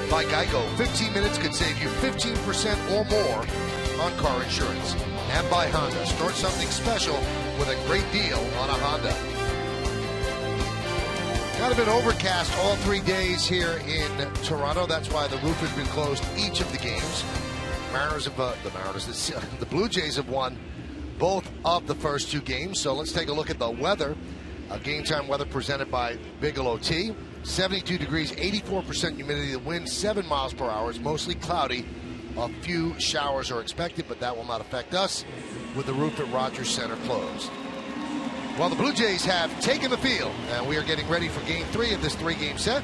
by Geico. 15 minutes could save you 15% or more on car insurance. And by Honda. Start something special with a great deal on a Honda. Kind of been overcast all 3 days here in Toronto. That's why the roof has been closed each of the games. The Blue Jays have won both of the first 2 games. So let's take a look at the weather. Game time weather presented by Bigelow Tea. 72 degrees, 84% humidity. The wind 7 miles per hour. It's mostly cloudy. A few showers are expected, but that will not affect us with the roof at Rogers Center closed. Well, the Blue Jays have taken the field, and we are getting ready for Game 3 of this 3-game set.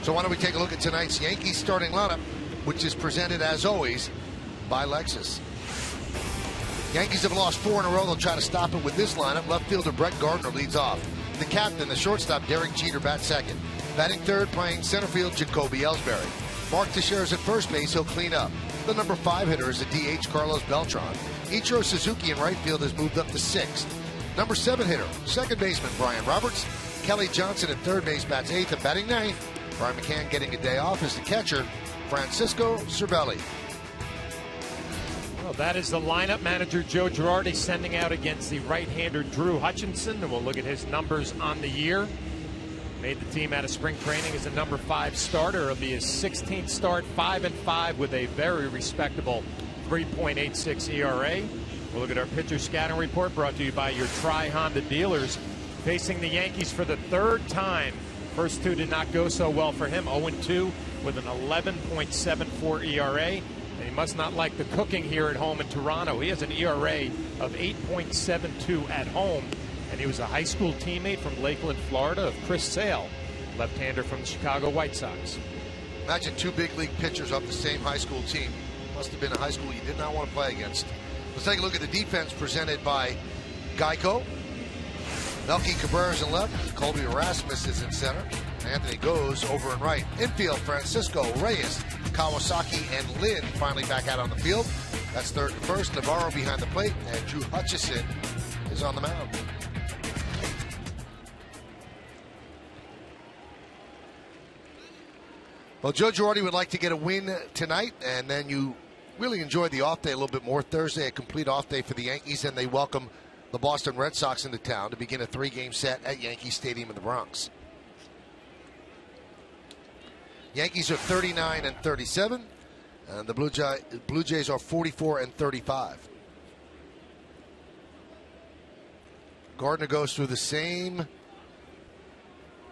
So why don't we take a look at tonight's Yankees starting lineup, which is presented, as always, by Lexus. Yankees have lost 4 in a row. They'll try to stop it with this lineup. Left fielder Brett Gardner leads off. The captain, the shortstop, Derek Jeter, bats second. Batting third, playing center field, Jacoby Ellsbury. Mark Teixeira's at first base. He'll clean up. The number 5 hitter is the DH, Carlos Beltran. Ichiro Suzuki in right field has moved up to 6th. Number 7 hitter, second baseman Brian Roberts. Kelly Johnson at third base bats 8th, and batting 9th. Brian McCann getting a day off as the catcher, Francisco Cervelli. Well, that is the lineup. Manager Joe Girardi sending out against the right-hander Drew Hutchinson, and we'll look at his numbers on the year. Made the team out of spring training as a number 5 starter. It'll be his 16th start, 5-5 with a very respectable 3.86 ERA. We'll look at our pitcher scouting report brought to you by your Tri-Honda dealers. Facing the Yankees for the 3rd time. First 2 did not go so well for him. 0-2 with an 11.74 ERA. And he must not like the cooking here at home in Toronto. He has an ERA of 8.72 at home. And he was a high school teammate from Lakeland, Florida, of Chris Sale, left-hander from the Chicago White Sox. Imagine 2 big league pitchers off the same high school team. Must have been a high school you did not want to play against. Let's take a look at the defense presented by Geico. Melky Cabrera's in left. Colby Erasmus is in center. Anthony goes over in right. Infield, Francisco, Reyes, Kawasaki, and Lynn finally back out on the field. That's third and first. Navarro behind the plate, and Drew Hutchison is on the mound. Well, Joe Girardi would like to get a win tonight, and then you really enjoy the off day a little bit more. Thursday, a complete off day for the Yankees, and they welcome the Boston Red Sox into town to begin a 3-game set at Yankee Stadium in the Bronx. Yankees are 39-37, and the Blue Jays are 44-35. Gardner goes through the same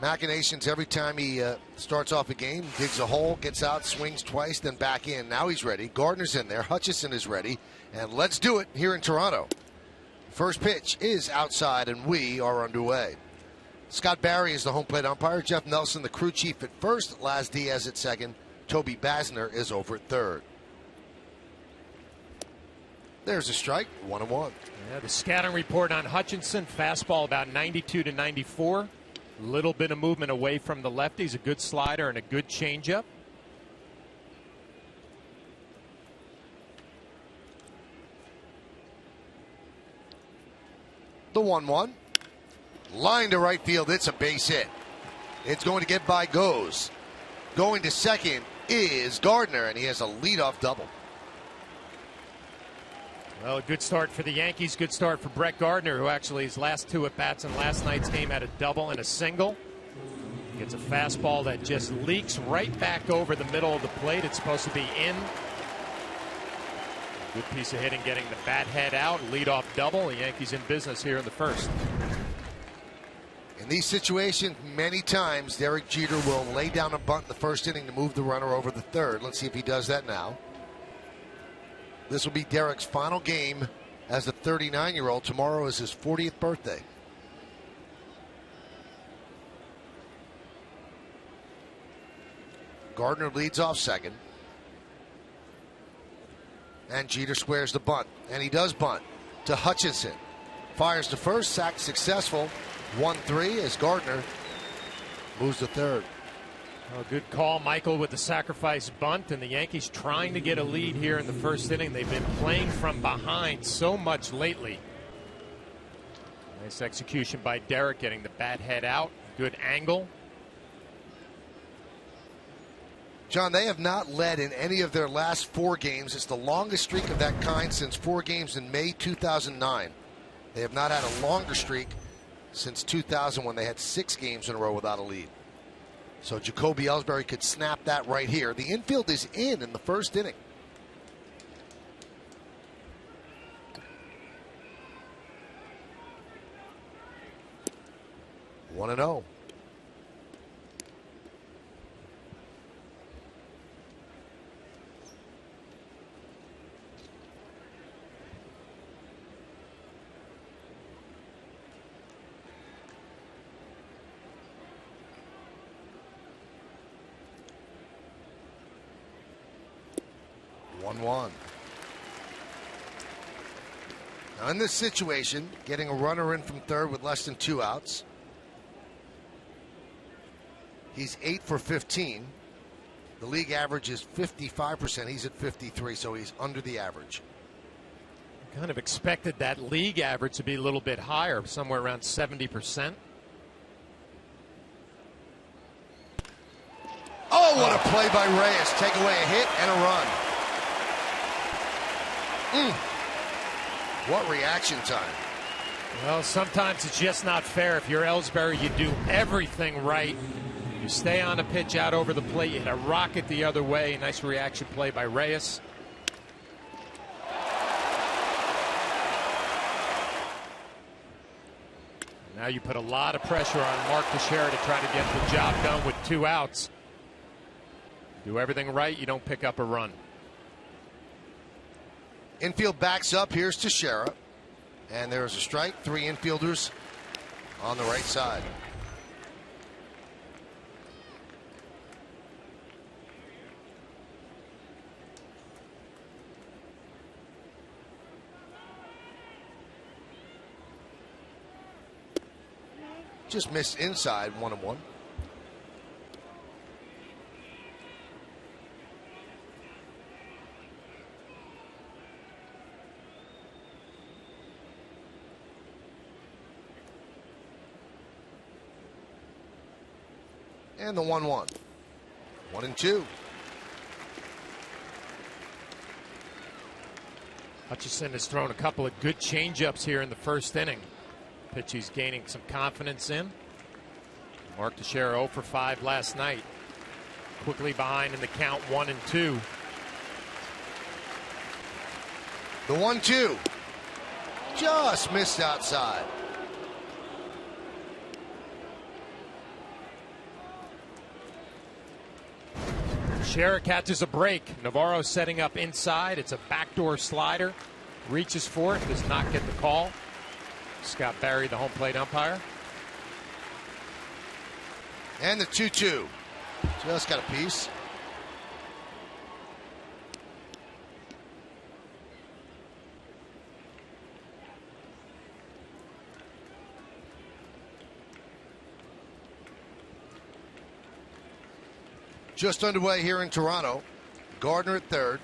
machinations every time he starts off a game. Digs a hole, gets out, swings twice, then back in. Now he's ready. Gardner's in there. Hutchison is ready. And let's do it here in Toronto. First pitch is outside, and we are underway. Scott Barry is the home plate umpire. Jeff Nelson, the crew chief, at first. Laz Diaz at second. Toby Basner is over at third. There's a strike, 1-1. Yeah, the scouting report on Hutchinson, fastball about 92-94. Little bit of movement away from the lefties, a good slider and a good changeup. The 1-1. Line to right field. It's a base hit. It's going to get by Goes. Going to second is Gardner, and he has a leadoff double. Well, a good start for the Yankees. Good start for Brett Gardner, who actually his last 2 at-bats in last night's game had a double and a single. Gets a fastball that just leaks right back over the middle of the plate. It's supposed to be in. Good piece of hitting, getting the bat head out. Leadoff double. The Yankees in business here in the first. In these situations, many times, Derek Jeter will lay down a bunt in the first inning to move the runner over the third. Let's see if he does that now. This will be Derek's final game as a 39-year-old. Tomorrow is his 40th birthday. Gardner leads off second. And Jeter squares the bunt. And he does bunt to Hutchinson. Fires to first, sack successful. 1-3 as Gardner moves to third. Oh, good call, Michael, with the sacrifice bunt, and the Yankees trying to get a lead here in the first inning. They've been playing from behind so much lately. Nice execution by Derek, getting the bat head out. Good angle. John, they have not led in any of their last 4 games. It's the longest streak of that kind since 4 games in May 2009. They have not had a longer streak since 2000 when they had 6 games in a row without a lead. So Jacoby Ellsbury could snap that right here. The infield is in the first inning. One and 0. One. Now in this situation, getting a runner in from third with less than 2 outs. He's 8 for 15. The league average is 55%. He's at 53, so he's under the average. Kind of expected that league average to be a little bit higher, somewhere around 70%. Oh, what a play by Reyes. Take away a hit and a run. What reaction time. Well, sometimes it's just not fair. If you're Ellsbury, you do everything right. You stay on the pitch out over the plate. You hit a rocket the other way. Nice reaction play by Reyes. Now you put a lot of pressure on Mark Teixeira to try to get the job done with 2 outs. Do everything right, you don't pick up a run. Infield backs up. Here's Teixeira. And there's a strike. 3 infielders on the right side. Just missed inside, 1-1. And the 1-1. 1-2. Hutchison has thrown a couple of good changeups here in the first inning. Pitch he's gaining some confidence in. Mark Teixeira 0 for 5 last night. Quickly behind in the count, 1-2. The 1-2. Just missed outside. Teixeira catches a break. Navarro setting up inside. It's a backdoor slider. Reaches for it. Does not get the call. Scott Barry, the home plate umpire. And the 2-2. Just got a piece. Just underway here in Toronto. Gardner at third.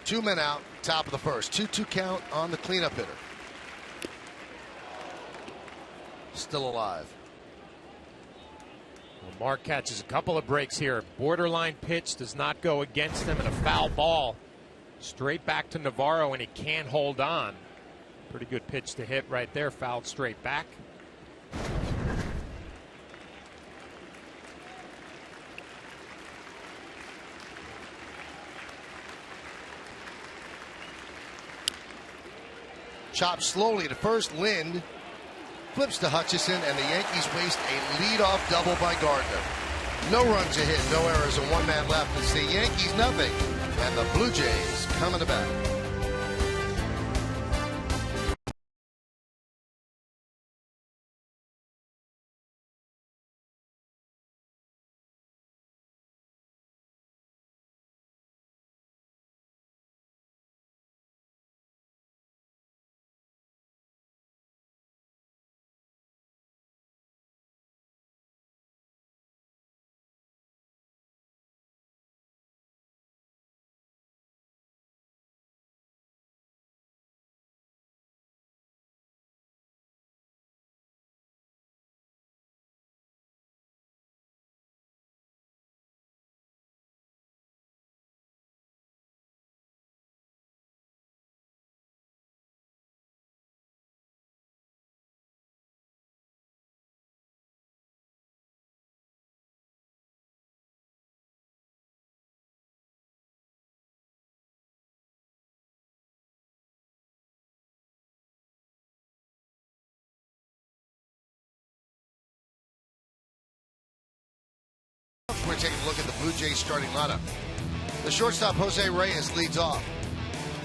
2 men out, top of the first. 2-2 count on the cleanup hitter. Still alive. Well, Mark catches a couple of breaks here. Borderline pitch does not go against him, and a foul ball straight back to Navarro, and he can't hold on. Pretty good pitch to hit right there. Fouled straight back. Chopped slowly to first. Lind flips to Hutchison, and the Yankees waste a leadoff double by Gardner. No runs a hit, no errors, and 1 man left. It's the Yankees nothing, and the Blue Jays coming to bat. taking a look at the Blue Jays starting lineup. The shortstop, Jose Reyes, leads off.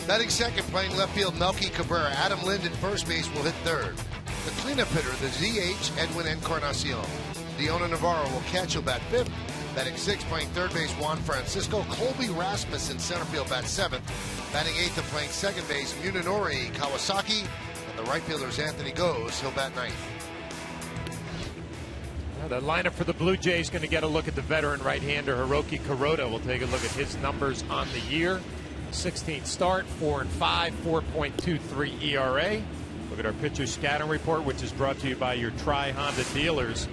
Batting second, playing left field, Melky Cabrera. Adam Lind at first base will hit third. The cleanup hitter, the ZH, Edwin Encarnacion. Diona Navarro will catch. He'll bat fifth. Batting sixth, playing third base, Juan Francisco. Colby Rasmussen, center field, bats seventh. Batting eighth and playing second base, Munenori Kawasaki. And the right fielder is Anthony Goes. He'll bat ninth. The lineup for the Blue Jays going to get a look at the veteran right-hander Hiroki Kuroda. We'll take a look at his numbers on the year. 16th start, 4-5, 4.23 ERA. Look at our pitcher scouting report, which is brought to you by your Tri-Honda dealers.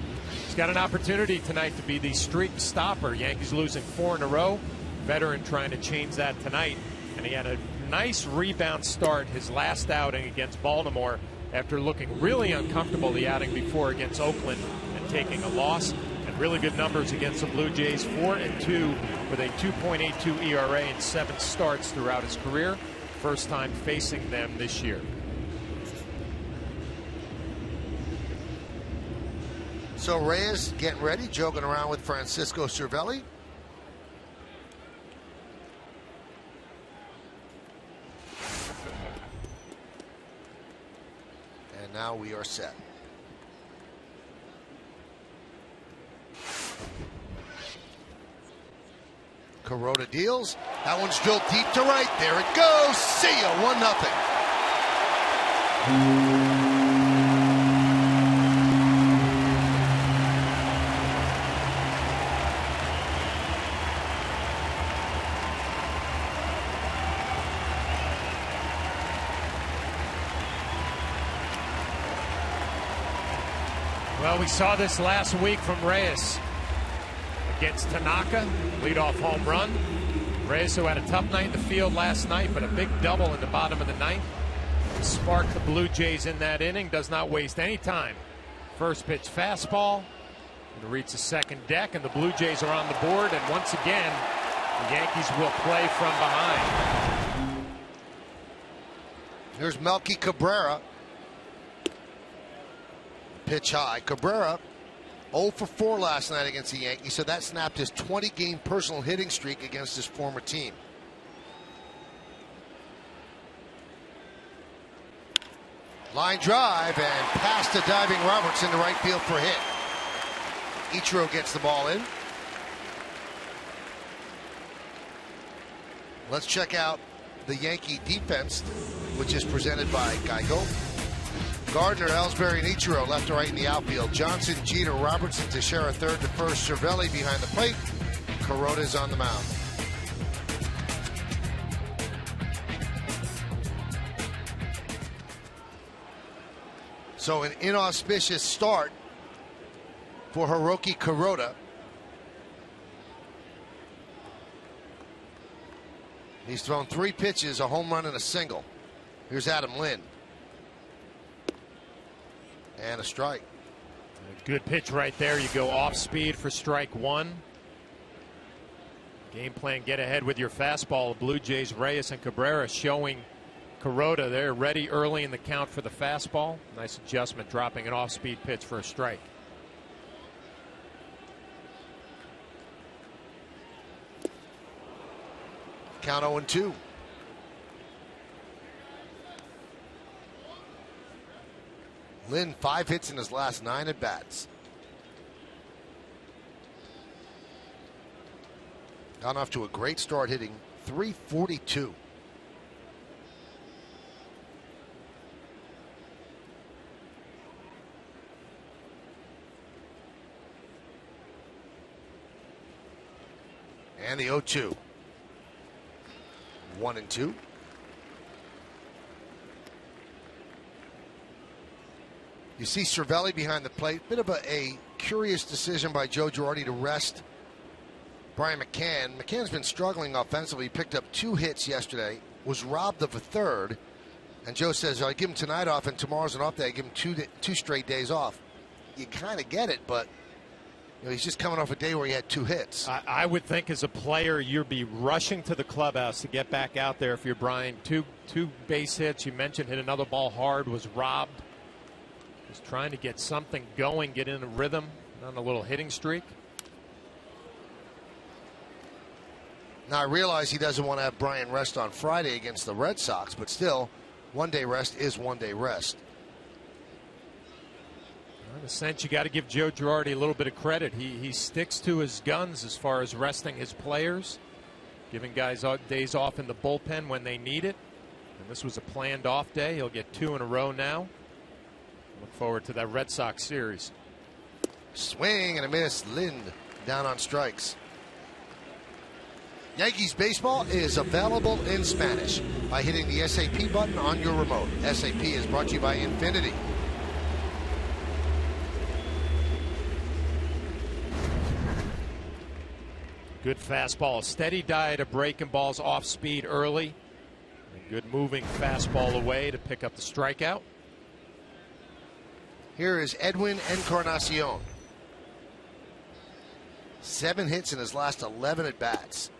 He's got an opportunity tonight to be the streak stopper. Yankees losing 4 in a row. Veteran trying to change that tonight. And he had a nice rebound start his last outing against Baltimore after looking really uncomfortable the outing before against Oakland and taking a loss. And really good numbers against the Blue Jays, 4-2 with a 2.82 ERA and 7 starts throughout his career. First time facing them this year. So Reyes getting ready, joking around with Francisco Cervelli. And now we are set. Kuroda deals. That one's drilled deep to right. There it goes. See ya. 1-0. Well, we saw this last week from Reyes against Tanaka, leadoff home run. Reyes, who had a tough night in the field last night, but a big double in the bottom of the ninth, sparked the Blue Jays in that inning. Does not waste any time. First pitch fastball, and reach the second deck, and the Blue Jays are on the board. And once again, the Yankees will play from behind. Here's Melky Cabrera. Pitch high. Cabrera 0 for 4 last night against the Yankees, so that snapped his 20-game personal hitting streak against his former team. Line drive and past the diving Roberts into right field for a hit. Ichiro gets the ball in. Let's check out the Yankee defense, which is presented by Geico. Gardner, Ellsbury, and Ichiro left to right in the outfield. Johnson, Jeter, Robertson, Teixeira third to first. Cervelli behind the plate. Kuroda's on the mound. So an inauspicious start for Hiroki Kuroda. He's thrown 3 pitches, a home run and a single. Here's Adam Lind. And a strike. A good pitch right there. You go off speed for strike one. Game plan, get ahead with your fastball. Blue Jays, Reyes and Cabrera showing Kuroda they're ready early in the count for the fastball. Nice adjustment, dropping an off-speed pitch for a strike. Count 0-2. Lynn, 5 hits in his last 9 at bats. Gone off to a great start, hitting .342. And the 0-2. 1-2. You see Cervelli behind the plate. Bit of a curious decision by Joe Girardi to rest Brian McCann. McCann's been struggling offensively. He picked up 2 hits yesterday, was robbed of a third. And Joe says, I give him tonight off and tomorrow's an off day. I give him two straight days off. You kind of get it, but you know, he's just coming off a day where he had 2 hits. I would think as a player you'd be rushing to the clubhouse to get back out there if you're Brian. Two base hits. You mentioned hit another ball hard, was robbed. Just trying to get something going, get in a rhythm on a little hitting streak. Now, I realize he doesn't want to have Bryant rest on Friday against the Red Sox, but still, one-day rest is one-day rest. In a sense, you got to give Joe Girardi a little bit of credit. He sticks to his guns as far as resting his players, giving guys days off in the bullpen when they need it. And this was a planned off day. He'll get 2 in a row now. Look forward to that Red Sox series. Swing and a miss. Lind down on strikes. Yankees baseball is available in Spanish by hitting the SAP button on your remote. SAP is brought to you by Infinity. Good fastball, a steady diet of breaking balls off speed early. A good moving fastball away to pick up the strikeout. Here is Edwin Encarnacion. 7 hits in his last 11 at bats.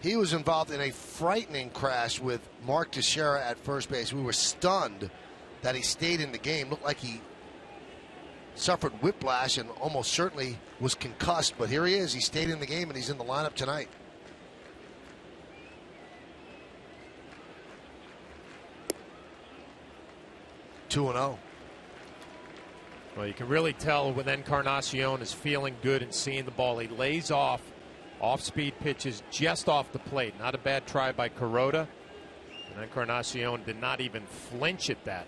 He was involved in a frightening crash with Mark Teixeira at first base. We were stunned that he stayed in the game. Looked like he suffered whiplash and almost certainly was concussed. But here he is. He stayed in the game and he's in the lineup tonight. Two and 0. Well, you can really tell when Encarnacion is feeling good and seeing the ball. He lays off speed pitches just off the plate. Not a bad try by Kuroda. And Encarnacion did not even flinch at that.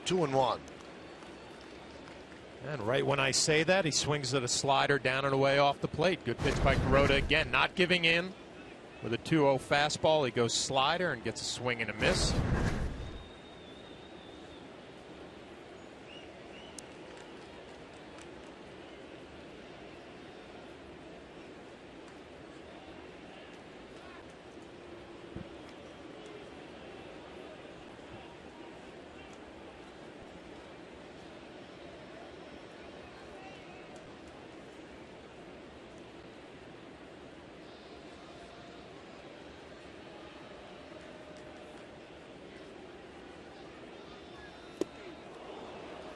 Two and 1. And right when I say that, he swings at a slider down and away off the plate. Good pitch by Kuroda again, not giving in. With a 2-0 fastball, he goes slider and gets a swing and a miss.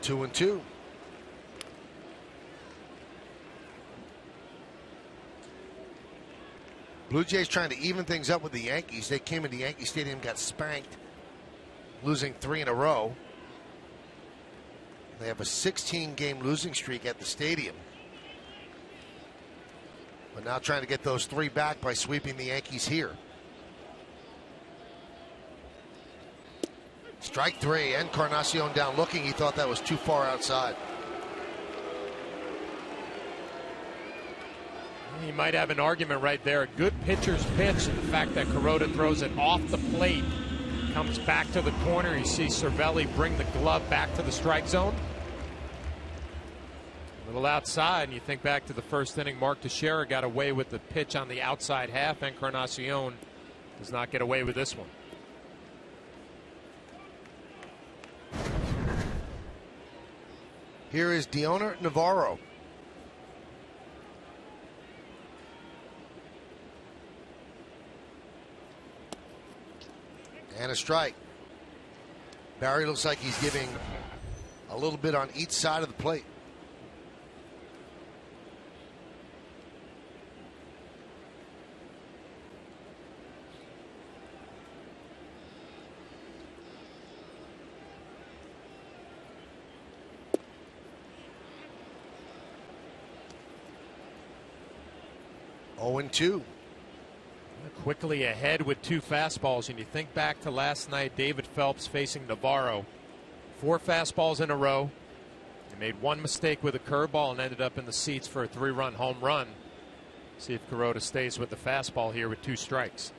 Two and 2. Blue Jays trying to even things up with the Yankees. They came into Yankee Stadium, got spanked, losing 3 in a row. They have a 16-game losing streak at the stadium. But now trying to get those 3 back by sweeping the Yankees here. Strike 3. Encarnacion down looking. He thought that was too far outside. You might have an argument right there. A good pitcher's pitch, and the fact that Kuroda throws it off the plate, comes back to the corner. You see Cervelli bring the glove back to the strike zone. A little outside, and you think back to the first inning. Mark Teixeira got away with the pitch on the outside half. Encarnacion does not get away with this one. Here is Dioner Navarro. And a strike. Barry looks like he's giving a little bit on each side of the plate. Oh and 2. Quickly ahead with 2 fastballs, and you think back to last night, David Phelps facing Navarro. 4 fastballs in a row. He made 1 mistake with a curveball and ended up in the seats for a 3-run home run. See if Kuroda stays with the fastball here with 2 strikes.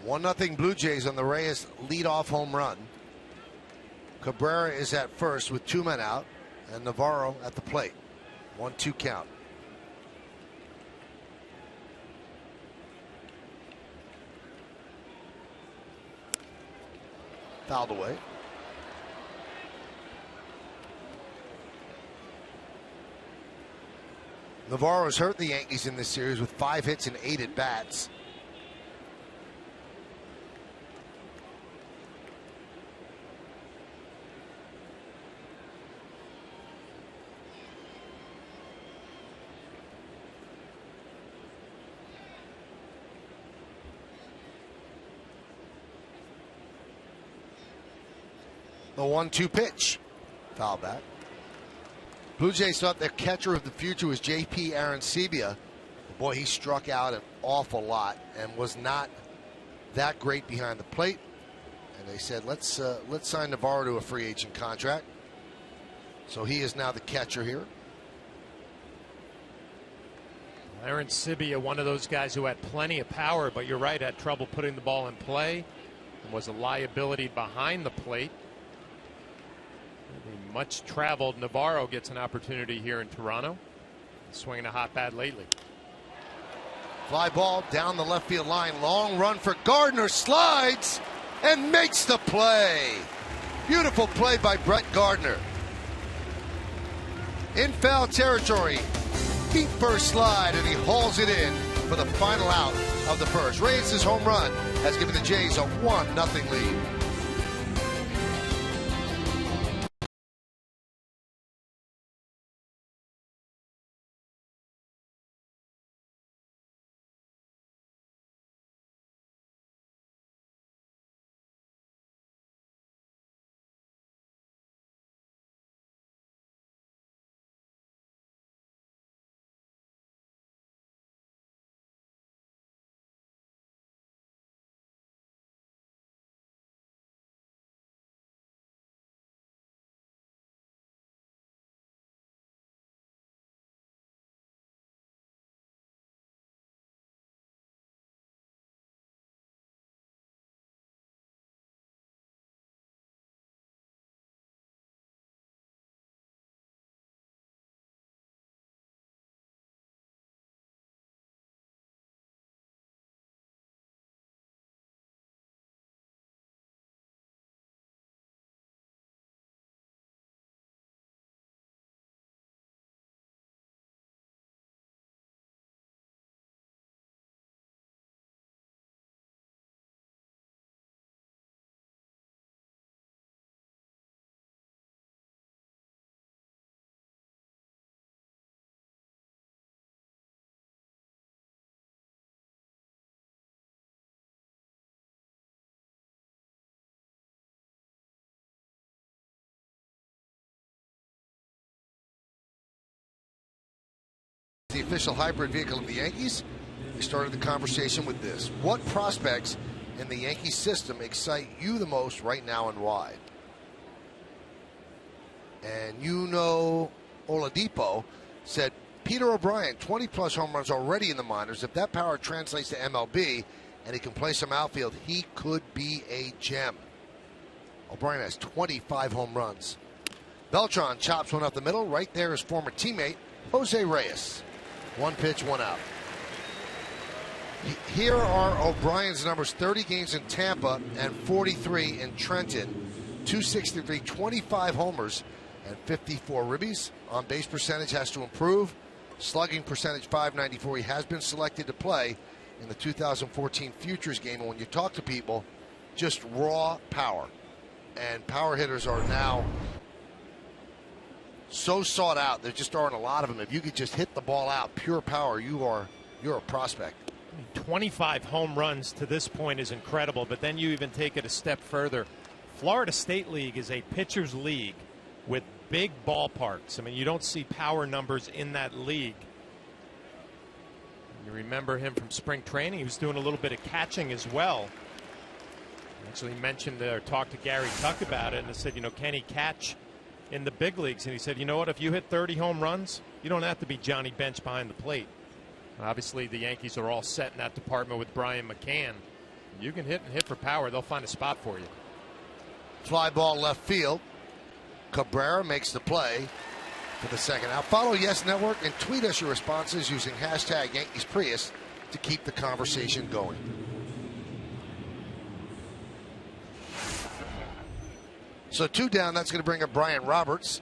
1-0 Blue Jays on the Reyes leadoff home run. Cabrera is at first with 2 men out, and Navarro at the plate. 1-2 count. Fouled away. Navarro has hurt the Yankees in this series with 5 hits and 8 at-bats. The 1-2 pitch. Foul back. Blue Jays thought their catcher of the future was J.P. Arancibia. Boy, he struck out an awful lot and was not that great behind the plate. And they said, let's sign Navarro to a free agent contract. So he is now the catcher here. Arancibia, one of those guys who had plenty of power, but you're right, had trouble putting the ball in play and was a liability behind the plate. The much traveled Navarro gets an opportunity here in Toronto. Swinging a hot bat lately. Fly ball down the left field line. Long run for Gardner. Slides and makes the play. Beautiful play by Brett Gardner. In foul territory. Deep first slide, and he hauls it in for the final out of the first. Reyes' home run has given the Jays a 1-0 lead. The official hybrid vehicle of the Yankees. We started the conversation with this. What prospects in the Yankee system excite you the most right now and why? And Oladipo said Peter O'Brien, 20-plus home runs already in the minors. If that power translates to MLB and he can play some outfield, he could be a gem. O'Brien has 25 home runs. Beltran chops one up the middle. Right there is former teammate Jose Reyes. 1 pitch, 1 out. Here are O'Brien's numbers: 30 games in Tampa and 43 in Trenton. 263, 25 homers, and 54 ribbies. On base percentage has to improve. Slugging percentage 594. He has been selected to play in the 2014 Futures game. And when you talk to people, just raw power. And power hitters are now so sought out. There just aren't a lot of them. If you could just hit the ball out, pure power, you're a prospect. 25 home runs to this point is incredible, but then you even take it a step further. Florida State League is a pitcher's league with big ballparks. I mean, you don't see power numbers in that league. You remember him from spring training. He was doing a little bit of catching as well. Actually mentioned or talked to Gary Tuck about it, and said, can he catch in the big leagues? And he said, you know what, if you hit 30 home runs, you don't have to be Johnny Bench behind the plate. Obviously, the Yankees are all set in that department with Brian McCann. You can hit and hit for power. They'll find a spot for you. Fly ball left field. Cabrera makes the play for the second out. Follow Yes Network and tweet us your responses using hashtag Yankees Prius to keep the conversation going. So 2 down. That's going to bring up Brian Roberts.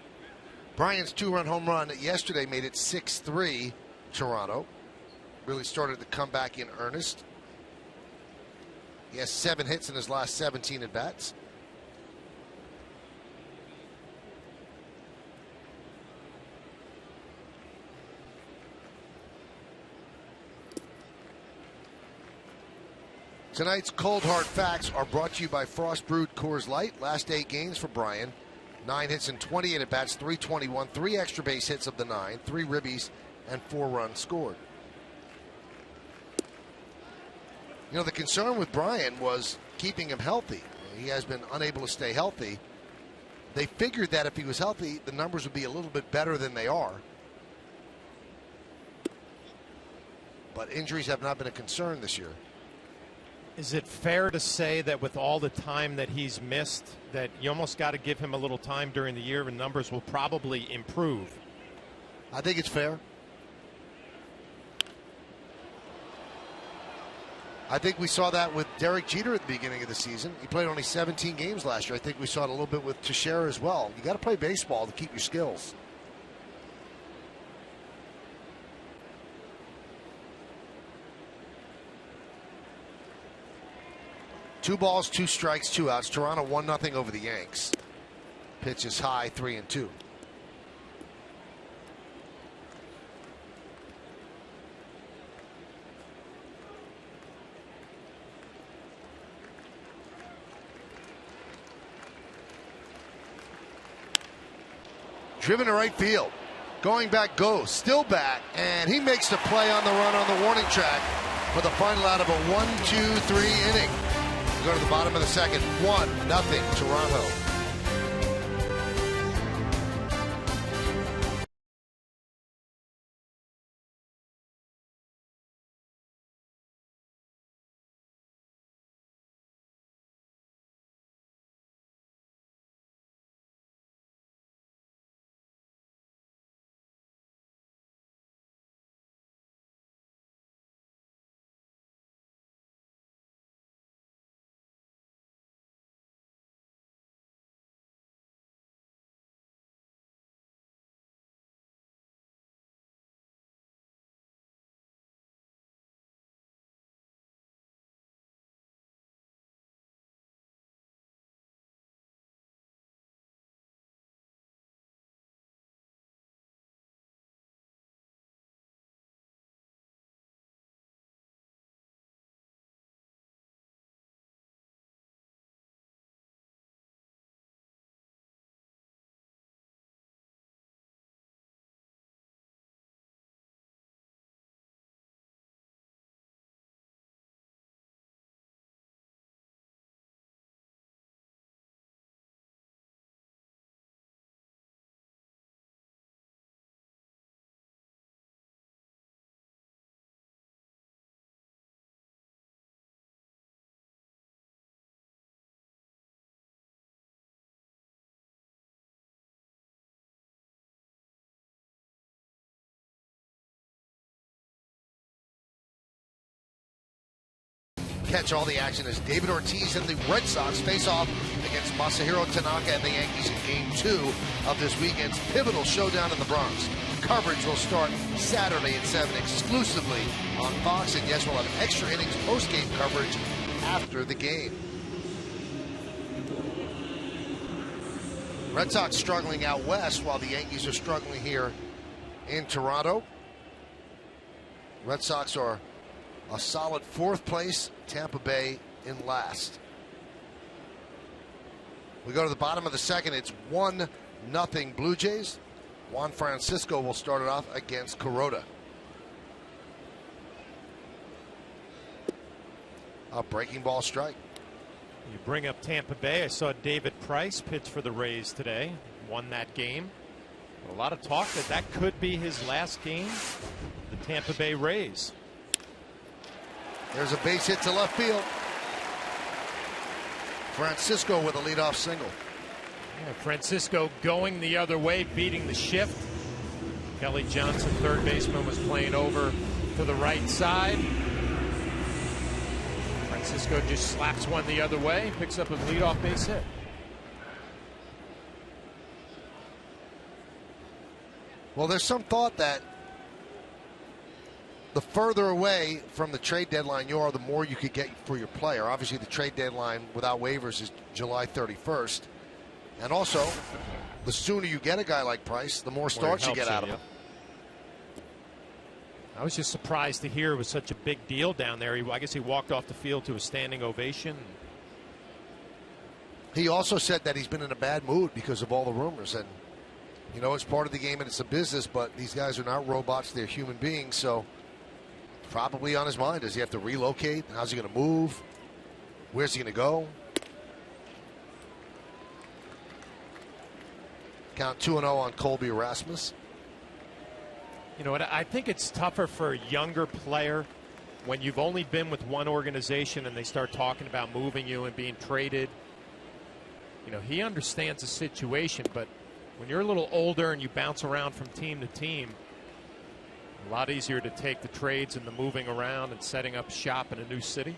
Brian's 2-run home run yesterday made it 6-3 Toronto. Really started the comeback in earnest. He has 7 hits in his last 17 at bats. Tonight's Cold Hard Facts are brought to you by Frost Brewed Coors Light. Last 8 games for Brian. 9 hits and 28 at bats, 321, 3 extra base hits of the 9, 3 ribbies, and 4 runs scored. You know, the concern with Brian was keeping him healthy. He has been unable to stay healthy. They figured that if he was healthy, the numbers would be a little bit better than they are. But injuries have not been a concern this year. Is it fair to say that with all the time that he's missed, that you almost got to give him a little time during the year and numbers will probably improve? I think it's fair. I think we saw that with Derek Jeter at the beginning of the season. He played only 17 games last year. I think we saw it a little bit with Teixeira as well. You got to play baseball to keep your skills. Two balls, 2 strikes, 2 outs. Toronto 1-0 over the Yanks. Pitch is high, 3-2. Driven to right field. Going back goes. Still back. And he makes the play on the run on the warning track for the final out of a 1-2-3 inning. Go to the bottom of the second. 1-0 Toronto. Catch all the action as David Ortiz and the Red Sox face off against Masahiro Tanaka and the Yankees in Game 2 of this weekend's pivotal showdown in the Bronx. Coverage will start Saturday at 7 exclusively on Fox, and yes, we'll have extra innings post-game coverage after the game. Red Sox struggling out west while the Yankees are struggling here in Toronto. Red Sox are a solid 4th place, Tampa Bay in last. We go to the bottom of the second. It's 1-0 Blue Jays. Juan Francisco will start it off against Kuroda. A breaking ball strike. You bring up Tampa Bay. I saw David Price pitch for the Rays today. Won that game. A lot of talk that could be his last game. The Tampa Bay Rays. There's a base hit to left field. Francisco with a leadoff single. Yeah, Francisco going the other way, beating the shift. Kelly Johnson, third baseman, was playing over to the right side. Francisco just slaps one the other way, picks up a leadoff base hit. Well, there's some thought that the further away from the trade deadline you are, the more you could get for your player. Obviously, the trade deadline without waivers is July 31st. And also, the sooner you get a guy like Price, the more starts you get out of him. I was just surprised to hear it was such a big deal down there. I guess he walked off the field to a standing ovation. He also said that he's been in a bad mood because of all the rumors. And, you know, it's part of the game and it's a business, but these guys are not robots. They're human beings. So probably on his mind. Does he have to relocate? How's he going to move? Where's he going to go? Count 2-0 on Colby Erasmus. You know what? I think it's tougher for a younger player when you've only been with one organization and they start talking about moving you and being traded. You know, he understands the situation, but when you're a little older and you bounce around from team to team, a lot easier to take the trades and the moving around and setting up shop in a new city.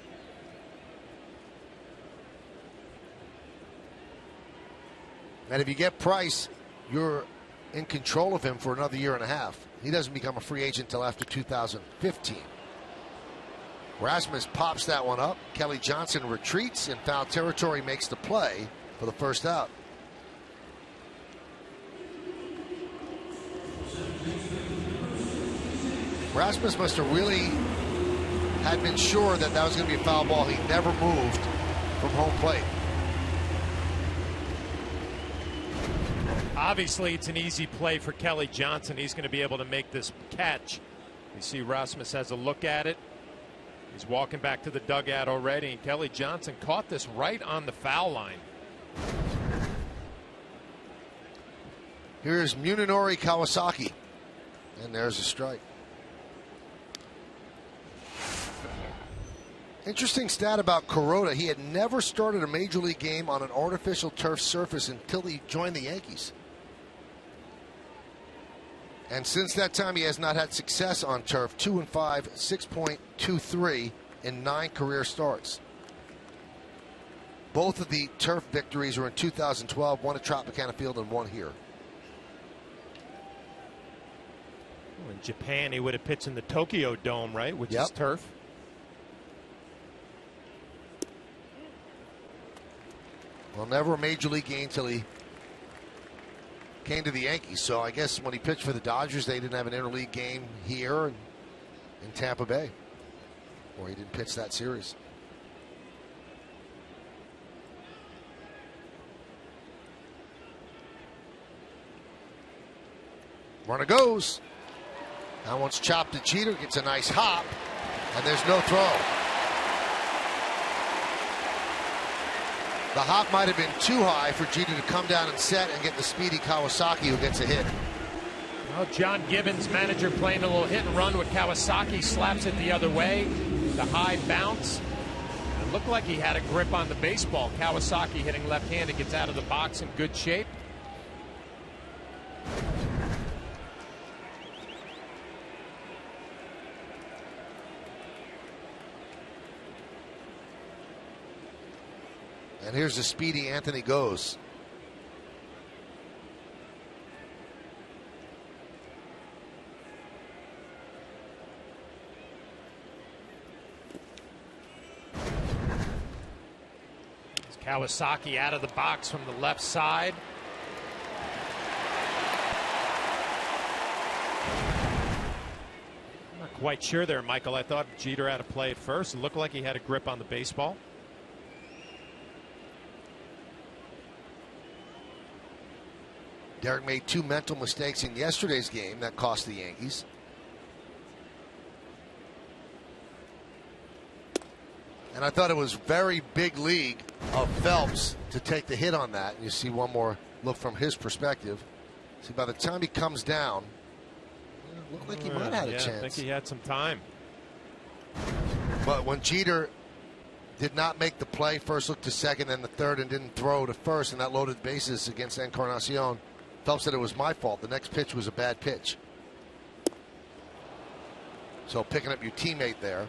And if you get Price, you're in control of him for another year and a half. He doesn't become a free agent until after 2015. Rasmus pops that one up. Kelly Johnson retreats in foul territory, makes the play for the first out. Rasmus must have really had been sure that that was going to be a foul ball. He never moved from home plate. Obviously, it's an easy play for Kelly Johnson. He's going to be able to make this catch. You see Rasmus has a look at it. He's walking back to the dugout already, and Kelly Johnson caught this right on the foul line. Here's Munenori Kawasaki, and there's a strike. Interesting stat about Kuroda. He had never started a major league game on an artificial turf surface until he joined the Yankees. And since that time, he has not had success on turf. 2-5, 6.23 in 9 career starts. Both of the turf victories were in 2012, one at Tropicana Field and one here. Well, in Japan, he would have pitched in the Tokyo Dome, right, which is turf. Well, never a major league game until he came to the Yankees. So I guess when he pitched for the Dodgers, they didn't have an interleague game here in Tampa Bay, or he didn't pitch that series. Runner goes. That one's chopped to Jeter, gets a nice hop, and there's no throw. The hop might have been too high for Jeter to come down and set and get the speedy Kawasaki who gets a hit. Well, John Gibbons, manager, playing a little hit and run with Kawasaki, slaps it the other way. The high bounce. It looked like he had a grip on the baseball. Kawasaki hitting left-handed, gets out of the box in good shape. And here's the speedy Anthony Goes. Kawasaki out of the box from the left side. I'm not quite sure there, Michael. I thought Jeter had to play it first. It looked like he had a grip on the baseball. Derek made 2 mental mistakes in yesterday's game that cost the Yankees. And I thought it was very big league of Phelps to take the hit on that. And you see one more look from his perspective. See, by the time he comes down, it looked like he might have had a chance. I think he had some time. But when Jeter did not make the play. First looked to second, then the third, and didn't throw to first, and that loaded bases against Encarnacion. Phelps said it was my fault. The next pitch was a bad pitch. So picking up your teammate there.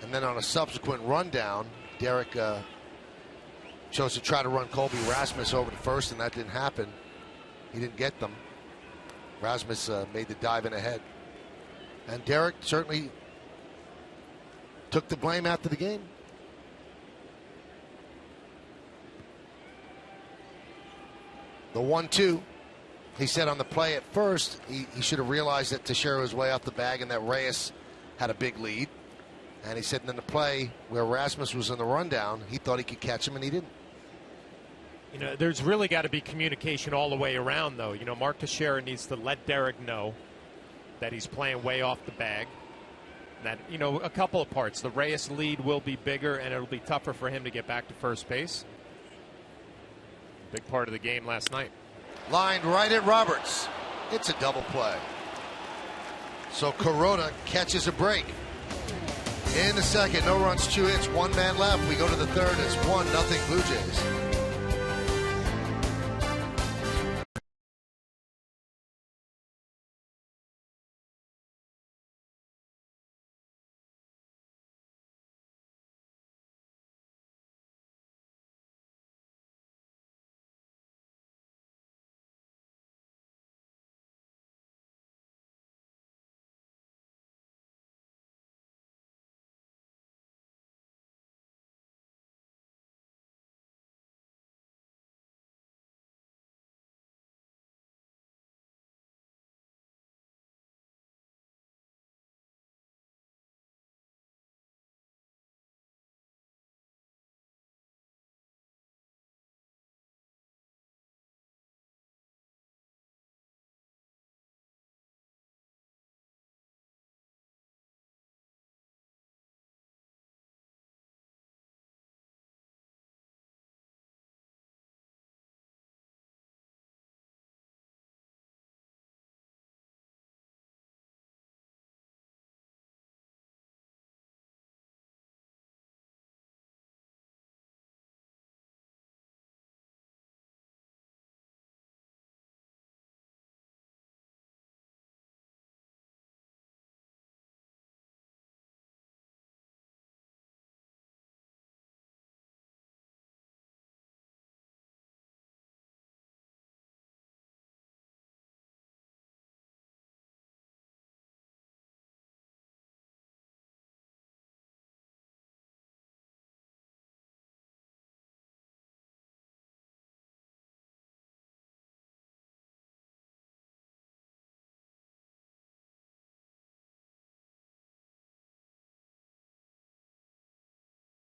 And then on a subsequent rundown, Derek chose to try to run Colby Rasmus over to first, and that didn't happen. He didn't get them. Rasmus made the dive in ahead. And Derek certainly took the blame after the game. The 1-2. He said on the play at first, he should have realized that Teixeira was way off the bag and that Reyes had a big lead. And he said in the play where Rasmus was in the rundown, he thought he could catch him, and he didn't. You know, there's really got to be communication all the way around, though. You know, Mark Teixeira needs to let Derek know that he's playing way off the bag. That, you know, a couple of parts. The Reyes lead will be bigger, and it'll be tougher for him to get back to first base. Big part of the game last night. Lined right at Roberts. It's a double play. So Corona catches a break. In the second, no runs, 2 hits, 1 man left. We go to the third. It's 1-0 Blue Jays.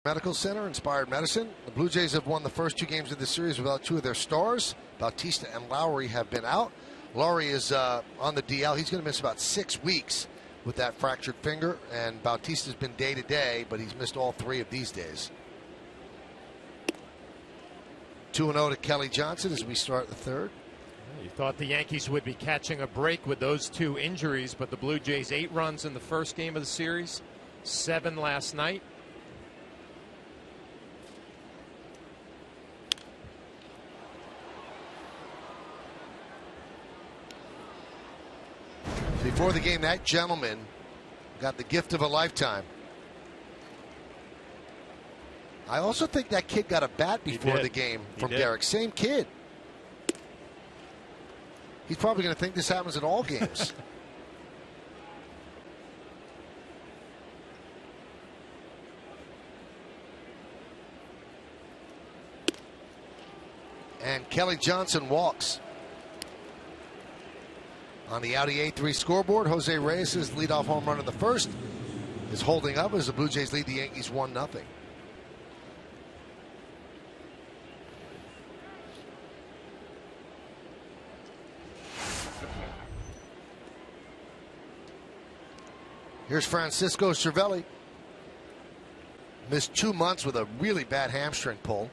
Medical Center, Inspired Medicine. The Blue Jays have won the first 2 games of the series without 2 of their stars. Bautista and Lowry have been out. Lowry is on the DL. He's going to miss about 6 weeks with that fractured finger, and Bautista's been day-to-day, but he's missed all 3 of these days. 2-0 to Kelly Johnson as we start the third. You thought the Yankees would be catching a break with those 2 injuries, but the Blue Jays 8 runs in the first game of the series, 7 last night. Before the game, that gentleman got the gift of a lifetime. I also think that kid got a bat before the game from Derek. Same kid. He's probably going to think this happens in all games. And Kelly Johnson walks. On the Audi A3 scoreboard, Jose Reyes' leadoff home run in the first is holding up as the Blue Jays lead the Yankees 1-0. Here's Francisco Cervelli. Missed 2 months with a really bad hamstring pull.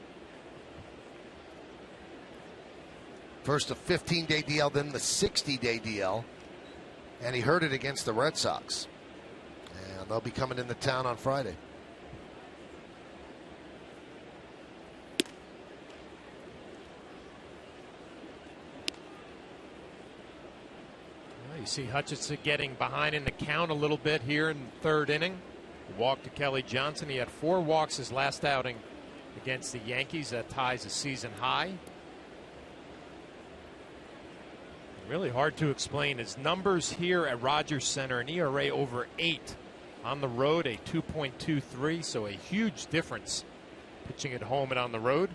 First a 15-day DL, then the 60-day DL. And he hurt it against the Red Sox. And they'll be coming into town on Friday. You see Hutchinson getting behind in the count a little bit here in the third inning. Walk to Kelly Johnson. He had 4 walks his last outing against the Yankees. That ties a season high. Really hard to explain. His numbers here at Rogers Center, an ERA over 8. On the road, a 2.23, so a huge difference pitching at home and on the road.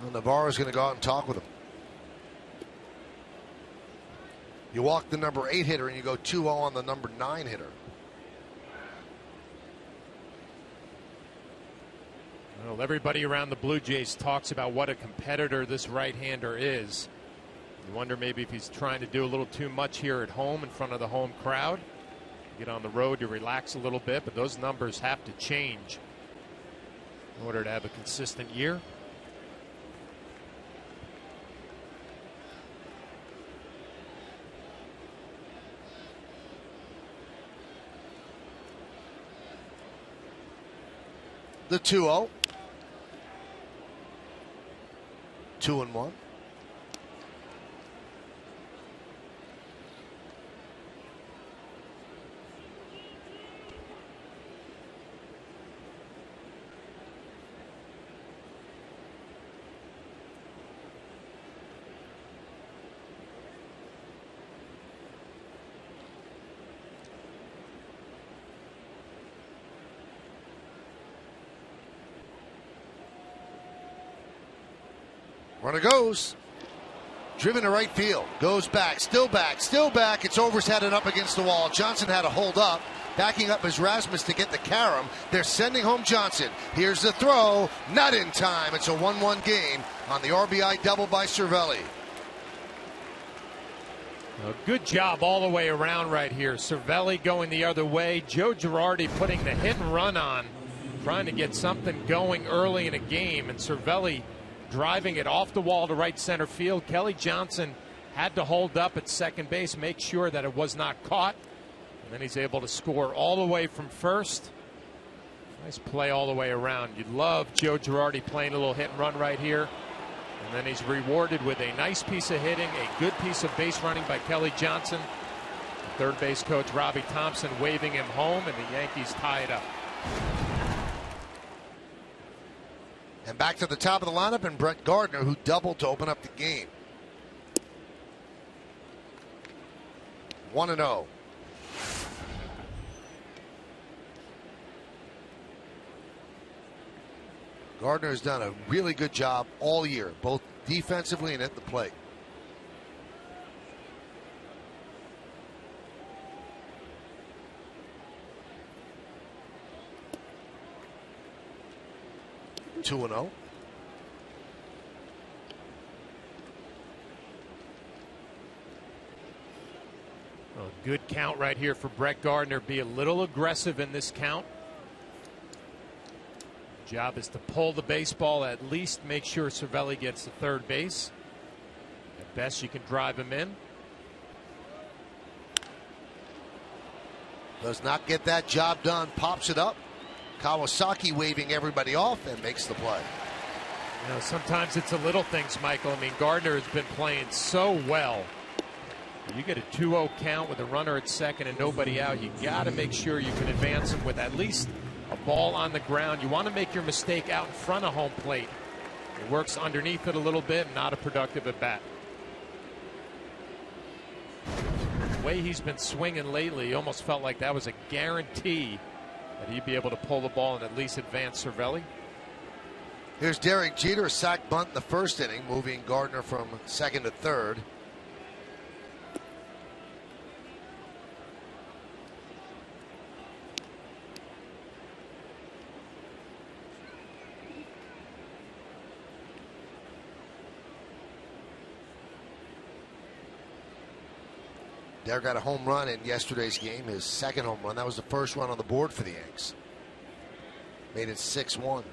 Well, Navarro's going to go out and talk with him. You walk the number 8 hitter and you go 2-0 on the number 9 hitter. Well, everybody around the Blue Jays talks about what a competitor this right-hander is. You wonder maybe if he's trying to do a little too much here at home in front of the home crowd. Get on the road, you relax a little bit, but those numbers have to change in order to have a consistent year. The 2-0. 2-1. Runner goes. Driven to right field. Goes back. Still back. Still back. It's Over's headed up against the wall. Johnson had to hold up. Backing up is Rasmus to get the carom. They're sending home Johnson. Here's the throw. Not in time. It's a 1-1 game on the RBI double by Cervelli. A good job all the way around right here. Cervelli going the other way. Joe Girardi putting the hit and run on. Trying to get something going early in a game. And Cervelli driving it off the wall to right center field. Kelly Johnson had to hold up at second base, make sure that it was not caught. And then he's able to score all the way from first. Nice play all the way around. You'd love Joe Girardi playing a little hit and run right here. And then he's rewarded with a nice piece of hitting, a good piece of base running by Kelly Johnson. Third base coach Robbie Thompson waving him home, and the Yankees tie it up. And back to the top of the lineup, and Brett Gardner, who doubled to open up the game. 1-0. Gardner has done a really good job all year, both defensively and at the plate. Two and 0. A good count right here for Brett Gardner. Be a little aggressive in this count. Job is to pull the baseball, at least make sure Cervelli gets to third base. At best, you can drive him in. Does not get that job done. Pops it up. Kawasaki waving everybody off and makes the play. You know, sometimes it's the little things, Michael. I mean, Gardner has been playing so well. You get a 2-0 count with a runner at second and nobody out. You got to make sure you can advance him with at least a ball on the ground. You want to make your mistake out in front of home plate. It works underneath it a little bit, not a productive at bat. The way he's been swinging lately, you almost felt like that was a guarantee that he'd be able to pull the ball and at least advance Cervelli. Here's Derek Jeter, a sac bunt in the first inning, moving Gardner from second to third. Derek got a home run in yesterday's game, his second home run. That was the first run on the board for the Yanks. Made it 6-1.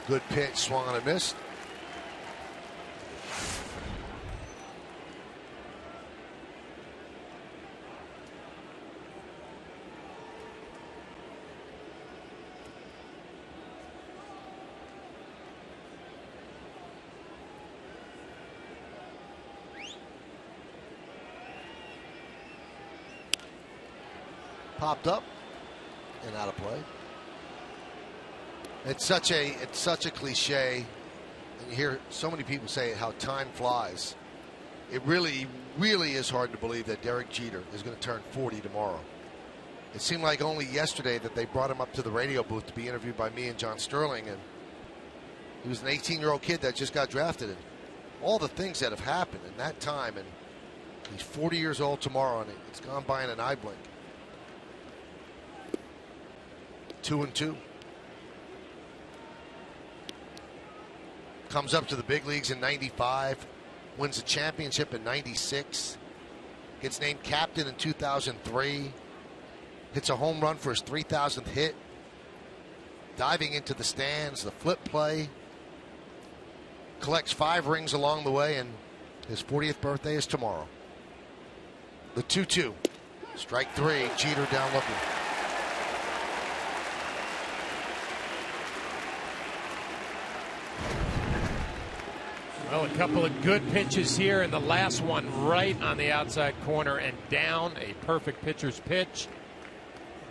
Good pitch, swung on and missed. popped up and out of play. It's such a cliche, and you hear so many people say how time flies. It really is hard to believe that Derek Jeter is going to turn 40 tomorrow. It seemed like only yesterday that they brought him up to the radio booth to be interviewed by me and John Sterling, and he was an 18-year-old kid that just got drafted. And all the things that have happened in that time, and he's 40 years old tomorrow, and it's gone by in an eye blink. 2-2. Comes up to the big leagues in '95, wins a championship in '96, gets named captain in 2003, hits a home run for his 3,000th hit, diving into the stands, the flip play, collects 5 rings along the way, and his 40th birthday is tomorrow. The 2-2, strike 3, Jeter down looking. Well, a couple of good pitches here, and the last one right on the outside corner and down. A perfect pitcher's pitch.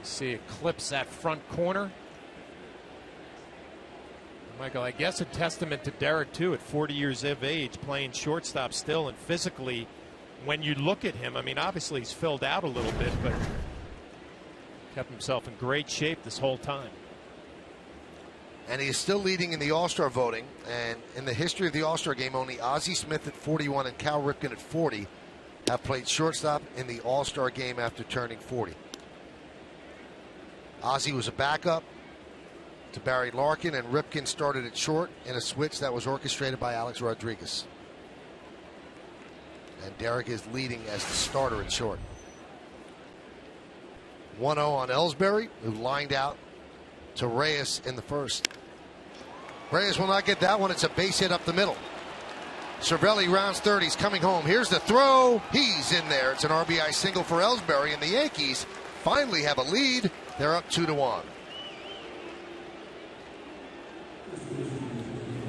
See it clips that front corner. Michael, I guess a testament to Derek, too, at 40 years of age, playing shortstop still, and physically, when you look at him, I mean, obviously he's filled out a little bit, but kept himself in great shape this whole time. And he is still leading in the All-Star voting. And in the history of the All-Star game, only Ozzie Smith at 41 and Cal Ripken at 40 have played shortstop in the All-Star game after turning 40. Ozzie was a backup to Barry Larkin, and Ripken started at short in a switch that was orchestrated by Alex Rodriguez. And Derek is leading as the starter at short. 1-0 on Ellsbury, who lined out to Reyes in the first. Reyes will not get that one. It's a base hit up the middle. Cervelli rounds third. He's coming home. Here's the throw. He's in there. It's an RBI single for Ellsbury, and the Yankees finally have a lead. They're up 2-1.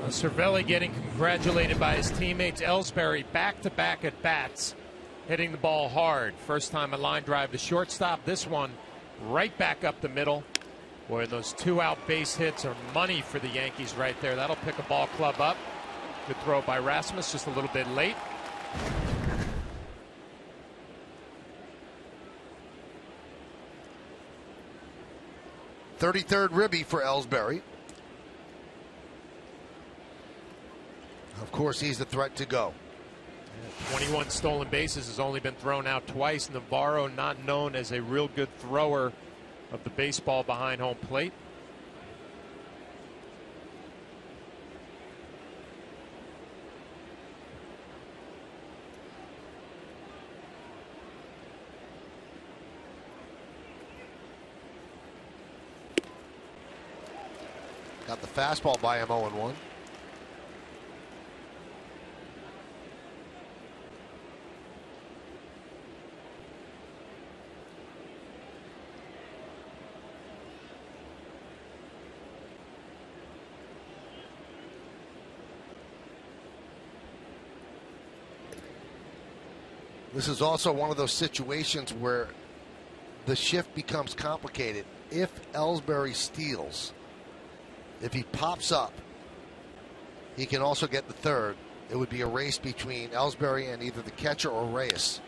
Cervelli getting congratulated by his teammates. Ellsbury back-to-back at bats, hitting the ball hard. First time a line drive to shortstop. This one right back up the middle. Boy, those 2-out base hits are money for the Yankees right there. That'll pick a ball club up. Good throw by Rasmus, just a little bit late. Third ribby for Ellsbury. Of course, he's the threat to go. 21 stolen bases, has only been thrown out twice. Navarro, not known as a real good thrower of the baseball behind home plate. Got the fastball by him 0-1. This is also one of those situations where the shift becomes complicated. If Ellsbury steals, if he pops up, he can also get the third. It would be a race between Ellsbury and either the catcher or Reyes.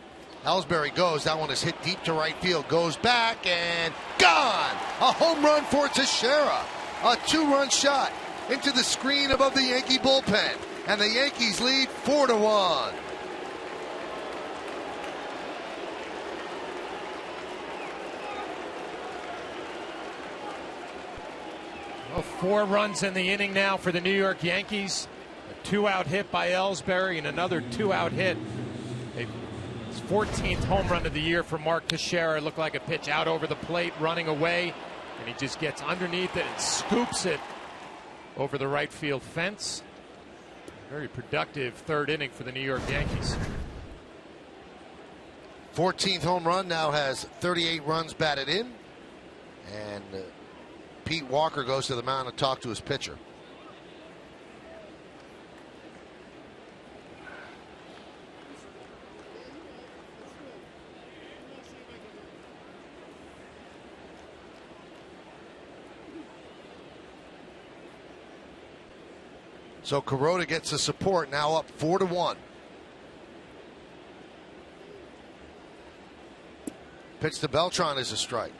Ellsbury goes. That one is hit deep to right field. Goes back and gone. A home run for Teixeira. A 2-run shot into the screen above the Yankee bullpen. And the Yankees lead 4-1. Well, 4 runs in the inning now for the New York Yankees. A 2-out hit by Ellsbury and another 2-out hit. His 14th home run of the year for Mark Teixeira. Looked like a pitch out over the plate, running away, and he just gets underneath it and scoops it over the right field fence. Very productive third inning for the New York Yankees. 14th home run, now has 38 runs batted in. And Pete Walker goes to the mound to talk to his pitcher. So Kuroda gets the support, now up 4-1. Pitch to Beltran is a strike.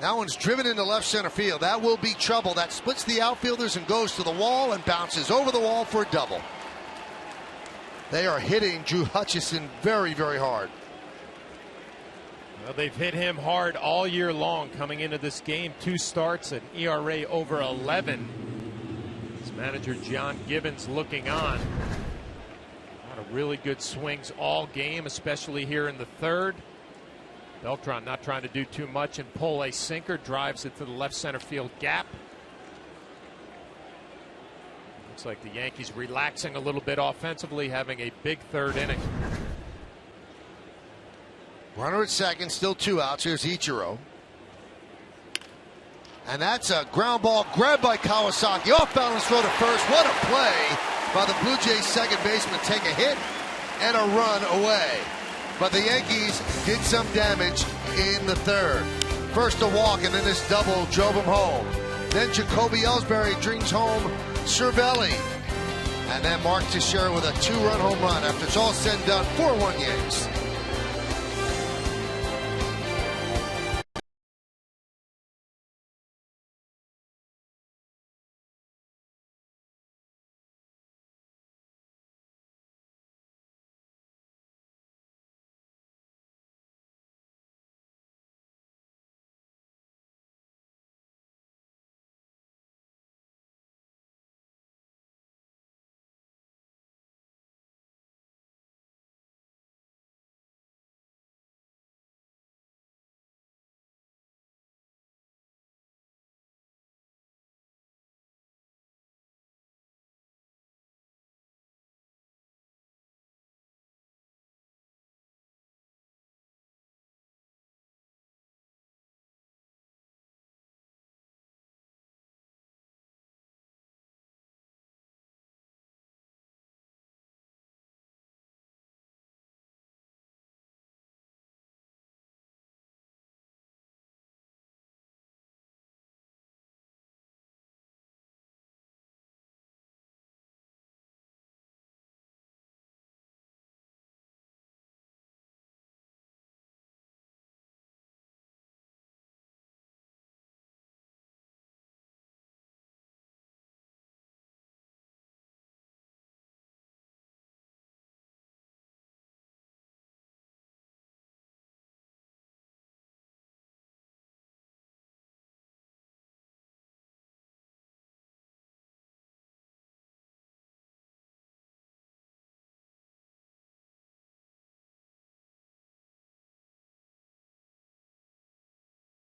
That one's driven into left center field. That will be trouble. That splits the outfielders and goes to the wall and bounces over the wall for a double. They are hitting Drew Hutchison very, very hard. Well, they've hit him hard all year long coming into this game. 2 starts, an ERA over 11. His manager John Gibbons looking on. A lot of really good swings all game, especially here in the third. Beltran not trying to do too much and pull a sinker, drives it to the left center field gap. Looks like the Yankees relaxing a little bit offensively, having a big third inning. Runner at second, still 2 outs. Here's Ichiro. And that's a ground ball grabbed by Kawasaki. Off balance throw to first. What a play by the Blue Jays second baseman. Take a hit and a run away. But the Yankees did some damage in the third. First a walk, and then this double drove him home. Then Jacoby Ellsbury brings home Cervelli. And then Mark Teixeira with a 2-run home run. After it's all said and done, 4-1 Yanks.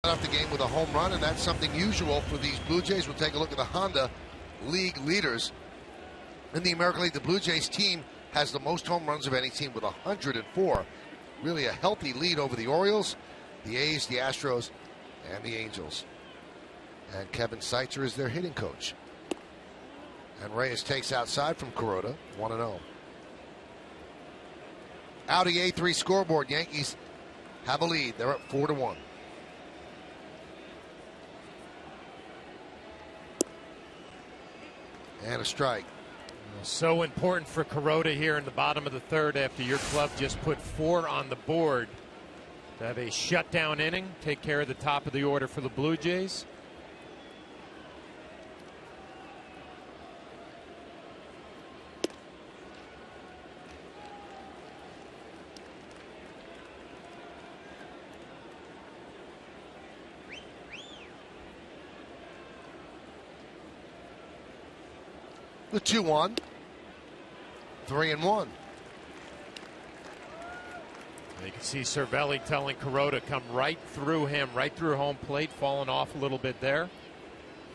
Off the game with a home run, and that's something usual for these Blue Jays. We'll take a look at the Honda League leaders. In the American League, the Blue Jays team has the most home runs of any team with 104. Really a healthy lead over the Orioles, the A's, the Astros, and the Angels. And Kevin Seitzer is their hitting coach. And Reyes takes outside from Kuroda, 1-0. Audi A3 scoreboard. Yankees have a lead. They're up 4-1. And a strike. So important for Kuroda here in the bottom of the third after your club just put 4 on the board to have a shutdown inning, take care of the top of the order for the Blue Jays. The 2-1, 3-1. You can See Cervelli telling Kuroda come right through him, right through home plate, falling off a little bit there.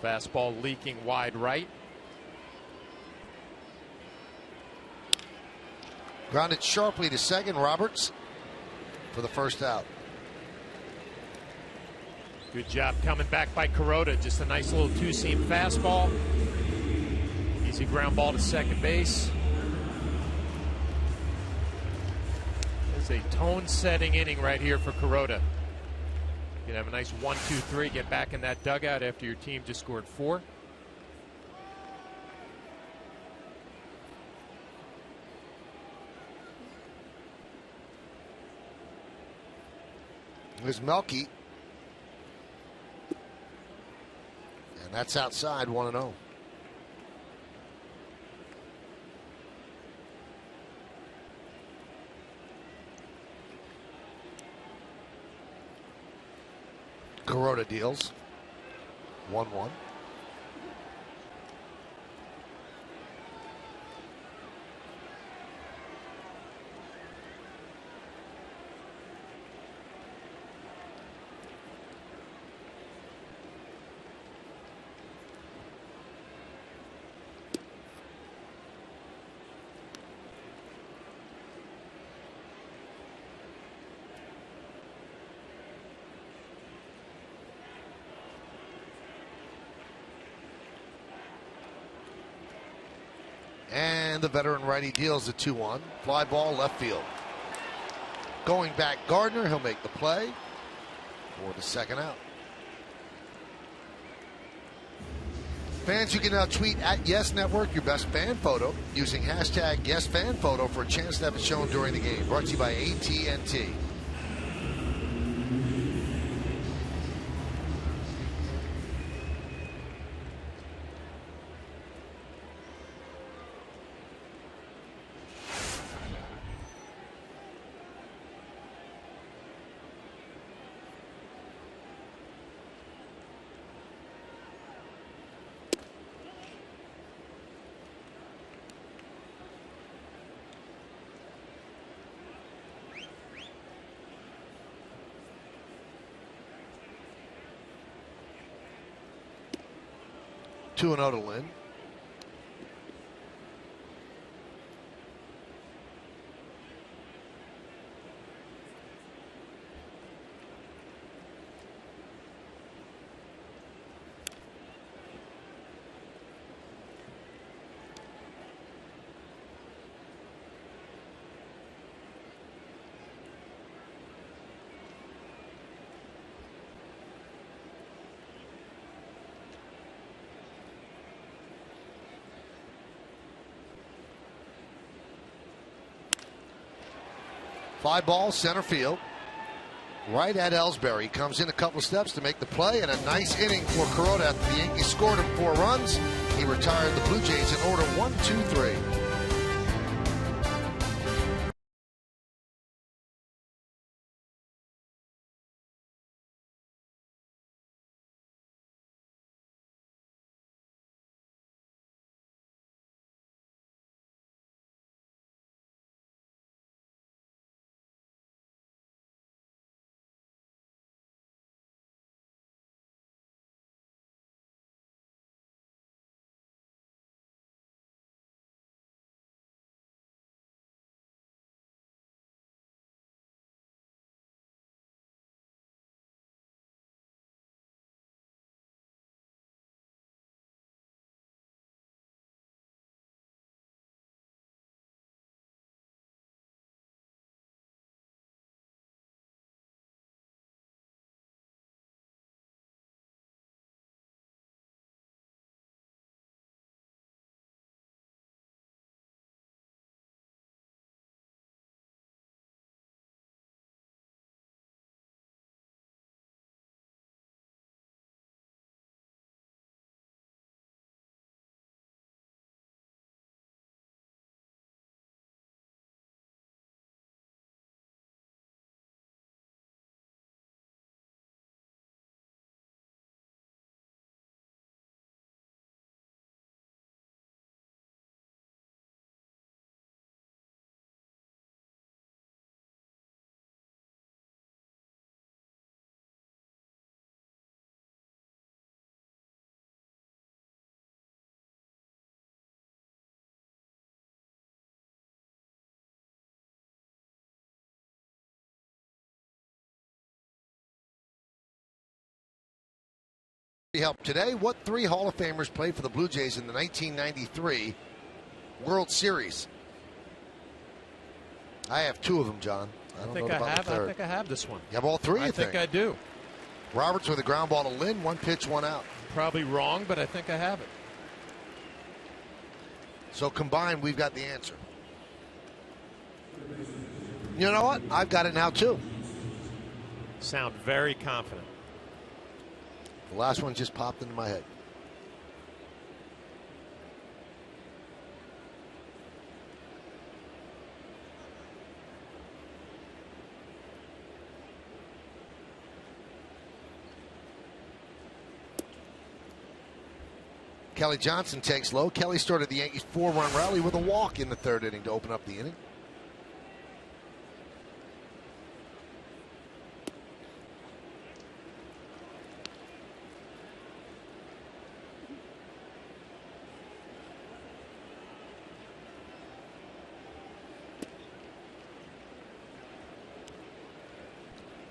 Fastball leaking wide right. Grounded sharply to second. Roberts for the first out. Good job coming back by Kuroda. Just a nice little two-seam fastball. Easy ground ball to second base. It's a tone-setting inning right here for Kuroda. You can have a nice 1-2-3, get back in that dugout after your team just scored 4. There's Melky. And that's outside, 1-0. Kuroda deals. 1-1. And the veteran righty deals the 2-1. Fly ball left field. Going back Gardner, he'll make the play for the second out. Fans, you can now tweet at Yes Network your best fan photo using hashtag YesFanPhoto for a chance to have it shown during the game. Brought to you by AT&T. Two and 0 to Lynn. Fly ball, center field. Right at Ellsbury. Comes in a couple steps to make the play, and a nice inning for Kuroda after the Yankees scored him 4 runs. He retired the Blue Jays in order 1-2-3. Help today. What 3 Hall of Famers played for the Blue Jays in the 1993 World Series? I have 2 of them, John. I think I have this one. You have all 3, I think I do. Roberts with a ground ball to Lynn, 1 pitch, 1 out. Probably wrong, but I think I have it. So combined, we've got the answer. You know what? I've got it now, too. Sound very confident. The last one just popped into my head. Kelly Johnson takes low. Kelly started the Yankees' 4-run rally with a walk in the 3rd inning to open up the inning.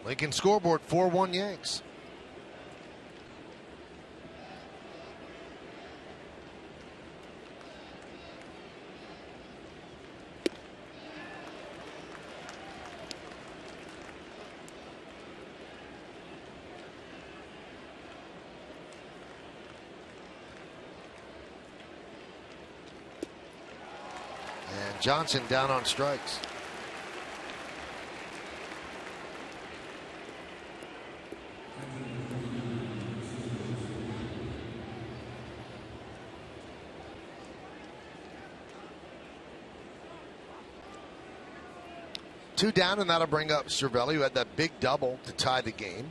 Lincoln scoreboard, 4-1 Yanks. And Johnson down on strikes. Two down, and that'll bring up Cervelli, who had that big double to tie the game,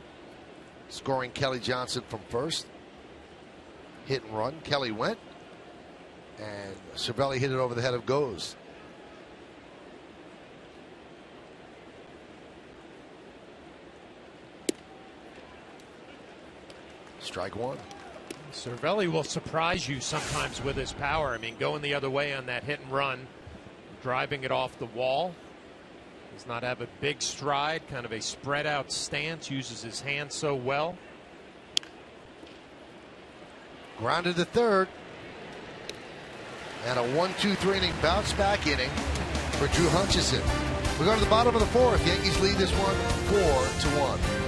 scoring Kelly Johnson from first. Hit and run. Kelly went, and Cervelli hit it over the head of Goes. Strike 1. Cervelli will surprise you sometimes with his power. I mean, going the other way on that hit and run, driving it off the wall. Does not have a big stride, kind of a spread out stance, uses his hands so well. Grounded to 3rd. And a 1-2-3 inning bounce back inning for Drew Hutchison. We go to the bottom of the 4th. Yankees lead this one 4-1.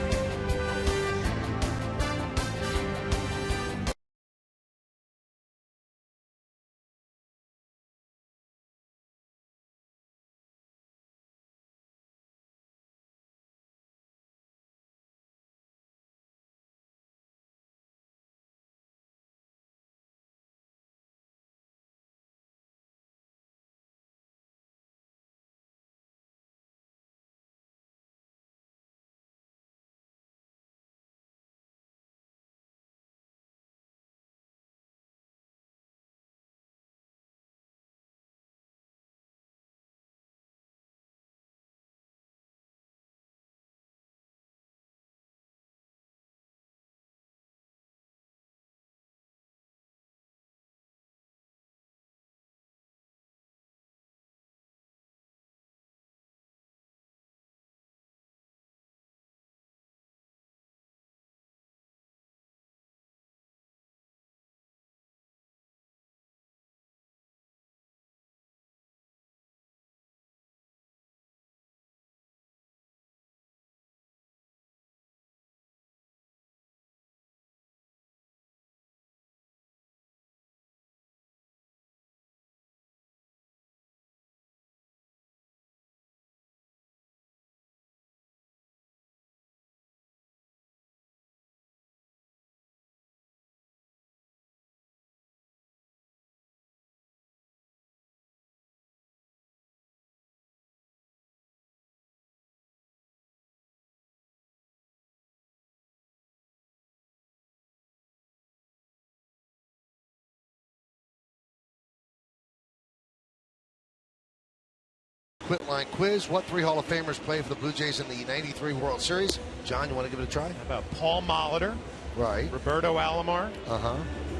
Quit line quiz. What 3 Hall of Famers played for the Blue Jays in the 93 World Series? John, you want to give it a try? How about Paul Molitor? Right. Roberto Alomar?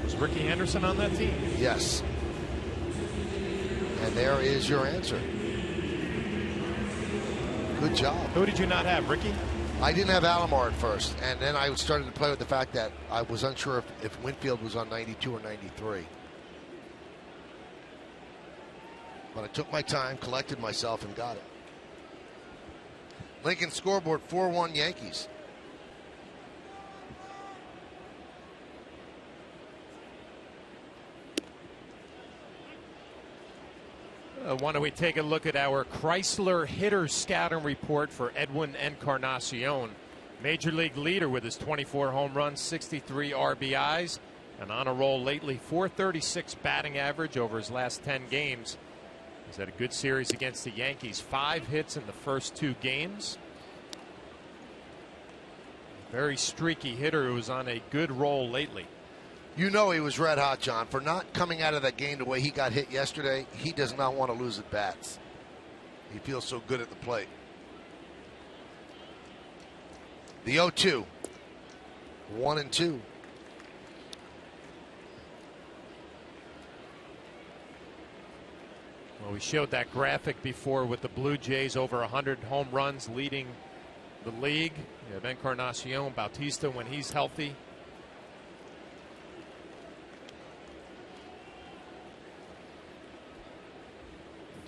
Was Ricky Henderson on that team? Yes. And there is your answer. Good job. Who did you not have, Ricky? I didn't have Alomar at first, and then I started to play with the fact that I was unsure if Winfield was on 92 or 93. But I took my time, collected myself, and got it. Lincoln scoreboard 4-1 Yankees. Why don't we take a look at our Chrysler hitter scouting report for Edwin Encarnacion. Major league leader with his 24 home runs, 63 RBIs, and on a roll lately, 436 batting average over his last 10 games. He's had a good series against the Yankees, 5 hits in the first 2 games. Very streaky hitter who was on a good roll lately. You know he was red hot, John, for not coming out of that game the way he got hit yesterday. He does not want to lose at bats. He feels so good at the plate. The 0-2. 1-2. Well, we showed that graphic before with the Blue Jays over 100 home runs leading the league. You have Encarnacion, Bautista when he's healthy.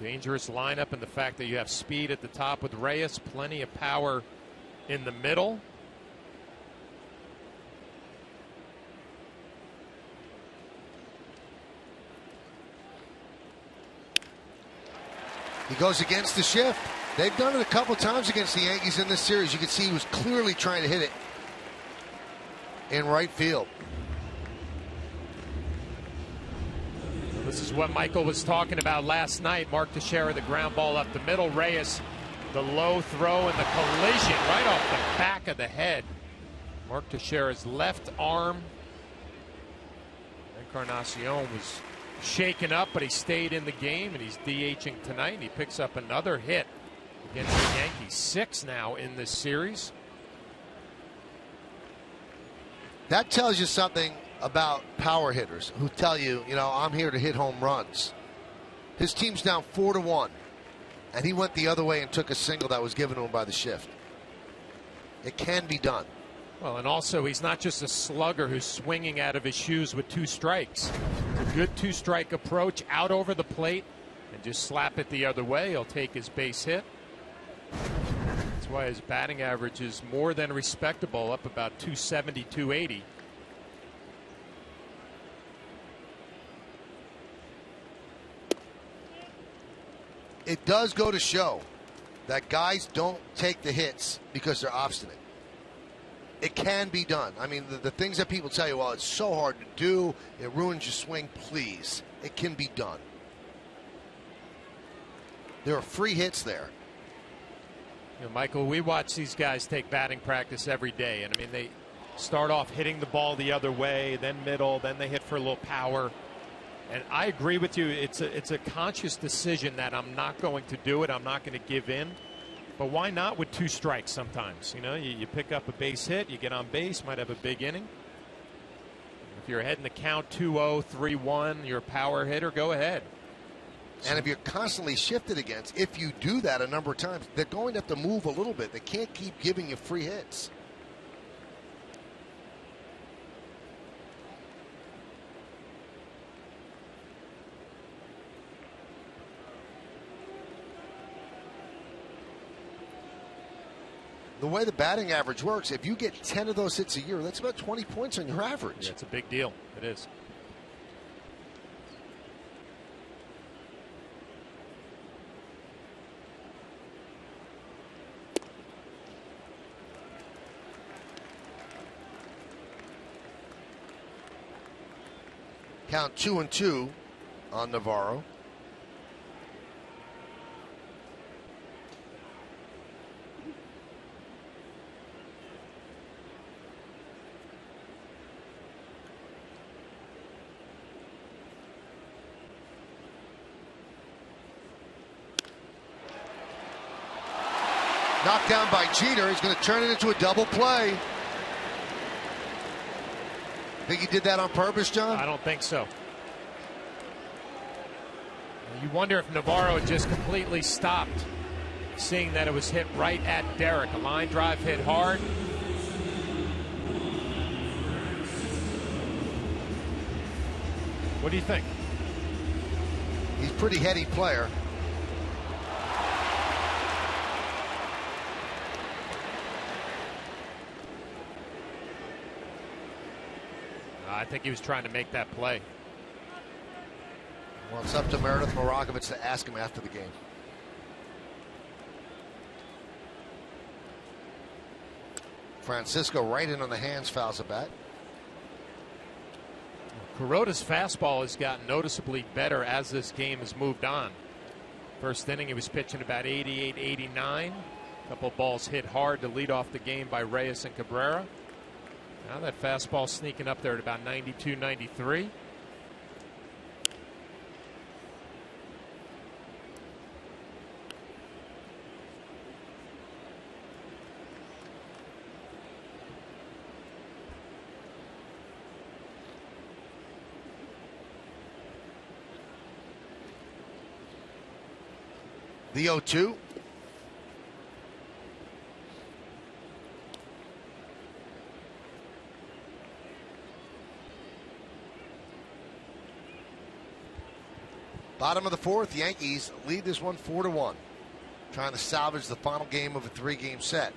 Dangerous lineup, and the fact that you have speed at the top with Reyes, plenty of power in the middle. He goes against the shift. They've done it a couple times against the Yankees in this series. You can see he was clearly trying to hit it in right field. This is what Michael was talking about last night. Mark Teixeira, the ground ball up the middle. Reyes, the low throw and the collision right off the back of the head. Mark Teixeira's left arm. Encarnacion was shaken up, but he stayed in the game, and he's DHing tonight, and he picks up another hit against the Yankees. 6 now in this series. That tells you something about power hitters who tell you, I'm here to hit home runs. His team's down 4-1, and he went the other way and took a single that was given to him by the shift. It can be done. Well, and also he's not just a slugger who's swinging out of his shoes with 2 strikes. It's a good 2-strike approach out over the plate and just slap it the other way. He'll take his base hit. That's why his batting average is more than respectable, up about 270, 280. It does go to show that guys don't take the hits because they're obstinate. It can be done. I mean, the things that people tell you, well, it's so hard to do, it ruins your swing, please. It can be done. There are free hits there. Michael, we watch these guys take batting practice every day. And I mean, they start off hitting the ball the other way, then middle, then they hit for a little power. And I agree with you. It's a conscious decision that I'm not going to do it. I'm not going to give in. But why not with 2 strikes sometimes? You pick up a base hit, you get on base, might have a big inning. If you're ahead in the count 2-0, 3-1, you're a power hitter, go ahead. And if you're constantly shifted against, if you do that a number of times, they're going to have to move a little bit. They can't keep giving you free hits. The way the batting average works, if you get 10 of those hits a year, that's about 20 points on your average. Yeah, it's a big deal. It is. Count 2-2 on Navarro. Knocked down by Jeter. He's going to turn it into a double play. Think he did that on purpose, John? I don't think so. You wonder if Navarro just completely stopped. seeing that it was hit right at Derek. A line drive hit hard. What do you think? He's a pretty heady player. I think he was trying to make that play. Well, it's up to Meredith Marakovich to ask him after the game. Francisco right in on the hands, fouls a bat. Kuroda's fastball has gotten noticeably better as this game has moved on. First inning, he was pitching about 88, 89. A couple balls hit hard to lead off the game by Reyes and Cabrera. Now that fastball sneaking up there at about 92, 93. The 0-2. Bottom of the fourth, Yankees lead this one 4-1. Trying to salvage the final game of a 3-game set.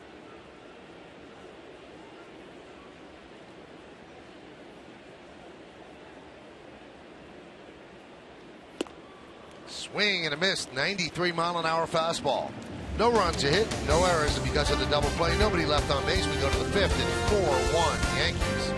Swing and a miss, 93-mile-an-hour fastball. No runs a hit, no errors, and because of the double play, nobody left on base. We go to the fifth and 4-1 Yankees.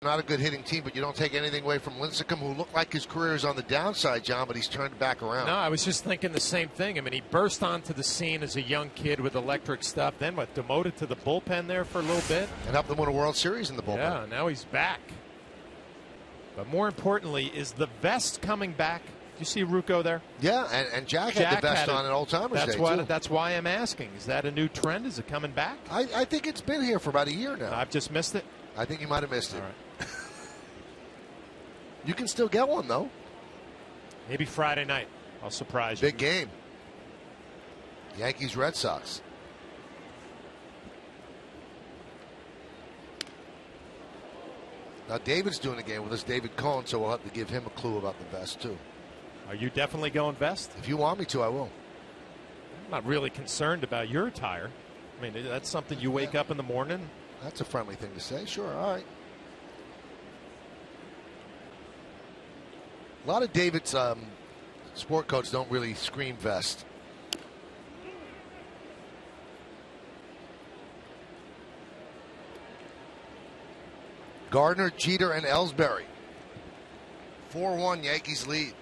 Not a good hitting team, but you don't take anything away from Lincecum, who looked like his career is on the downside, John, but he's turned back around. No, I was just thinking the same thing. I mean, he burst onto the scene as a young kid with electric stuff, then demoted to the bullpen there for a little bit. And helped them win a World Series in the bullpen. Yeah, now he's back. But more importantly, is the vest coming back? Do you see Ruocco there? Yeah, and Jack had the vest on at Old Timers Day, too. That's why I'm asking. Is that a new trend? Is it coming back? I think it's been here for about a year now. I've just missed it? I think you might have missed it. All right. You can still get one, though. Maybe Friday night. I'll surprise you. Big game. Yankees, Red Sox. Now, David's doing a game with us, David Cohn, so we'll have to give him a clue about the vest, too. Are you definitely going vest? If you want me to, I will. I'm not really concerned about your attire. I mean, that's something you wake up in the morning. That's a friendly thing to say. Sure, all right. A lot of David's sport coats don't really scream vest. Gardner, Jeter, and Ellsbury. 4-1 Yankees lead.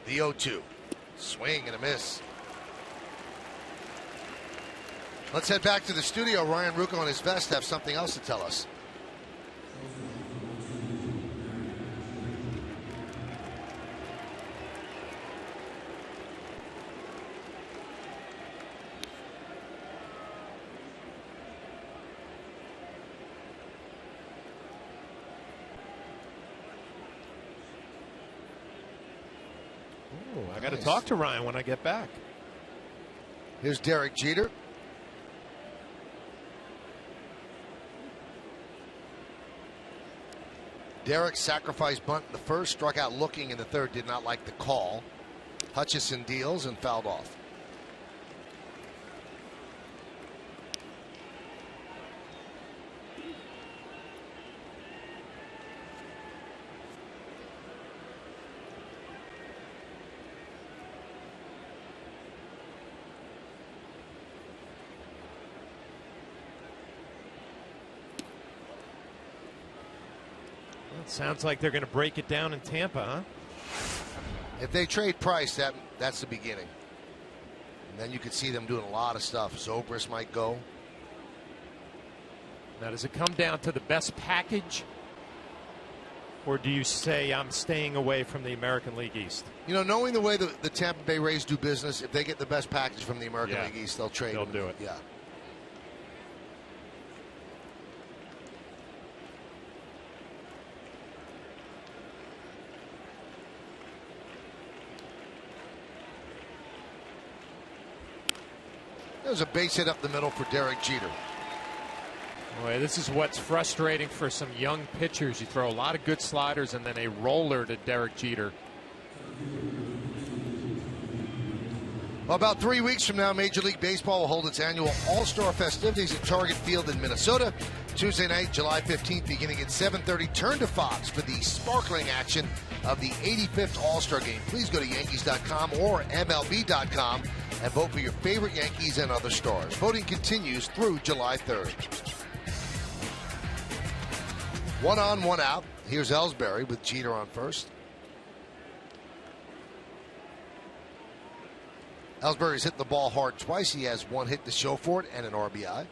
The 0-2. Swing and a miss. Let's head back to the studio. Ryan Rucco and his vest have something else to tell us. I got to talk to Ryan when I get back. Here's Derek Jeter. Derek sacrificed bunt in the first, struck out looking in the third, did not like the call. Hutchison deals and fouled off. Sounds like they're going to break it down in Tampa, huh? If they trade Price, that's the beginning. And then you could see them doing a lot of stuff. Zobrist might go. Now, does it come down to the best package? Or do you say I'm staying away from the American League East? You know, knowing the way the Tampa Bay Rays do business, if they get the best package from the American League East, they'll trade. They'll do it. Yeah. There's a base hit up the middle for Derek Jeter. Boy, this is what's frustrating for some young pitchers. You throw a lot of good sliders and then a roller to Derek Jeter. Well, about 3 weeks from now, Major League Baseball will hold its annual All-Star festivities at Target Field in Minnesota. Tuesday night, July 15th, beginning at 7:30. Turn to Fox for the sparkling action of the 85th All-Star Game. Please go to Yankees.com or MLB.com and vote for your favorite Yankees and other stars. Voting continues through July 3rd. 1 on, 1 out. Here's Ellsbury with Jeter on first. Ellsbury's hit the ball hard twice. He has 1 hit to show for it and an RBI.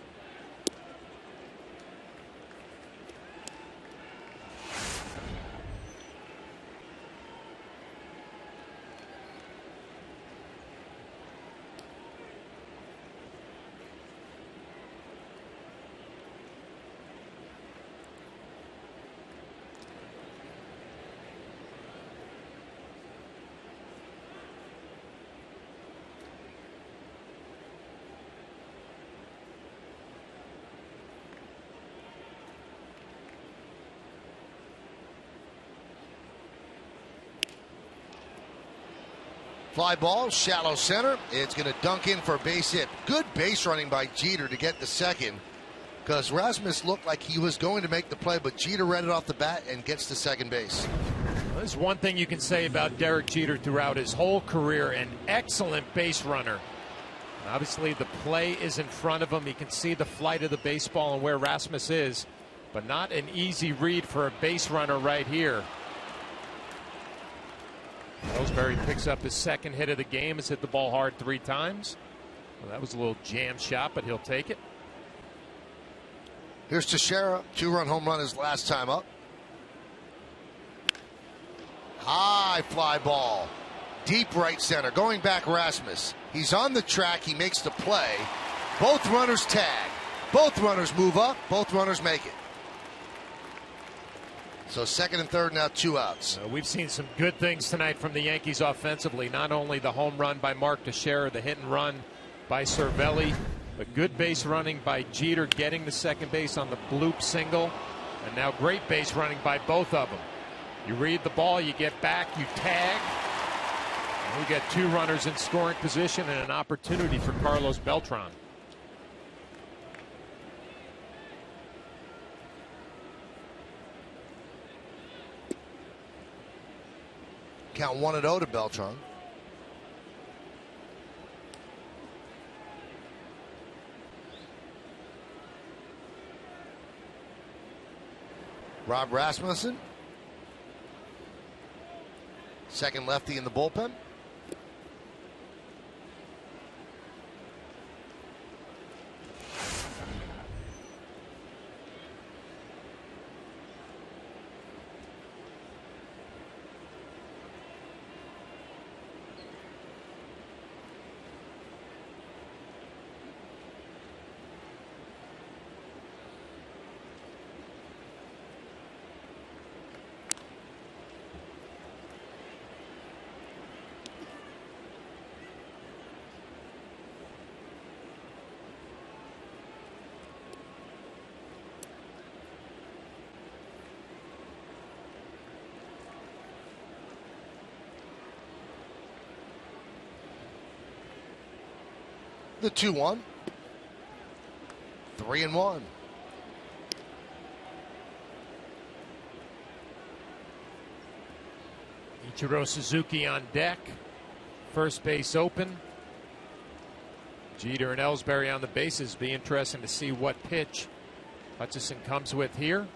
Fly ball, shallow center. It's going to dunk in for a base hit. Good base running by Jeter to get the second, because Rasmus looked like he was going to make the play, but Jeter read it off the bat and gets to second base. Well, there's one thing you can say about Derek Jeter throughout his whole career: an excellent base runner. And obviously, the play is in front of him. He can see the flight of the baseball and where Rasmus is, but not an easy read for a base runner right here. Ellsbury picks up his second hit of the game. Has hit the ball hard 3 times. Well, that was a little jam shot, but he'll take it. Here's Teixeira. 2-run home run his last time up. High fly ball. Deep right center. Going back Rasmus. He's on the track. He makes the play. Both runners tag. Both runners move up. Both runners make it. So second and third, now 2 outs. We've seen some good things tonight from the Yankees offensively. Not only the home run by Mark Teixeira, the hit and run by Cervelli, but good base running by Jeter, getting the second base on the bloop single. And now great base running by both of them. You read the ball, you get back, you tag. And we get 2 runners in scoring position and an opportunity for Carlos Beltran. Count 1-0 to Beltran. Rob Rasmussen, second lefty in the bullpen. The 2-1. 3-1. Ichiro Suzuki on deck. First base open. Jeter and Ellsbury on the bases. Be interesting to see what pitch Hutchison comes with here.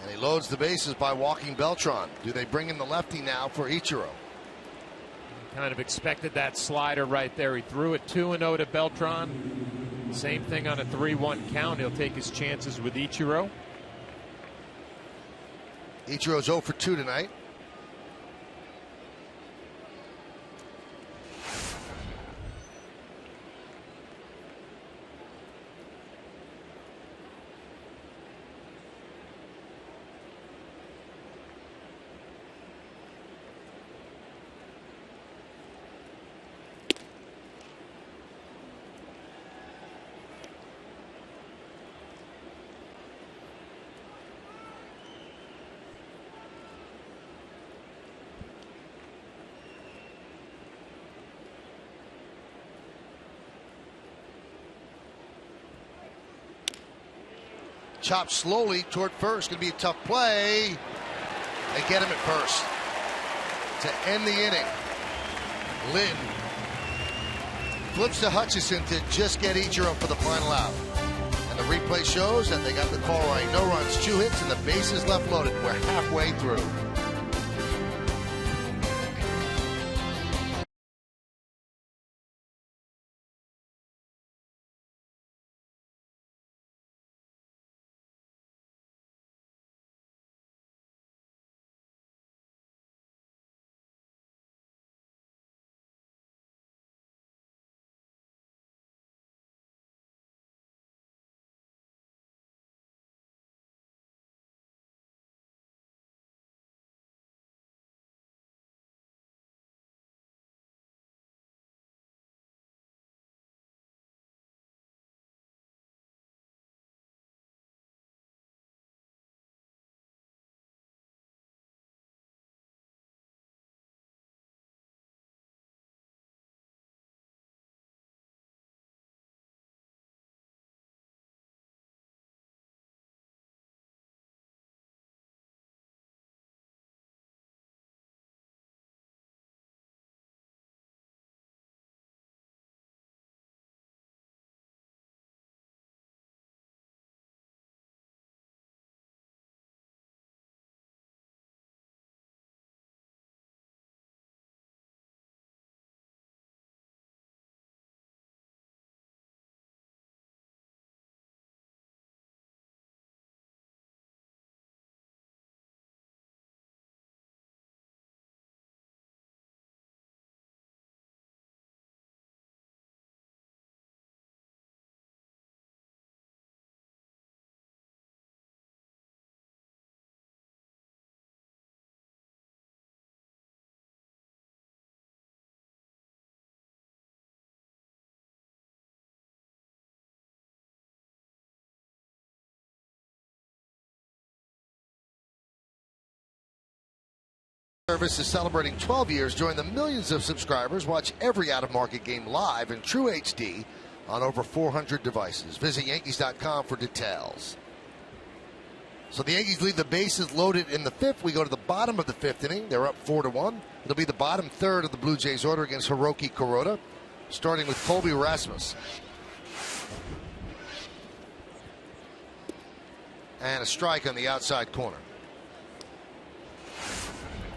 And he loads the bases by walking Beltran. Do they bring in the lefty now for Ichiro? Kind of expected that slider right there. He threw it 2-0 to Beltran. Same thing on a 3-1 count. He'll take his chances with Ichiro. Ichiro's 0 for 2 tonight. Chopped slowly toward first. Going to be a tough play. They get him at first to end the inning. Lynn flips to Hutchison to just get Ichiro for the final out. And the replay shows that they got the call right. No runs, 2 hits, and the bases left loaded. We're halfway through. Service is celebrating 12 years. Join the millions of subscribers. Watch every out-of-market game live in true HD on over 400 devices. Visit Yankees.com for details. So the Yankees leave the bases loaded in the fifth. We go to the bottom of the fifth inning. They're up 4-1. It'll be the bottom third of the Blue Jays order against Hiroki Kuroda, starting with Colby Rasmus. And a strike on the outside corner.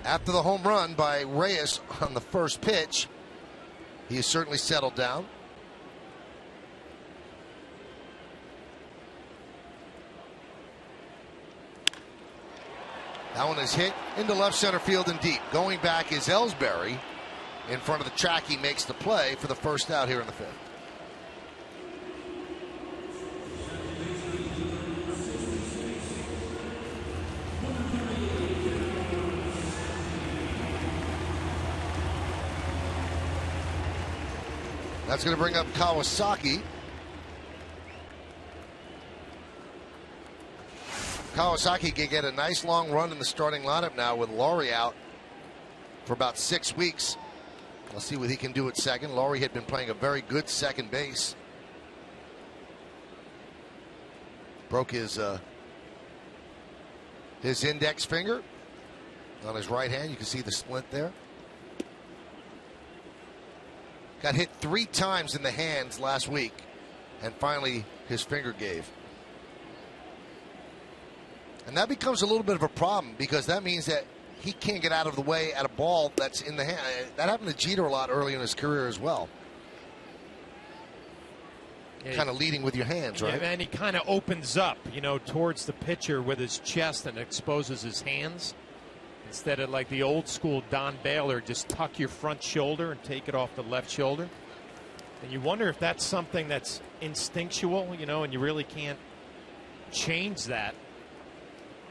After the home run by Reyes on the first pitch, he has certainly settled down. That one is hit into left center field and deep. Going back is Ellsbury. In front of the track, he makes the play for the first out here in the fifth. That's going to bring up Kawasaki. Kawasaki can get a nice long run in the starting lineup now with Laurie out for about 6 weeks. Let's see what he can do at second. Laurie had been playing a very good second base. Broke his index finger on his right hand. You can see the splint there. Got hit 3 times in the hands last week, and finally his finger gave. And that becomes a little bit of a problem because that means that he can't get out of the way at a ball that's in the hand. That happened to Jeter a lot early in his career as well. Yeah, kind of leading with your hands, right? Yeah, and he kind of opens up, towards the pitcher with his chest and exposes his hands. Instead of like the old school Don Baylor, just tuck your front shoulder and take it off the left shoulder. And you wonder if that's something that's instinctual, and you really can't change that.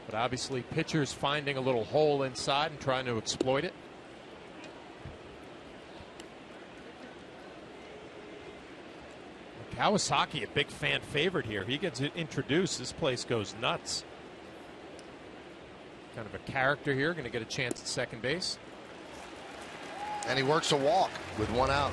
But obviously, pitchers finding a little hole inside and trying to exploit it. Kawasaki, a big fan favorite here. He gets introduced. This place goes nuts. Kind of a character here. Going to get a chance at second base. And he works a walk with 1 out.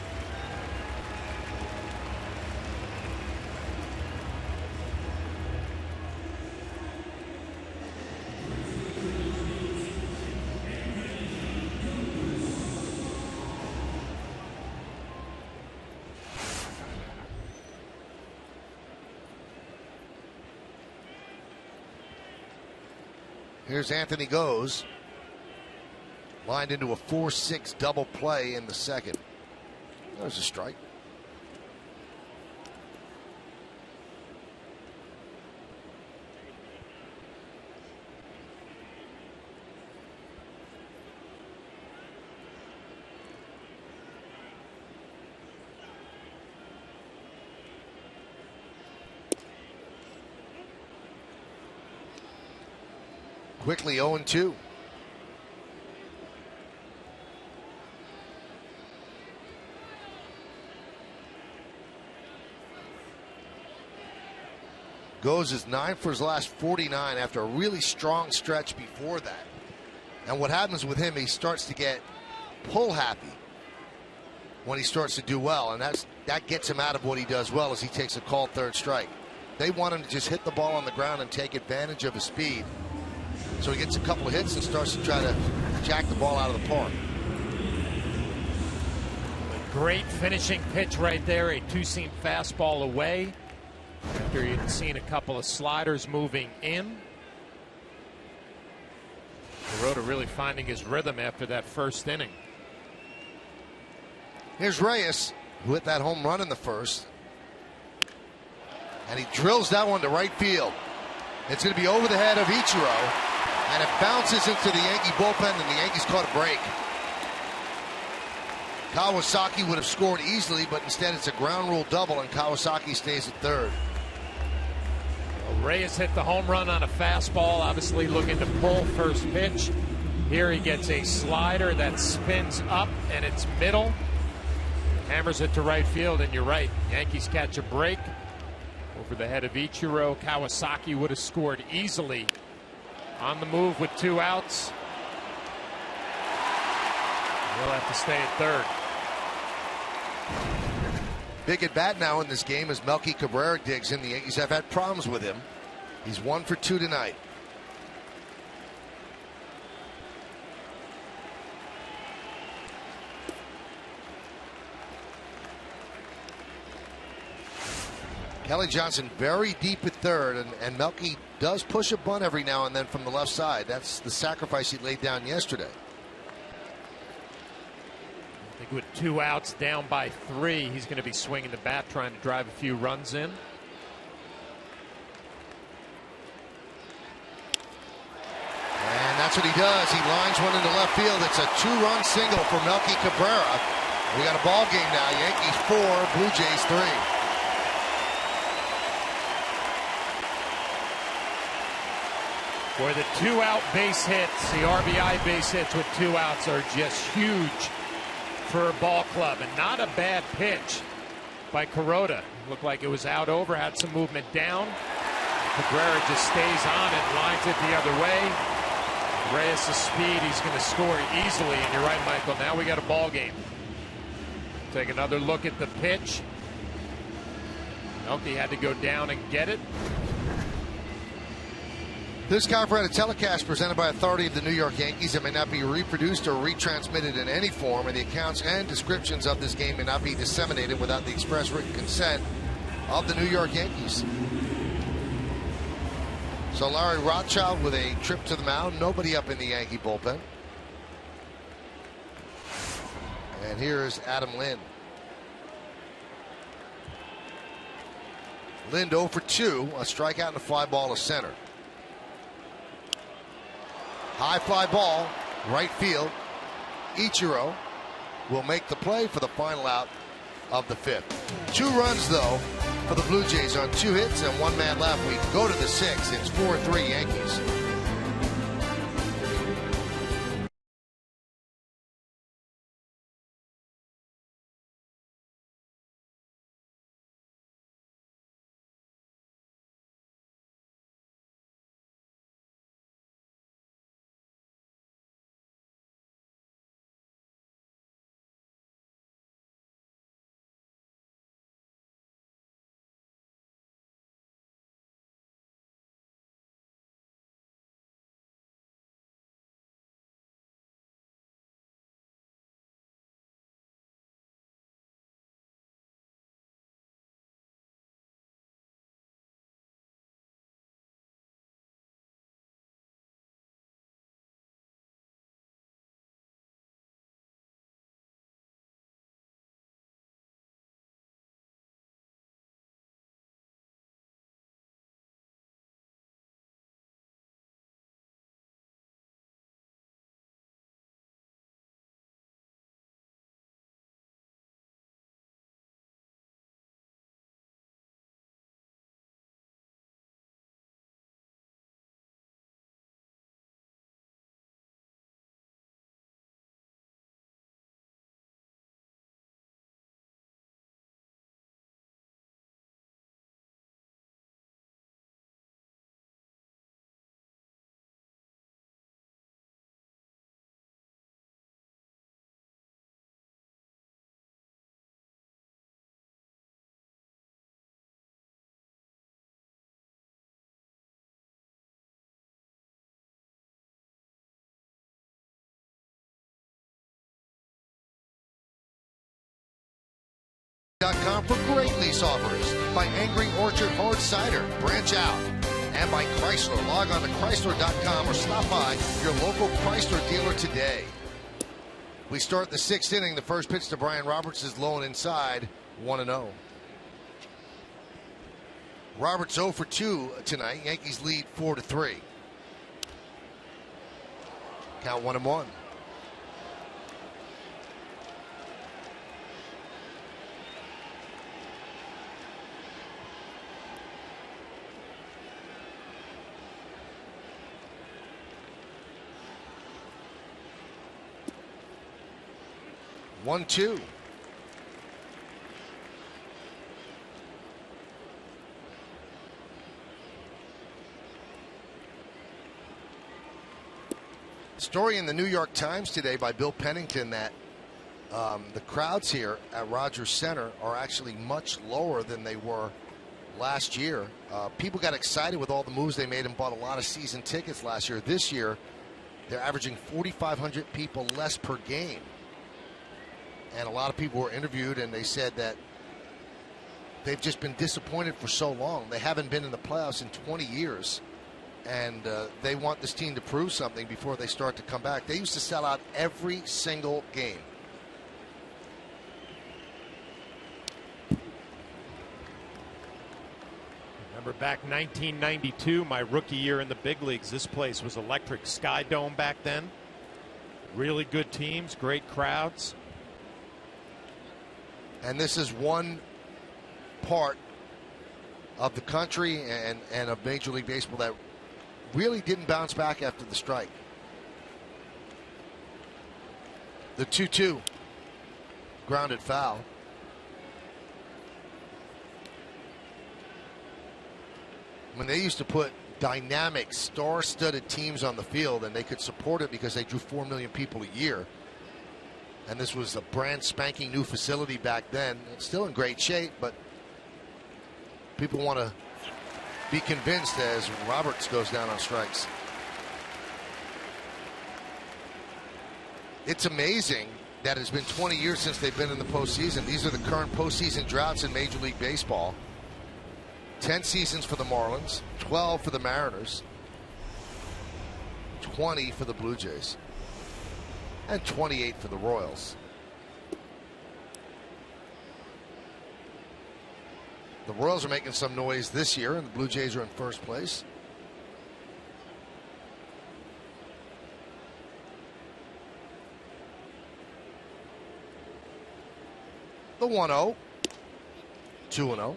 Here's Anthony Goes. Lined into a 4-6 double play in the second. There's a strike. Quickly 0-2. Goes is 9 for his last 49 after a really strong stretch before that. And what happens with him, he starts to get pull happy when he starts to do well, and that gets him out of what he does well as he takes a called third strike. They want him to just hit the ball on the ground and take advantage of his speed. So he gets a couple of hits and starts to try to jack the ball out of the park. Great finishing pitch right there. A 2-seam fastball away. After you'd seen a couple of sliders moving in. Kuroda really finding his rhythm after that first inning. Here's Reyes, who hit that home run in the first. And he drills that one to right field. It's going to be over the head of Ichiro. And it bounces into the Yankee bullpen, and the Yankees caught a break. Kawasaki would have scored easily, but instead it's a ground rule double, and Kawasaki stays at third. Well, Reyes hit the home run on a fastball, obviously looking to pull first pitch. Here he gets a slider that spins up, and it's middle. Hammers it to right field, and you're right. Yankees catch a break over the head of Ichiro. Kawasaki would have scored easily. On the move with 2 outs. He'll have to stay at third. Big at bat now in this game as Melky Cabrera digs in. The Yankees have had problems with him. He's 1 for 2 tonight. Kelly Johnson very deep at third, and Melky does push a bunt every now and then from the left side. That's the sacrifice he laid down yesterday. I think with 2 outs down by 3, he's going to be swinging the bat, trying to drive a few runs in. And that's what he does. He lines one into left field. It's a 2-run single for Melky Cabrera. We got a ball game now. Yankees 4, Blue Jays 3. Boy, the 2-out base hits, the RBI base hits with 2 outs are just huge for a ball club. And not a bad pitch by Kuroda. Looked like it was out over, had some movement down. Cabrera just stays on it, lines it the other way. Reyes' speed, he's going to score easily. And you're right, Michael, now we got a ball game. Take another look at the pitch. Melky had to go down and get it. This conference had a telecast presented by authority of the New York Yankees. It may not be reproduced or retransmitted in any form, and the accounts and descriptions of this game may not be disseminated without the express written consent of the New York Yankees. So Larry Rothschild with a trip to the mound. Nobody up in the Yankee bullpen. And here's Adam Lind. Lind 0 for 2. A strikeout and a fly ball to center. High fly ball, right field. Ichiro will make the play for the final out of the 5th. 2 runs, though, for the Blue Jays on 2 hits and 1 man left. We go to the 6th. It's 4-3 Yankees. For great lease offers, by Angry Orchard Hard Cider, branch out, and by Chrysler. Log on to Chrysler.com or stop by your local Chrysler dealer today. We start the 6th inning. The first pitch to Brian Roberts is low and inside, 1-0. Roberts 0 for 2 tonight. Yankees lead 4-3. Count 1-1. One, two. Story in the New York Times today by Bill Pennington that the crowds here at Rogers Center are actually much lower than they were last year. People got excited with all the moves they made and bought a lot of season tickets last year. This year, they're averaging 4,500 people less per game. And a lot of people were interviewed, and they said that they've just been disappointed for so long. They haven't been in the playoffs in 20 years. And they want this team to prove something before they start to come back. They used to sell out every single game. Remember back 1992, my rookie year in the big leagues, this place was electric. Sky Dome back then. Really good teams, great crowds. And this is one part of the country and of Major League Baseball that really didn't bounce back after the strike. The 2-2 grounded foul. When they used to put dynamic, star-studded teams on the field, and they could support it because they drew 4 million people a year. And this was a brand spanking new facility back then. It's still in great shape, but people want to be convinced as Roberts goes down on strikes. It's amazing that it's been 20 years since they've been in the postseason. These are the current postseason droughts in Major League Baseball. 10 seasons for the Marlins, 12 for the Mariners, 20 for the Blue Jays, and 28 for the Royals. The Royals are making some noise this year, and the Blue Jays are in first place. The 1-0, 2-0.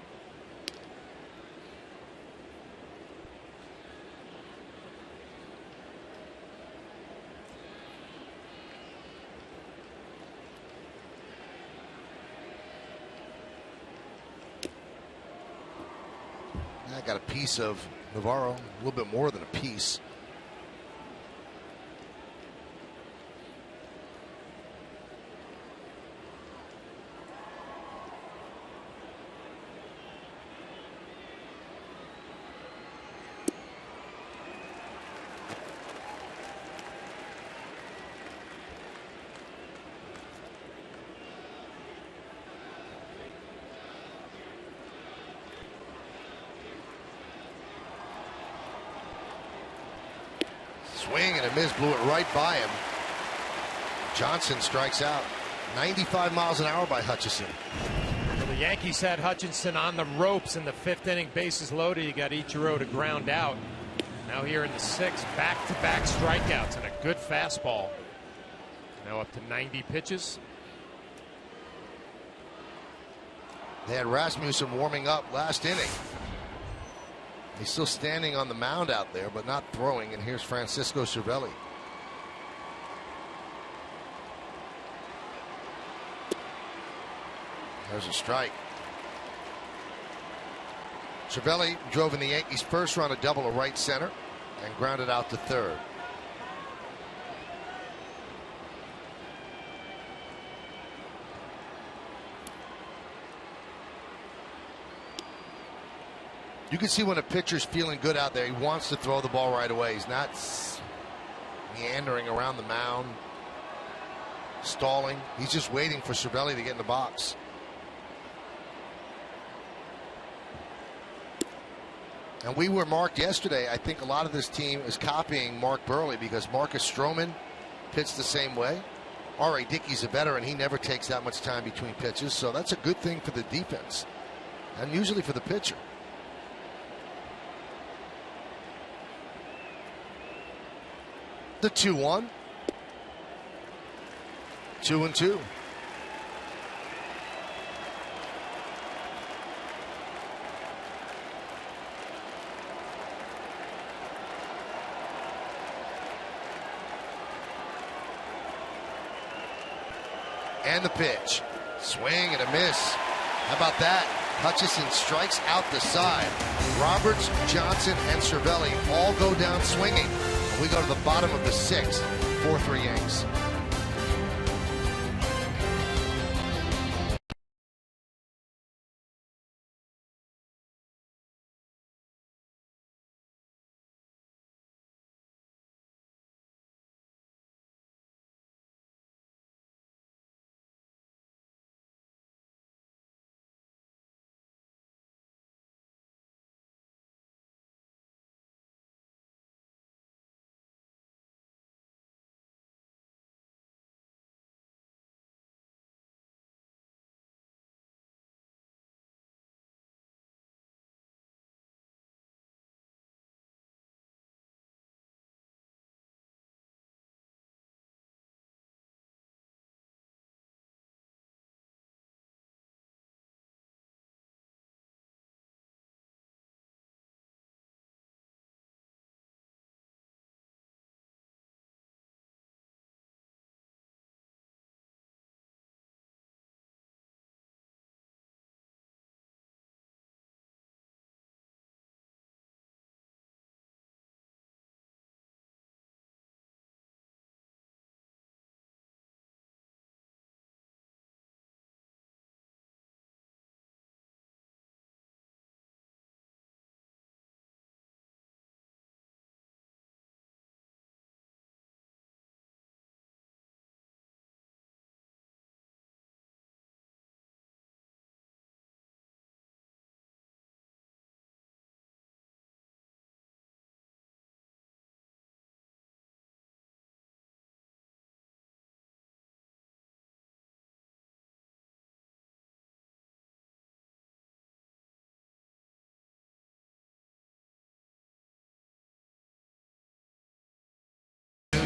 I got a piece of Navarro, a little bit more than a piece. Swing and a miss, blew it right by him. Johnson strikes out. 95 miles an hour by Hutchison. Well, the Yankees had Hutchinson on the ropes in the 5th inning, bases loaded. You got Ichiro to ground out. Now here in the 6th, back-to-back strikeouts and a good fastball. Now up to 90 pitches. They had Rasmussen warming up last inning. He's still standing on the mound out there, but not throwing. And here's Francisco Cervelli. There's a strike. Cervelli drove in the Yankees' first run, a double to right center, and grounded out to third. You can see when a pitcher's feeling good out there, he wants to throw the ball right away. He's not meandering around the mound, stalling. He's just waiting for Cervelli to get in the box. And we were marked yesterday. I think a lot of this team is copying Mark Burley because Marcus Stroman pitched the same way. R.A. Dickey's a veteran. He never takes that much time between pitches, so that's a good thing for the defense and usually for the pitcher. The 2-1. 2-2. And the pitch. Swing and a miss. How about that? Hutchison strikes out the side. Roberts, Johnson, and Cervelli all go down swinging. We go to the bottom of the 6th, 4-3 Yanks.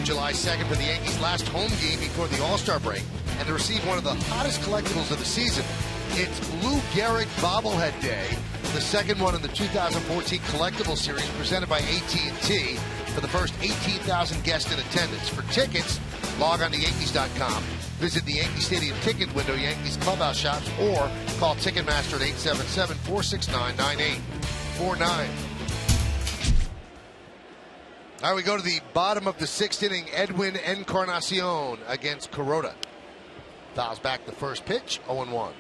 on July 2nd for the Yankees' last home game before the All-Star break, and to receive one of the hottest collectibles of the season. It's Lou Gehrig Bobblehead Day, the second one in the 2014 collectible series presented by AT&T for the first 18,000 guests in attendance. For tickets, log on to Yankees.com, visit the Yankee Stadium ticket window, Yankees clubhouse shops, or call Ticketmaster at 877-469-9849. All right, we go to the bottom of the sixth inning. Edwin Encarnacion against Kuroda. Fouls back the first pitch, 0-1.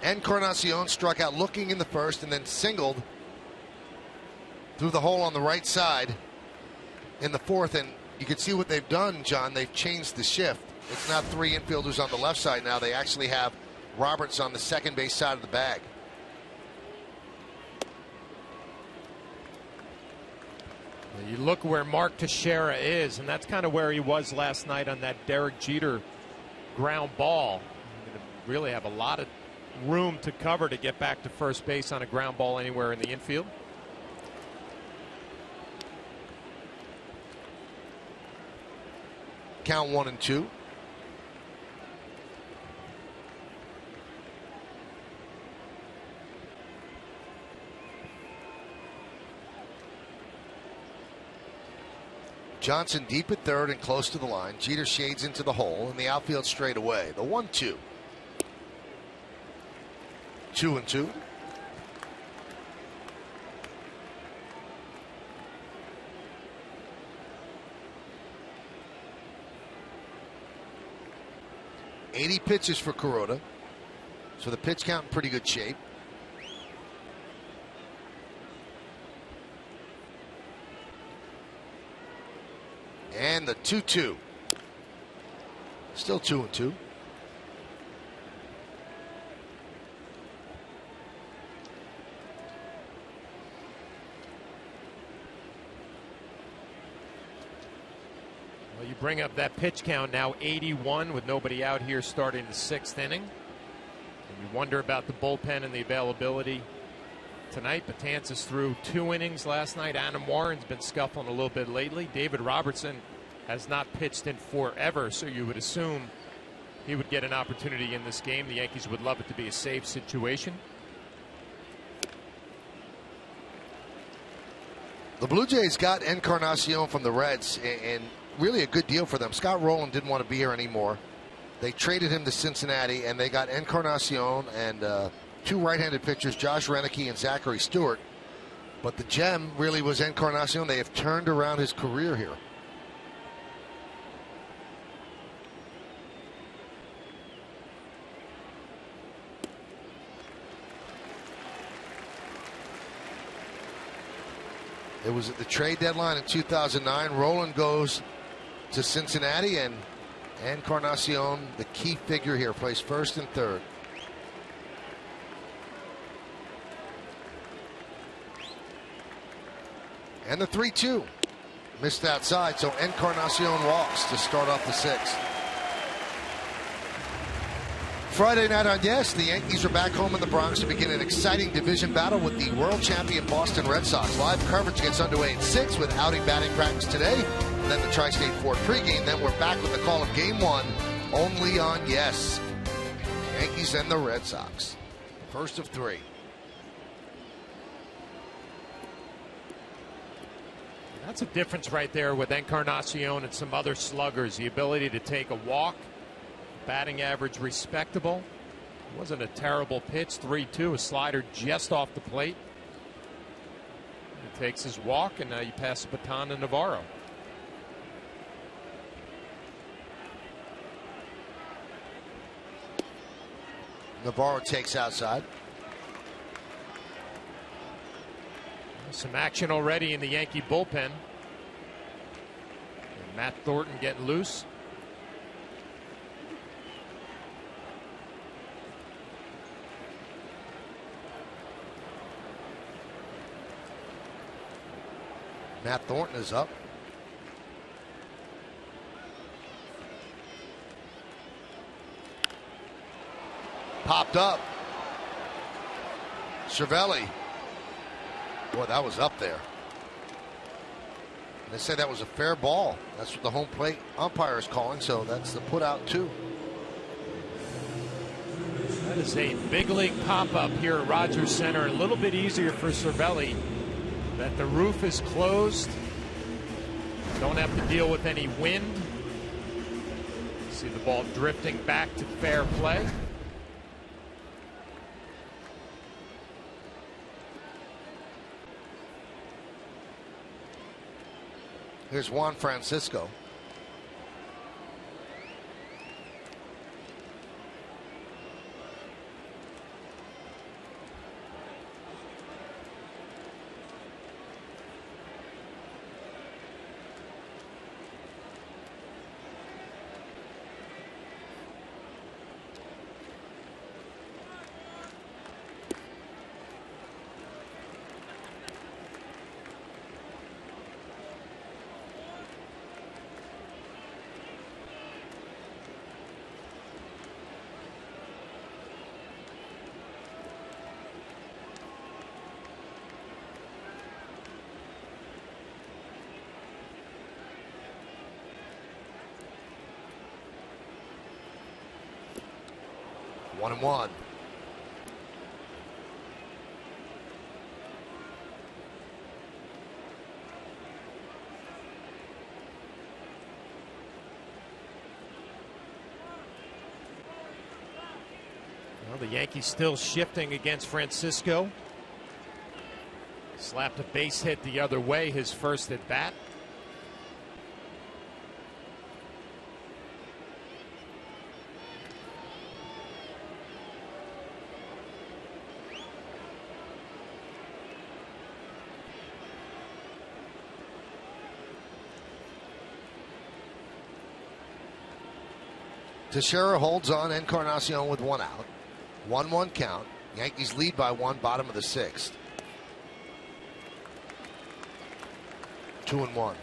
Encarnacion struck out looking in the first and then singled through the hole on the right side in the fourth. And you can see what they've done, John. They've changed the shift. It's not three infielders on the left side now. They actually have Roberts on the second base side of the bag. You look where Mark Teixeira is, and that's kind of where he was last night on that Derek Jeter ground ball. You're going to really have a lot of room to cover to get back to first base on a ground ball anywhere in the infield. Count 1-2. Johnson deep at third and close to the line. Jeter shades into the hole in the outfield straight away. The 1-2. 2-2. Eighty pitches for Kuroda, so the pitch count in pretty good shape. And the 2-2. Still 2-2. Well, you bring up that pitch count now, 81 with nobody out here starting the sixth inning. And you wonder about the bullpen and the availability tonight. Betances threw 2 innings last night. Adam Warren's been scuffling a little bit lately. David Robertson has not pitched in forever, so you would assume he would get an opportunity in this game. The Yankees would love it to be a safe situation. The Blue Jays got Encarnacion from the Reds, and really a good deal for them. Scott Rowland didn't want to be here anymore. They traded him to Cincinnati, and they got Encarnacion and 2 right-handed pitchers, Josh Renicky and Zachary Stewart. But the gem really was Encarnacion. They have turned around his career here. It was at the trade deadline in 2009. Rowland goes to Cincinnati, and Encarnacion, the key figure here, plays first and third. And the 3-2 missed outside, so Encarnacion walks to start off the sixth. Friday night on Yes, the Yankees are back home in the Bronx to begin an exciting division battle with the world champion Boston Red Sox. Live coverage gets underway at 6 with outing batting practice today, and then the Tri-State Ford pregame. Then we're back with the call of Game 1 only on Yes. Yankees and the Red Sox. First of 3. That's a difference right there with Encarnacion and some other sluggers. The ability to take a walk. Batting average respectable. Wasn't a terrible pitch. 3-2, a slider just off the plate. He takes his walk, and now you pass the baton to Navarro. Navarro takes outside. Some action already in the Yankee bullpen. And Matt Thornton getting loose. Matt Thornton is up. Popped up. Cervelli. Boy, that was up there. They say that was a fair ball. That's what the home plate umpire is calling, so that's the put out 2. That is a big league pop-up here at Rogers Center. A little bit easier for Cervelli that the roof is closed. Don't have to deal with any wind. See the ball drifting back to fair play. Here's Juan Francisco. One and one. Well, the Yankees still shifting against Francisco. Slapped a base hit the other way, his first at bat. Teixeira holds on. Encarnacion with 1 out. 1-1 count. Yankees lead by 1, bottom of the 6th. 2-1.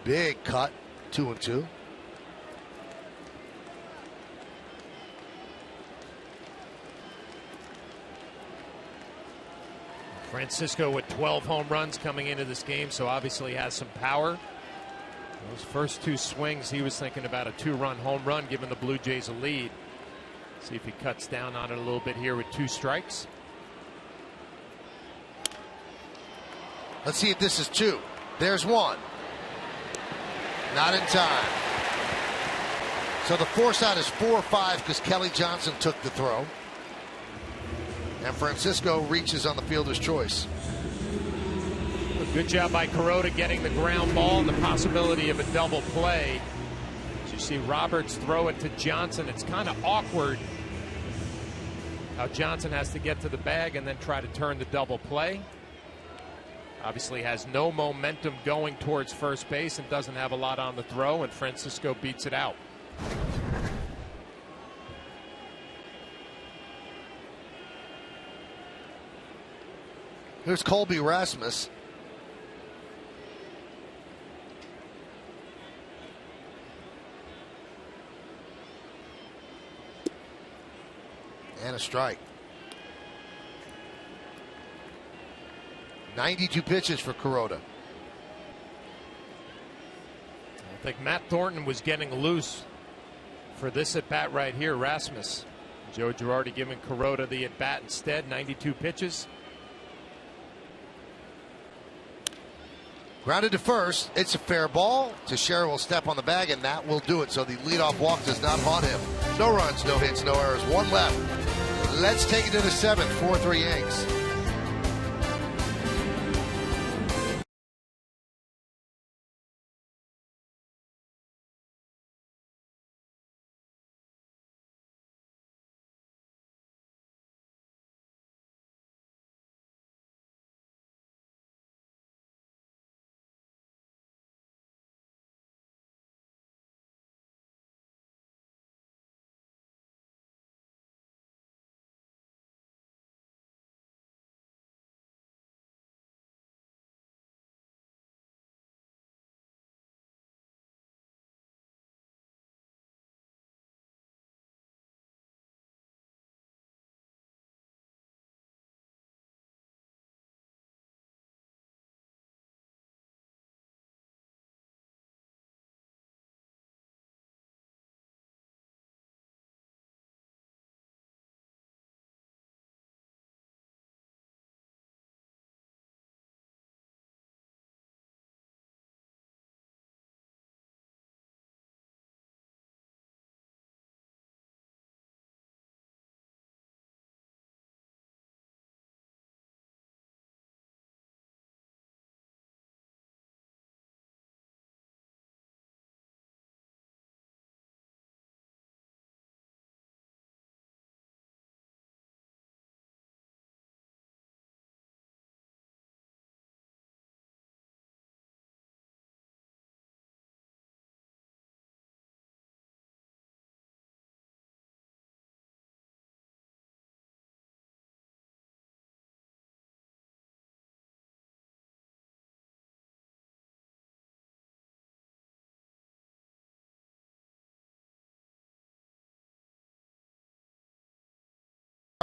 Big cut, 2-2. Francisco with 12 home runs coming into this game, so obviously has some power. Those first 2 swings, he was thinking about a 2-run home run, giving the Blue Jays a lead. See if he cuts down on it a little bit here with 2 strikes. Let's see if this is 2. There's 1. Not in time. So the force out is 4-5 because Kelly Johnson took the throw. And Francisco reaches on the fielder's choice. Good job by Kuroda getting the ground ball and the possibility of a double play. As you see Roberts throw it to Johnson, it's kind of awkward how Johnson has to get to the bag and then try to turn the double play. Obviously has no momentum going towards first base and doesn't have a lot on the throw, and Francisco beats it out. Here's Colby Rasmus. And a strike. 92 pitches for Kuroda. I think Matt Thornton was getting loose for this at bat right here. Rasmus. Joe Girardi giving Kuroda the at bat instead. 92 pitches. Grounded to first. It's a fair ball. Teixeira will step on the bag, and that will do it. So the leadoff walk does not haunt him. No runs, no hits, no errors. 1 left. Let's take it to the 7th. 4-3 Yanks.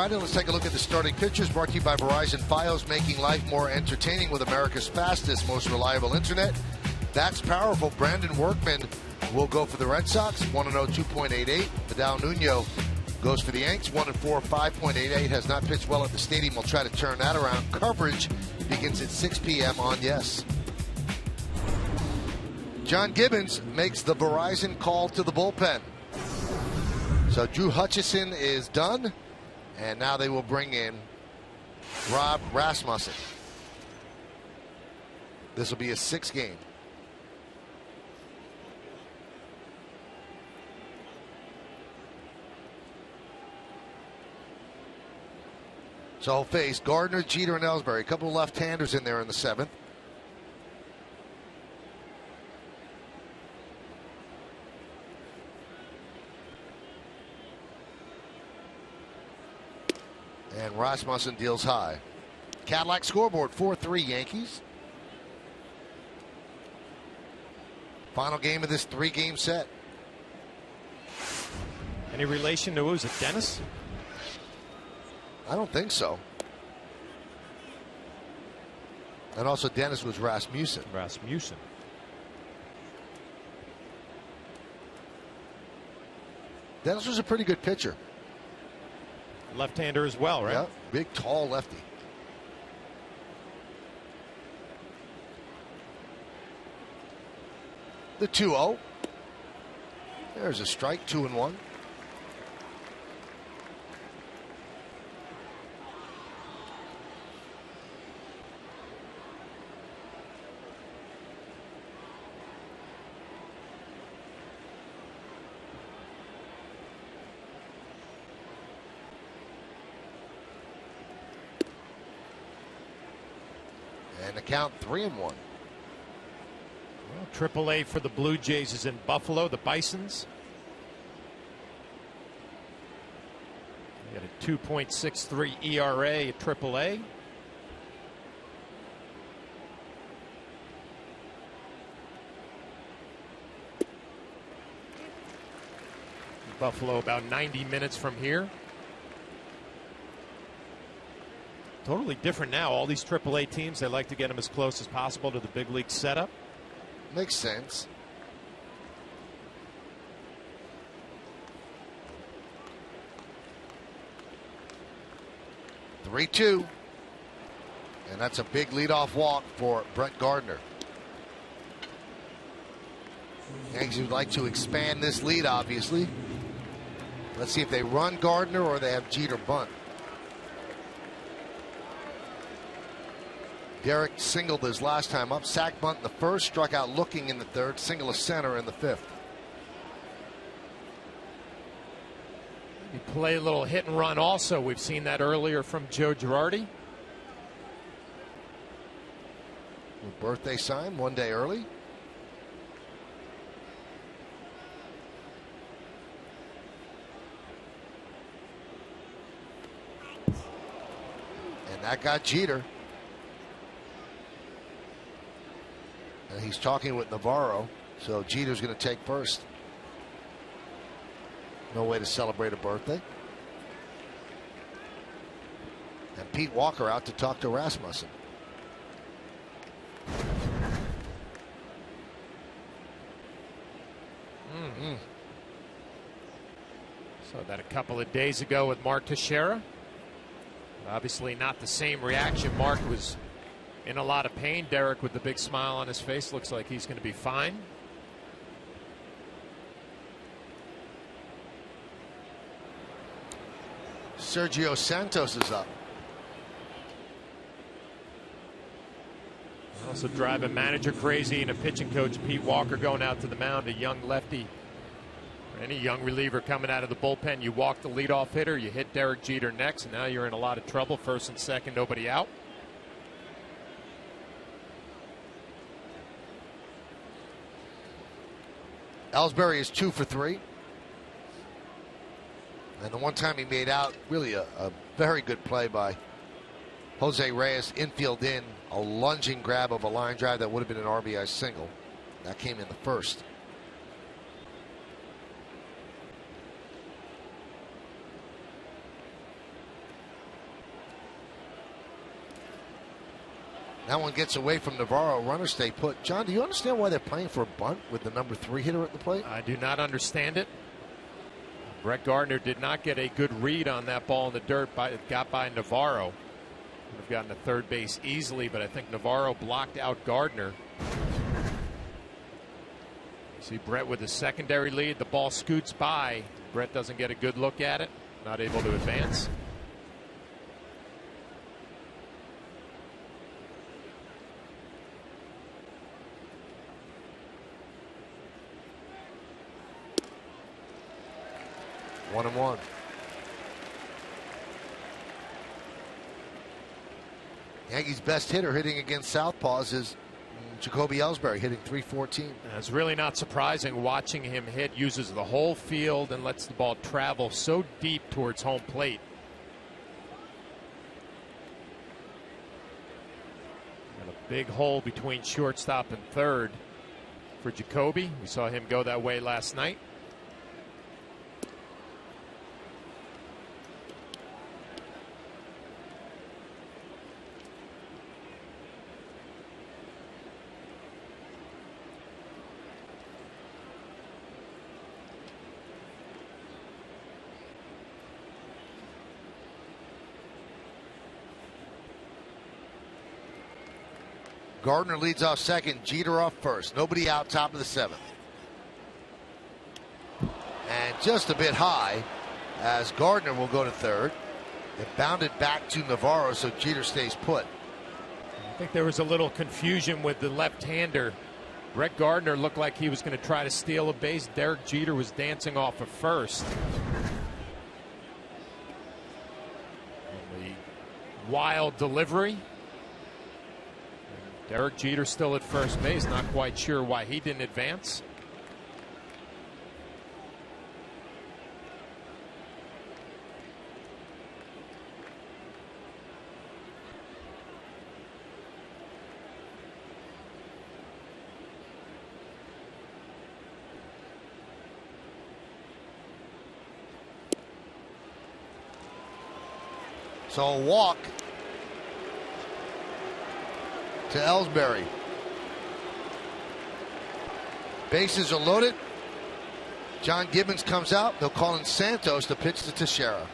All right, let's take a look at the starting pitchers, brought to you by Verizon Fios, making life more entertaining with America's fastest, most reliable internet. That's powerful. Brandon Workman will go for the Red Sox, 1-0, 2.88. Vidal Nuno goes for the Yanks, 1-4, 5.88. Has not pitched well at the stadium. We'll try to turn that around. Coverage begins at 6 p.m. on Yes. John Gibbons makes the Verizon call to the bullpen. So Drew Hutchison is done. And now they will bring in Rob Rasmussen. This will be a 6th game. So he'll face Gardner, Jeter, and Ellsbury. A couple of left-handers in there in the 7th. And Rasmussen deals high. Cadillac scoreboard, 4-3 Yankees. Final game of this 3-game set. Any relation to, who's it, Dennis? I don't think so. And also Dennis was Rasmussen. Rasmussen. Dennis was a pretty good pitcher. Left-hander as well, right? Yeah, big, tall lefty. The 2-0. There's a strike, 2-1. And the count 3-1. Well, AAA for the Blue Jays is in Buffalo, the Bisons. They got a 2.63 ERA at AAA. Buffalo about 90 minutes from here. Totally different now. All these AAA teams, they like to get them as close as possible to the big league setup. Makes sense. 3-2. And that's a big leadoff walk for Brett Gardner. Yankees would like to expand this lead, obviously. Let's see if they run Gardner or they have Jeter bunt. Derek singled his last time up. Sack bunt in the 1st, struck out looking in the 3rd, single to center in the 5th. You play a little hit and run also. We've seen that earlier from Joe Girardi. Birthday sign 1 day early. And that got Jeter. And he's talking with Navarro, so Jeter's going to take first. No way to celebrate a birthday. And Pete Walker out to talk to Rasmussen. So that a couple of days ago with Mark Teixeira. Obviously not the same reaction. Mark was in a lot of pain. Derek with the big smile on his face looks like he's going to be fine. Sergio Santos is up. Also driving manager crazy and a pitching coach, Pete Walker, going out to the mound. A young lefty, or any young reliever coming out of the bullpen. You walk the leadoff hitter, you hit Derek Jeter next, and now you're in a lot of trouble. 1st and 2nd, nobody out. Ellsbury is 2 for 3. And the one time he made out, really a very good play by Jose Reyes, infield in, a lunging grab of a line drive that would have been an RBI single. That came in the 1st. That one gets away from Navarro. Runners stay put. John, do you understand why they're playing for a bunt with the number 3 hitter at the plate? I do not understand it. Brett Gardner did not get a good read on that ball in the dirt. Got by Navarro. Would have gotten to third base easily, but I think Navarro blocked out Gardner. See Brett with the secondary lead. The ball scoots by. Brett doesn't get a good look at it. Not able to advance. One and one. Yankees' best hitter hitting against southpaws is Jacoby Ellsbury, hitting .314. It's really not surprising watching him hit. Uses the whole field and lets the ball travel so deep towards home plate. Got a big hole between shortstop and third for Jacoby. We saw him go that way last night. Gardner leads off second, Jeter off first. Nobody out, top of the 7th. And just a bit high as Gardner will go to third. It bounded back to Navarro, so Jeter stays put. I think there was a little confusion with the left-hander. Brett Gardner looked like he was going to try to steal a base. Derek Jeter was dancing off of first. And the wild delivery. Derek Jeter still at first base. Not quite sure why he didn't advance. So a walk to Ellsbury. Bases are loaded. John Gibbons comes out. They'll call in Santos to pitch to Teixeira.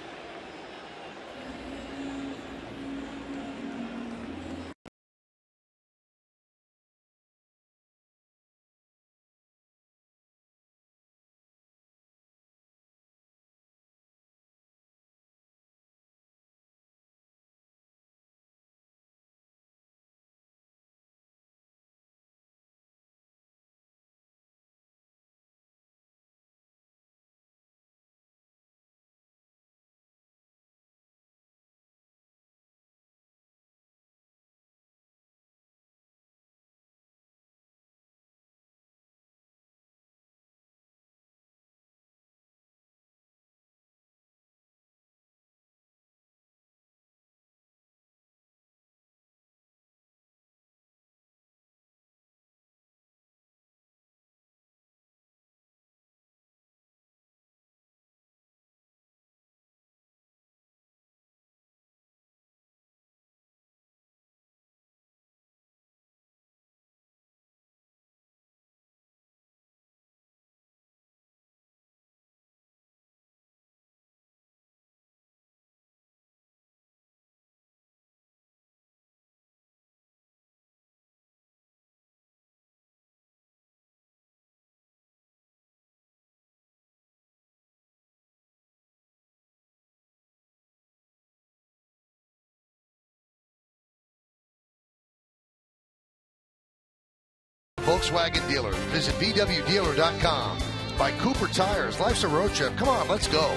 Volkswagen dealer. Visit VWDealer.com. By Cooper Tires. Life's a road trip. Come on, let's go.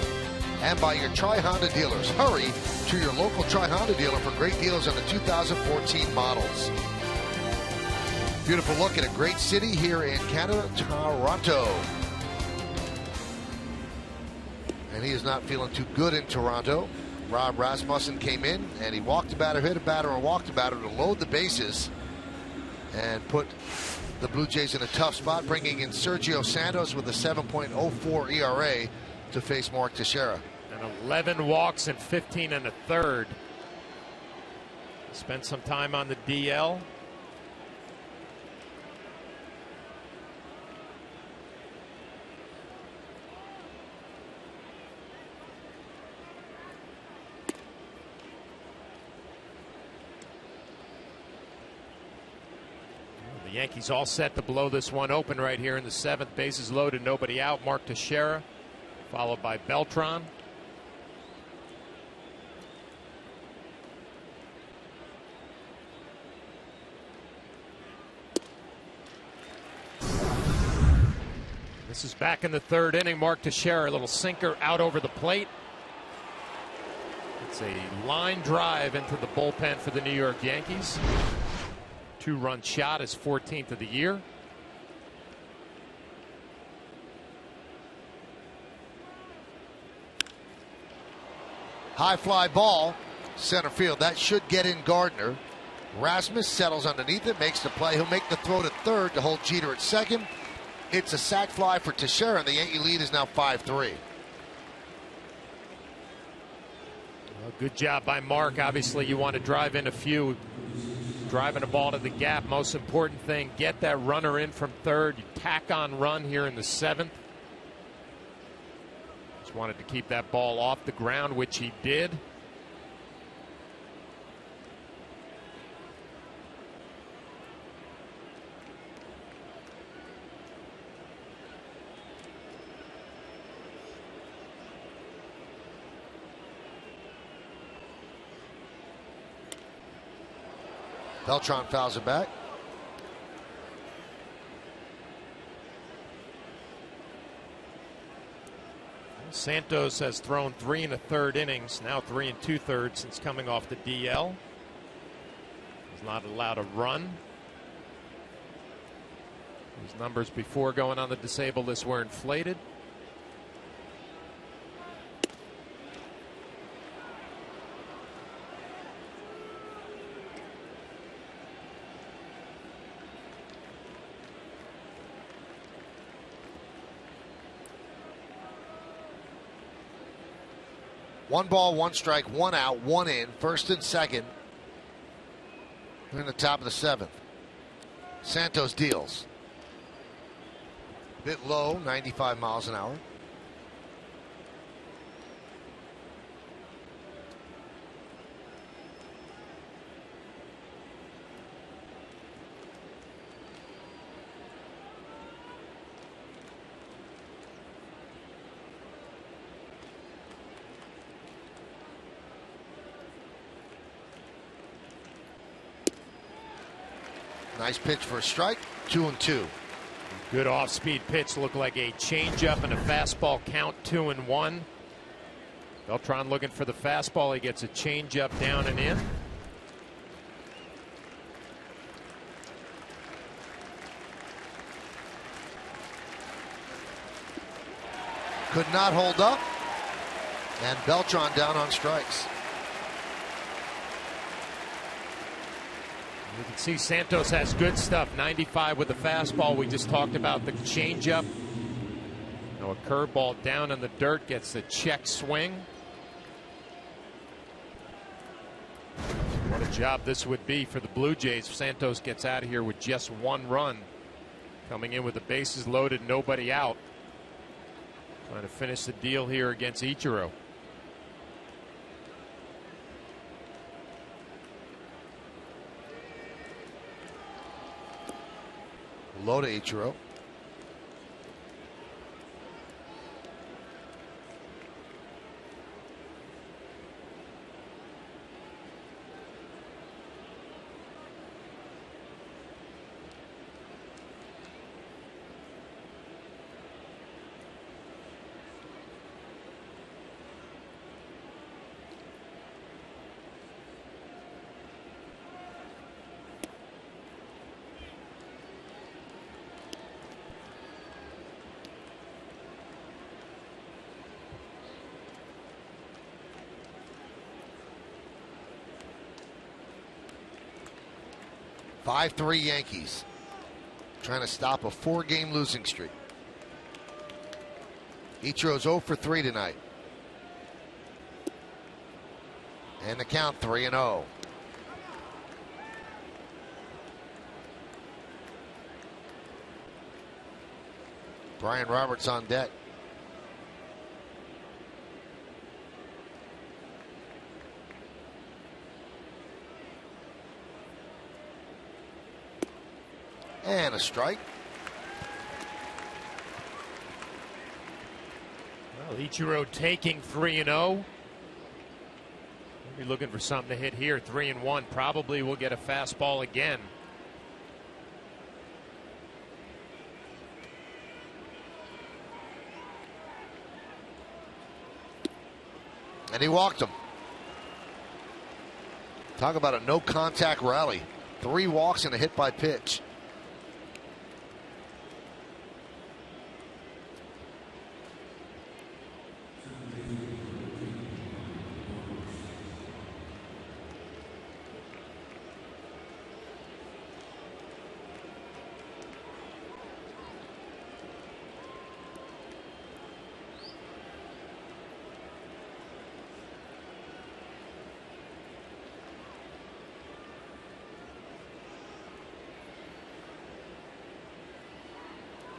And by your Tri-Honda dealers. Hurry to your local Tri-Honda dealer for great deals on the 2014 models. Beautiful look at a great city here in Canada, Toronto. And he is not feeling too good in Toronto. Rob Rasmussen came in and he walked a batter, hit a batter, and walked a batter to load the bases and put the Blue Jays in a tough spot, bringing in Sergio Santos with a 7.04 ERA to face Mark Teixeira. And 11 walks and 15 and a third. Spent some time on the DL. The Yankees all set to blow this one open right here in the 7th. Bases loaded, nobody out. Mark Teixeira, followed by Beltran. This is back in the 3rd inning. Mark Teixeira, a little sinker out over the plate. It's a line drive into the bullpen for the New York Yankees. 2-run shot, his 14th of the year. High fly ball, center field. That should get in Gardner. Rasmus settles underneath it, makes the play. He'll make the throw to 3rd to hold Jeter at 2nd. It's a sac fly for Teixeira, and the Yankee lead is now 5-3. Well, good job by Mark. Obviously, you want to drive in a few. Driving a ball to the gap, most important thing, get that runner in from 3rd. You tack on run here in the 7th. Just wanted to keep that ball off the ground, which he did. Beltran fouls it back. Santos has thrown 3 1/3 innings, now 3 2/3 since coming off the DL. He's not allowed a run. His numbers before going on the disabled list were inflated. One ball, one strike, one out, one in. 1st and 2nd. We're in the top of the 7th. Santos deals. Bit low, 95 miles an hour. Nice pitch for a strike. 2-2. Good off-speed pitch. Looked like a changeup and a fastball. Count 2-1. Beltran looking for the fastball. He gets a changeup down and in. Could not hold up. And Beltran down on strikes. You can see Santos has good stuff. 95 with the fastball. We just talked about the changeup. Now a curveball down in the dirt gets the check swing. What a job this would be for the Blue Jays if Santos gets out of here with just 1 run. Coming in with the bases loaded, nobody out. Trying to finish the deal here against Ichiro. Low to Ichiro. (5-3) Yankees trying to stop a 4-game losing streak. Ichiro's 0 for 3 tonight. And the count 3-0. Brian Roberts on deck. And a strike. Well, Ichiro taking 3-0. We'll be looking for something to hit here. 3-1. Probably will get a fastball again. And he walked him. Talk about a no contact rally. 3 walks and a hit by pitch.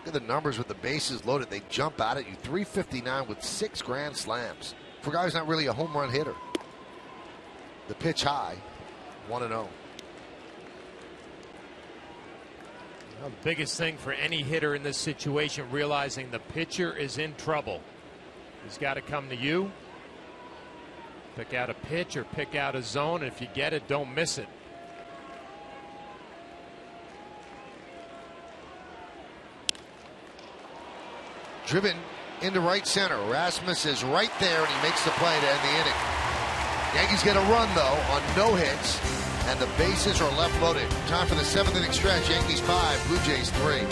Look at the numbers with the bases loaded. They jump out at you. 359 with 6 grand slams. For a guy who's not really a home run hitter. The pitch high, 1-0. Well, the biggest thing for any hitter in this situation, realizing the pitcher is in trouble. He's got to come to you, pick out a pitch or pick out a zone. If you get it, don't miss it. Driven into right center. Rasmus is right there, and he makes the play to end the inning. Yankees get a run, though, on no hits, and the bases are left loaded. Time for the 7th inning stretch. Yankees 5, Blue Jays 3.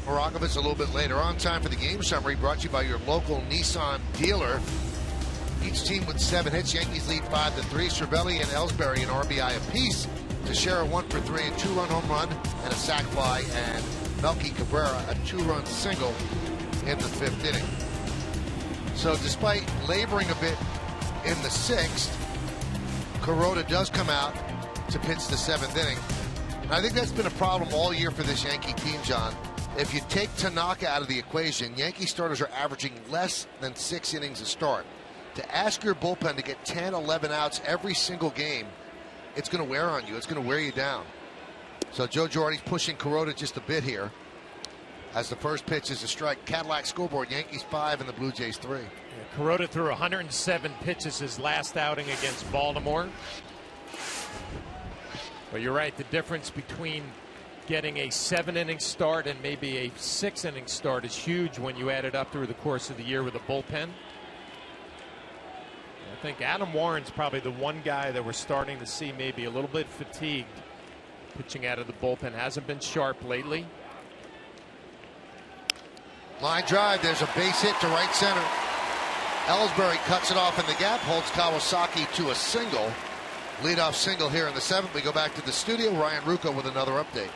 Morakovitz a little bit later on. Time for the game summary brought to you by your local Nissan dealer. Each team with 7 hits. Yankees lead 5-3. Cervelli and Ellsbury an RBI apiece to share a 1-for-3 and 2-run home run and a sac fly, and Melky Cabrera a 2-run single in the 5th inning. So despite laboring a bit in the 6th, Kuroda does come out to pitch the 7th inning. And I think that's been a problem all year for this Yankee team, John. If you take Tanaka out of the equation, Yankee starters are averaging less than 6 innings a start. To ask your bullpen to get 10, 11 outs every single game, it's going to wear on you. It's going to wear you down. So Joe Girardi's pushing Kuroda just a bit here as the first pitch is a strike. Cadillac scoreboard, Yankees 5 and the Blue Jays 3. Yeah, Kuroda threw 107 pitches his last outing against Baltimore. But you're right, the difference between getting a 7-inning start and maybe a 6-inning start is huge when you add it up through the course of the year with a bullpen. think Adam Warren's probably the one guy that we're starting to see maybe a little bit fatigued. Pitching out of the bullpen hasn't been sharp lately. Line drive. There's a base hit to right center. Ellsbury cuts it off in the gap, holds Kawasaki to a single. Leadoff single here in the seventh. We go back to the studio. Ryan Rucco with another update.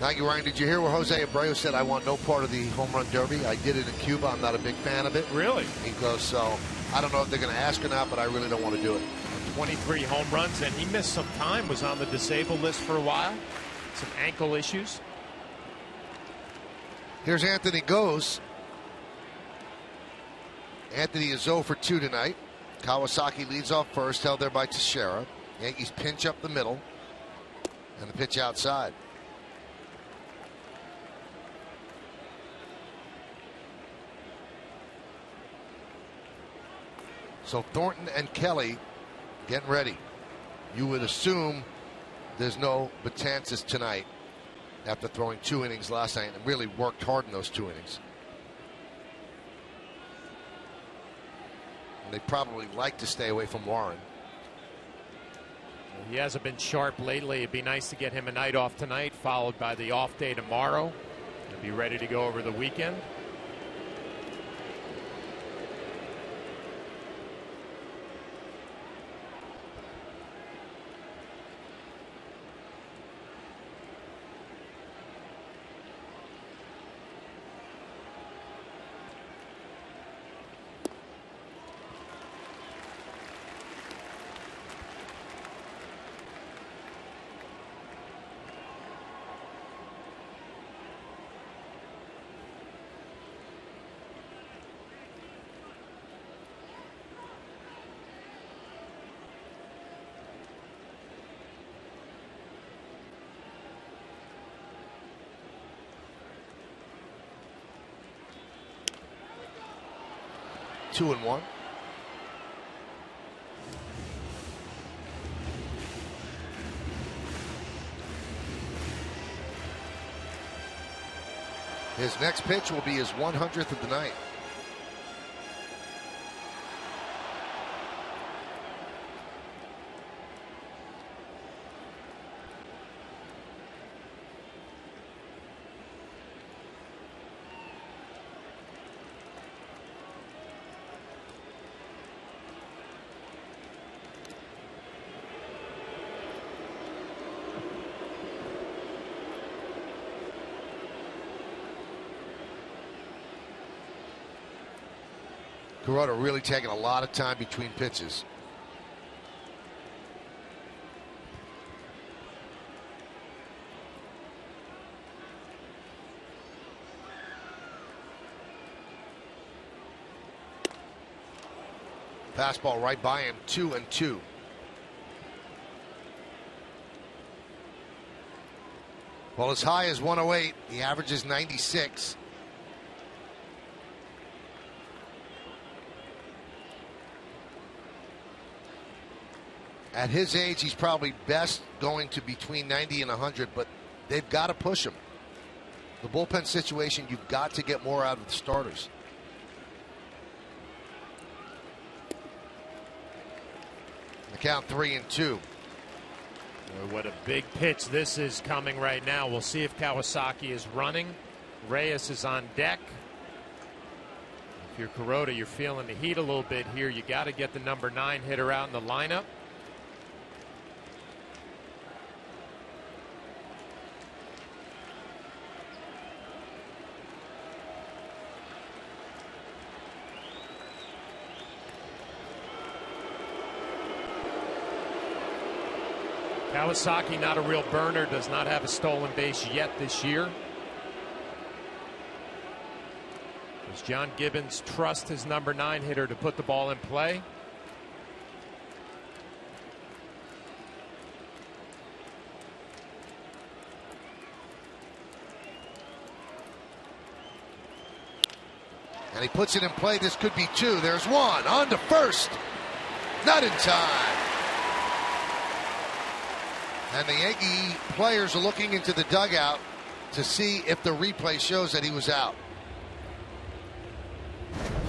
Thank you, Ryan. Did you hear where Jose Abreu said, I want no part of the home run derby? I did it in Cuba. I'm not a big fan of it. Really? He goes, so I don't know if they're going to ask or not, but I really don't want to do it. 23 home runs, and he missed some time, was on the disabled list for a while. Some ankle issues. Here's Anthony Goes. Anthony is 0 for 2 tonight. Kawasaki leads off first, held there by Teixeira. Yankees pinch up the middle, and the pitch outside. So Thornton and Kelly getting ready. You would assume there's no Betances tonight after throwing 2 innings last night and really worked hard in those 2 innings. And they probably like to stay away from Warren. He hasn't been sharp lately. It'd be nice to get him a night off tonight, followed by the off day tomorrow. He'll be ready to go over the weekend. Two and one. His next pitch will be his 100th of the night. Kuroda really taking a lot of time between pitches. Fastball right by him, 2-2. Well, as high as 108, he averages 96. At his age, he's probably best going to between 90 and 100, but they've got to push him. The bullpen situation, you've got to get more out of the starters. The count 3-2. Boy, what a big pitch this is coming right now. We'll see if Kawasaki is running. Reyes is on deck. If you're Kuroda, you're feeling the heat a little bit here. You got to get the number 9 hitter out in the lineup. Kawasaki, not a real burner, does not have a stolen base yet this year. Does John Gibbons trust his number 9 hitter to put the ball in play? And he puts it in play. This could be two. There's one. On to first. Not in time. And the Yankee players are looking into the dugout to see if the replay shows that he was out.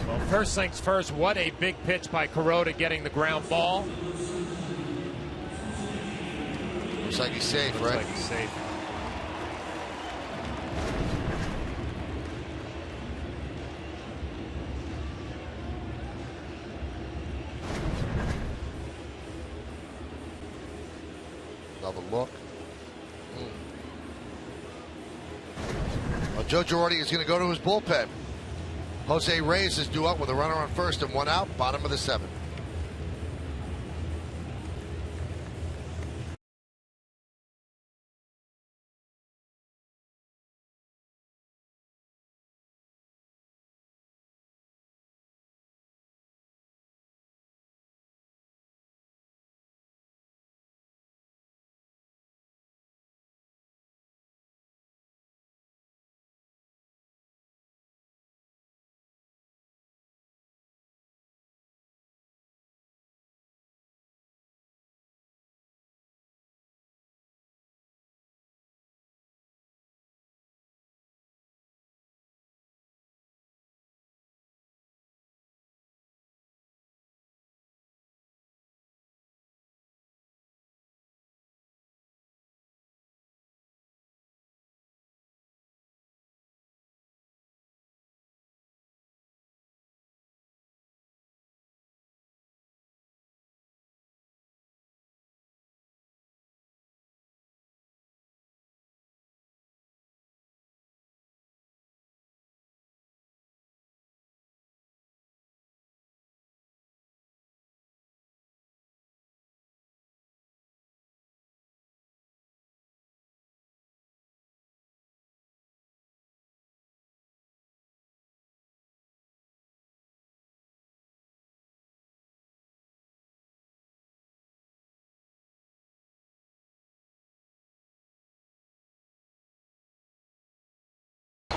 Well, first things first, what a big pitch by Kuroda getting the ground ball. Looks like he's safe, Looks right? like he's safe. Another look. Well, Joe Girardi is going to go to his bullpen. Jose Reyes is due up with a runner on first and one out, bottom of the seventh.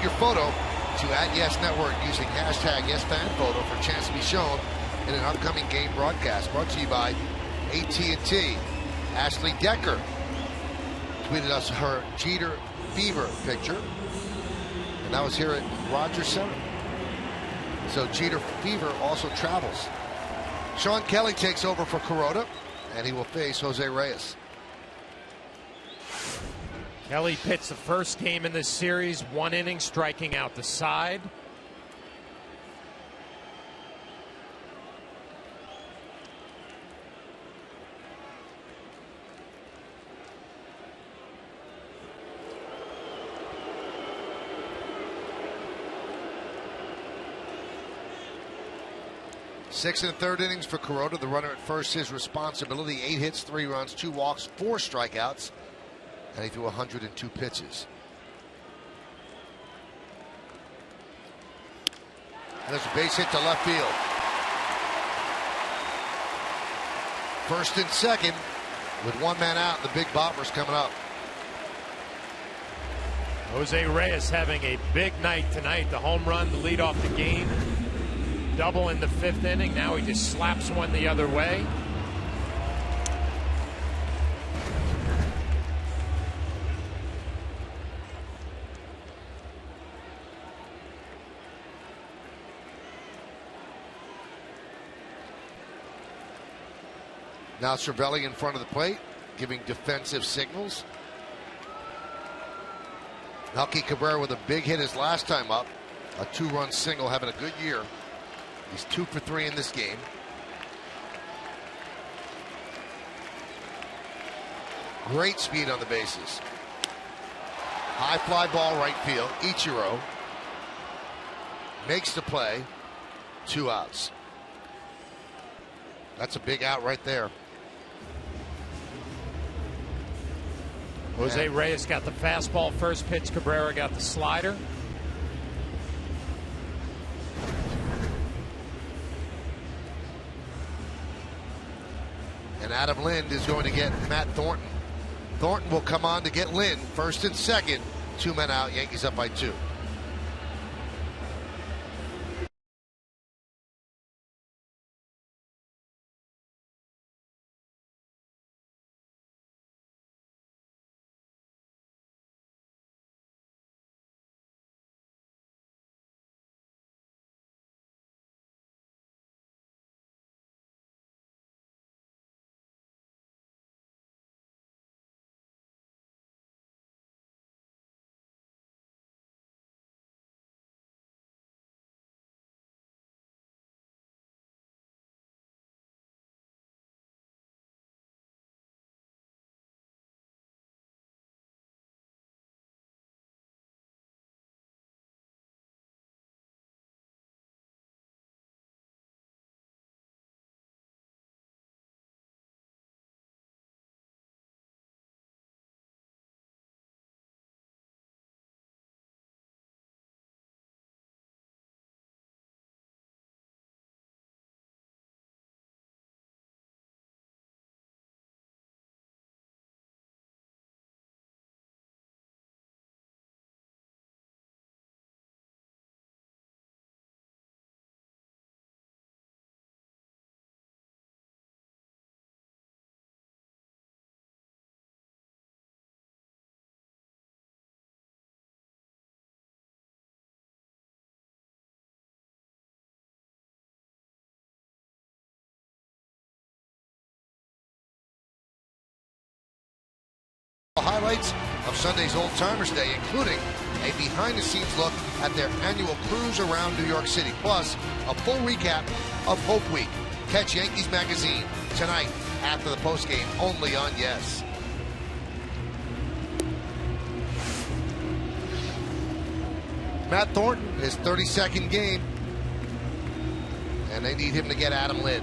Your photo to @Yes Network using hashtag YesFanPhoto for a chance to be shown in an upcoming game broadcast. Brought to you by AT&T. Ashley Decker tweeted us her Jeter fever picture, and that was here at Rogers Center. So Jeter fever also travels. Sean Kelly takes over for Kuroda, and he will face Jose Reyes. Kelly pitched the first game in this series, 1 inning, striking out the side. Sixth and third innings for Kuroda. The runner at first, his responsibility. 8 hits, 3 runs, 2 walks, 4 strikeouts. And he threw 102 pitches. And there's a base hit to left field. First and second with 1 man out. The big boppers coming up. Jose Reyes having a big night tonight. The home run to lead off the game. Double in the 5th inning. Now he just slaps one the other way. Now Cervelli in front of the plate, giving defensive signals. Melky Cabrera with a big hit his last time up. A 2-run single, having a good year. He's 2 for 3 in this game. Great speed on the bases. High fly ball right field. Ichiro makes the play. 2 outs. That's a big out right there. Jose Reyes got the fastball first pitch. Cabrera got the slider. And Adam Lind is going to get Matt Thornton. Thornton will come on to get Lind. First and second. 2 men out. Yankees up by 2. highlights of Sunday's Old Timers Day, including a behind-the-scenes look at their annual cruise around New York City, plus a full recap of Hope Week. Catch Yankees Magazine tonight after the postgame, only on Yes. Matt Thornton, his 32nd game, and they need him to get Adam Lind.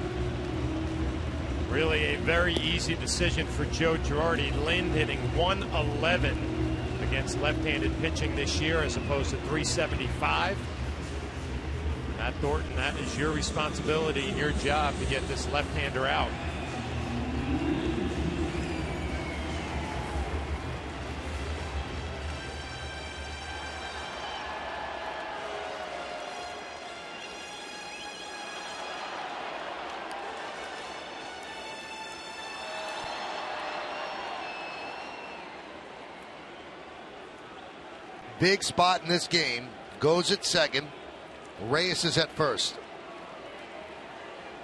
Really a very easy decision for Joe Girardi. Lind hitting 111 against left-handed pitching this year as opposed to 375. Matt Thornton, that is your responsibility and your job to get this left-hander out. Big spot in this game. Goes at second. Reyes is at first.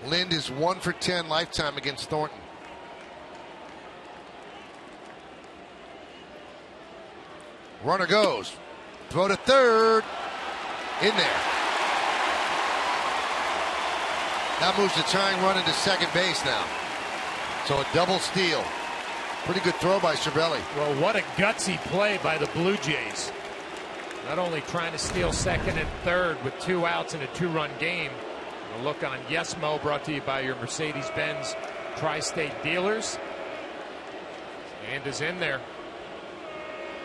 Lind is 1 for 10 lifetime against Thornton. Runner goes. Throw to third. In there. That moves the tying run into second base now. So a double steal. Pretty good throw by Cervelli. Well, what a gutsy play by the Blue Jays. Not only trying to steal second and third with 2 outs in a 2-run game. A look on Yes Mo, brought to you by your Mercedes-Benz Tri-State dealers. And is in there.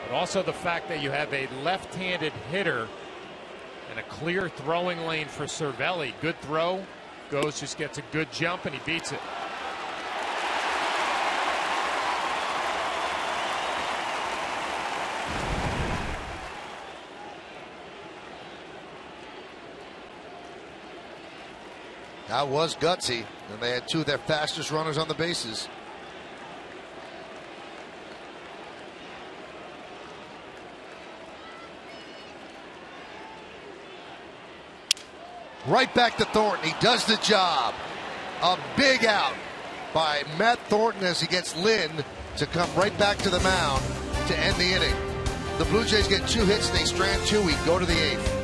But also the fact that you have a left-handed hitter and a clear throwing lane for Cervelli. Good throw. Goes, just gets a good jump, and he beats it. That was gutsy, and they had 2 of their fastest runners on the bases. Right back to Thornton. He does the job. A big out by Matt Thornton as he gets Lind to come right back to the mound to end the inning. The Blue Jays get 2 hits. They strand 2. We go to the 8th.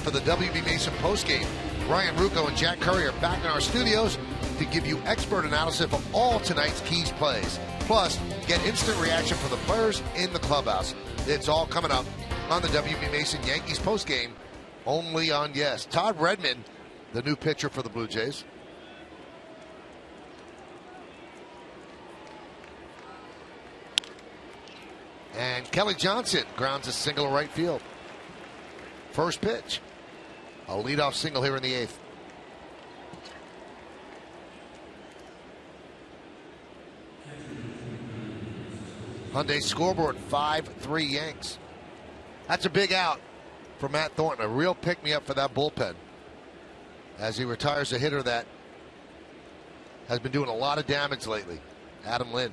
For the WB Mason postgame, Ryan Rucco and Jack Curry are back in our studios to give you expert analysis of all tonight's Keys plays. Plus, get instant reaction from the players in the clubhouse. It's all coming up on the WB Mason Yankees postgame, only on Yes. Todd Redmond, the new pitcher for the Blue Jays. And Kelly Johnson grounds a single to right field. First pitch. A leadoff single here in the 8th. Hyundai scoreboard, 5-3 Yanks. That's a big out for Matt Thornton. A real pick-me-up for that bullpen as he retires a hitter that has been doing a lot of damage lately. Adam Lynn.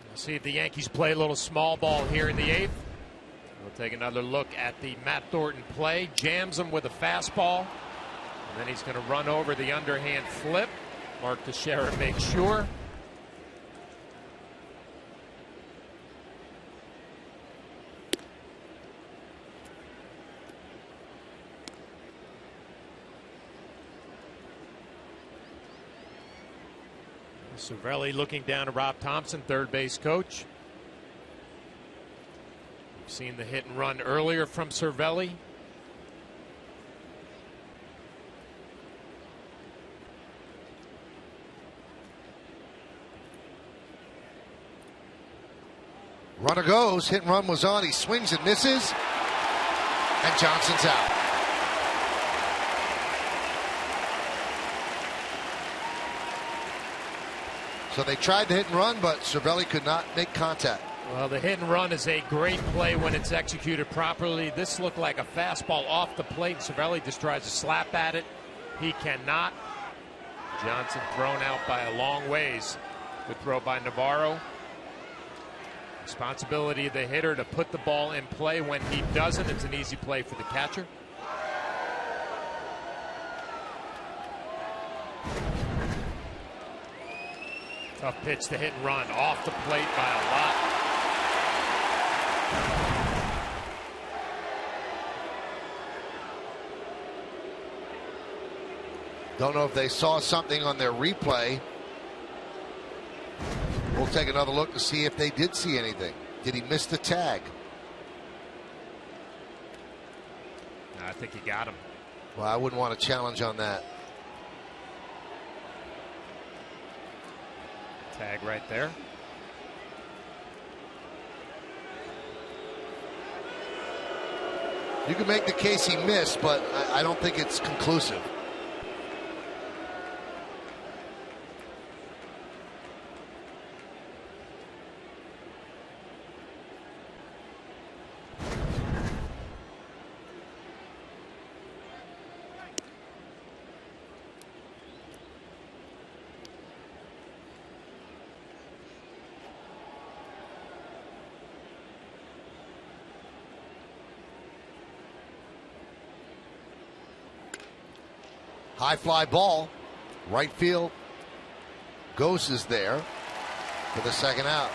We'll see if the Yankees play a little small ball here in the 8th. We'll take another look at the Matt Thornton play. Jams him with a fastball. And then he's going to run over the underhand flip. Mark Teixeira makes sure. Cervelli looking down to Rob Thompson, third base coach. We've seen the hit and run earlier from Cervelli. Runner goes, hit and run was on. He swings and misses, and Johnson's out. So they tried to hit and run, but Cervelli could not make contact. Well, the hit and run is a great play when it's executed properly. This looked like a fastball off the plate. Cervelli just tries to slap at it. He cannot. Johnson thrown out by a long ways. Good throw by Navarro. Responsibility of the hitter to put the ball in play. When he doesn't, it's an easy play for the catcher. Tough pitch to hit and run. Off the plate by a lot. Don't know if they saw something on their replay. We'll take another look to see if they did see anything. Did he miss the tag? No, I think he got him. Well, I wouldn't want to challenge on that. Tag right there. You can make the case he missed, but I don't think it's conclusive. High fly ball, right field. Ghost is there for the second out.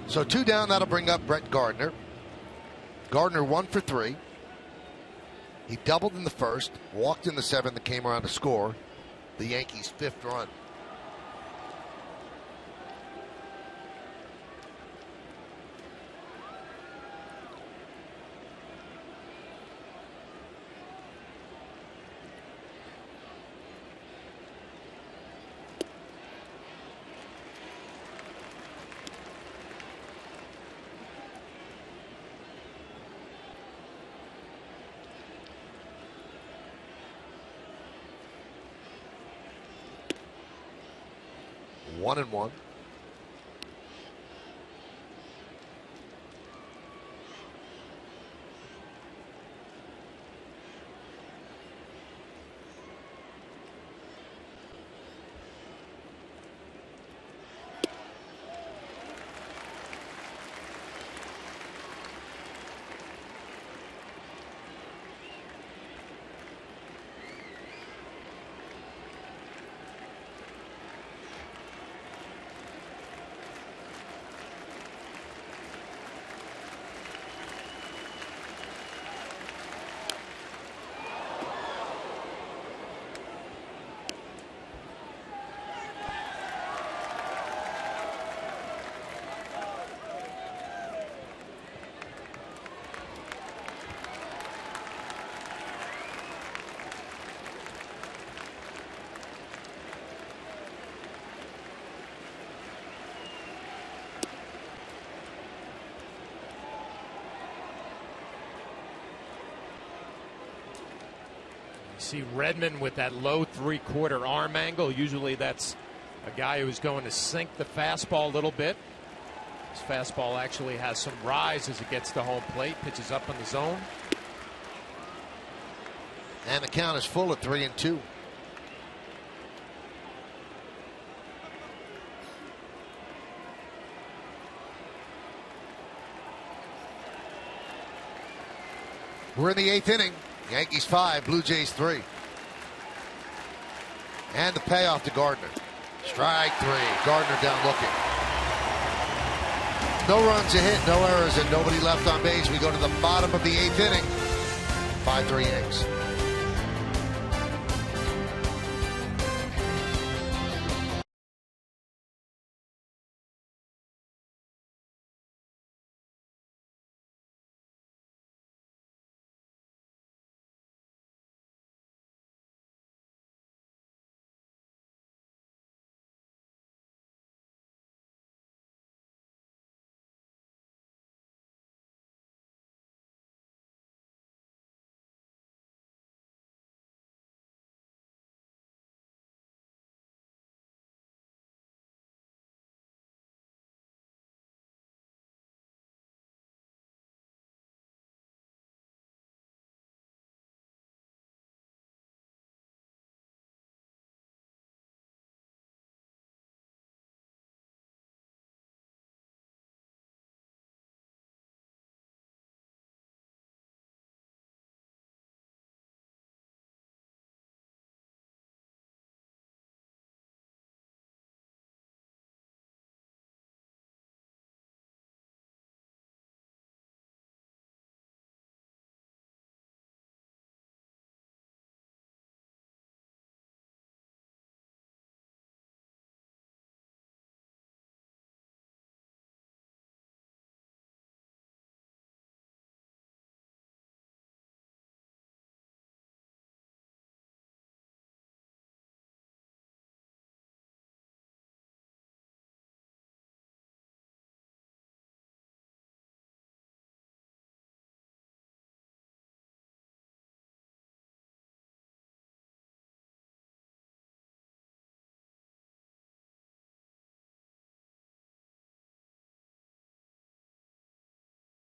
So 2 down, that'll bring up Brett Gardner. Gardner 1 for 3. He doubled in the first, walked in the 7th, and came around to score the Yankees' 5th run. One and one. See Redmond with that low 3/4 arm angle. Usually that's a guy who's going to sink the fastball a little bit. His fastball actually has some rise as it gets to home plate. Pitches up in the zone. And the count is full at 3-2. We're in the 8th inning. Yankees 5, Blue Jays 3. And the payoff to Gardner. Strike 3. Gardner down looking. No runs a hit, no errors, and nobody left on base. We go to the bottom of the 8th inning. 5-3 Yanks.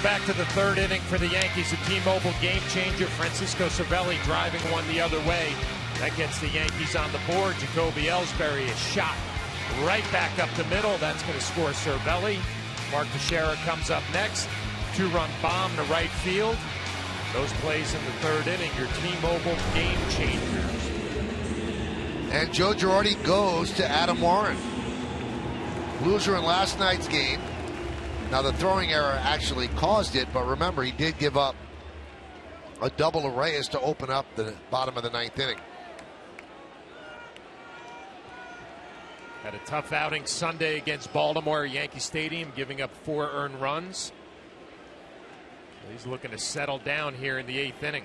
Back to the 3rd inning for the Yankees. A T-Mobile game changer. Francisco Cervelli driving one the other way. That gets the Yankees on the board. Jacoby Ellsbury is shot right back up the middle. That's going to score Cervelli. Mark Teixeira comes up next. 2-run bomb to right field. Those plays in the 3rd inning. Your T-Mobile game changers. And Joe Girardi goes to Adam Warren. Loser in last night's game. Now, the throwing error actually caused it, but remember, he did give up a double to Reyes to open up the bottom of the 9th inning. Had a tough outing Sunday against Baltimore at Yankee Stadium, giving up 4 earned runs. He's looking to settle down here in the 8th inning.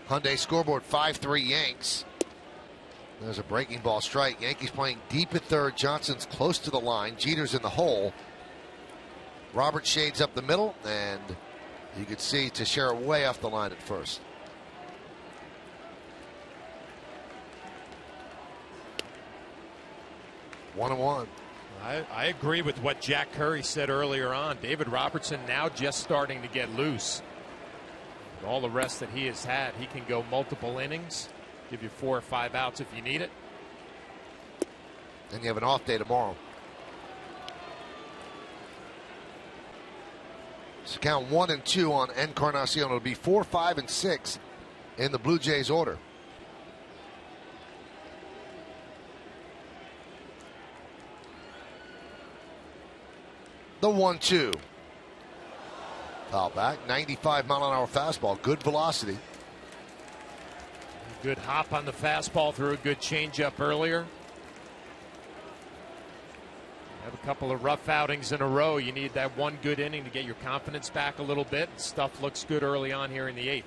Hyundai scoreboard 5-3 Yanks. There's a breaking ball strike. Yankees playing deep at third. Johnson's close to the line. Jeter's in the hole. Robert shades up the middle, and you could see Teixeira way off the line at first. One and one. I agree with what Jack Curry said earlier on. David Robertson now just starting to get loose. With all the rest that he has had, he can go multiple innings, give you 4 or 5 outs if you need it. And you have an off day tomorrow. So count 1 and 2 on Encarnacion. It'll be 4, 5, and 6 in the Blue Jays order. The 1-2. Foul back. 95-mile-an-hour fastball. Good velocity. Good hop on the fastball. Threw a good changeup earlier. Have a couple of rough outings in a row. You need that one good inning to get your confidence back a little bit. Stuff looks good early on here in the 8th.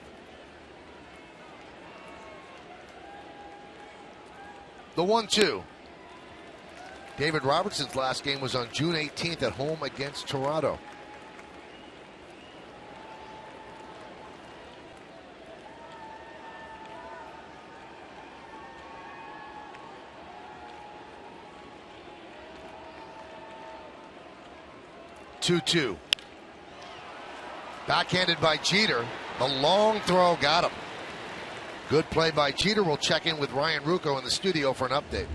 The 1-2. David Robertson's last game was on June 18th at home against Toronto. 2-2. Backhanded by Jeter. The long throw got him. Good play by Jeter. We'll check in with Ryan Ruocco in the studio for an update.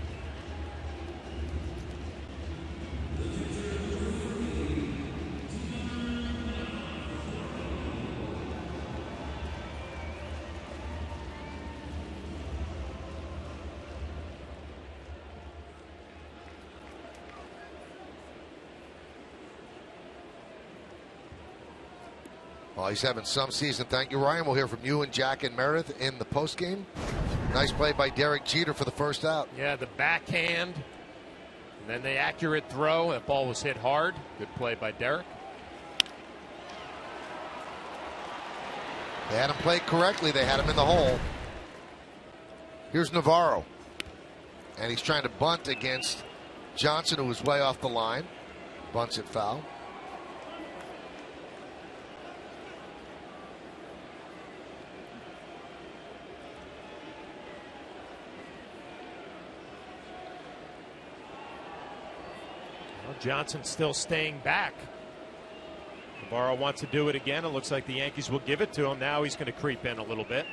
Well, he's having some season. Thank you, Ryan. We'll hear from you and Jack and Meredith in the postgame. Nice play by Derek Jeter for the first out. Yeah, the backhand, and then the accurate throw. That ball was hit hard. Good play by Derek. They had him played correctly. They had him in the hole. Here's Navarro. And he's trying to bunt against Johnson, who was way off the line. Bunts it foul. Johnson still staying back. Navarro wants to do it again. It looks like the Yankees will give it to him. Now he's going to creep in a little bit.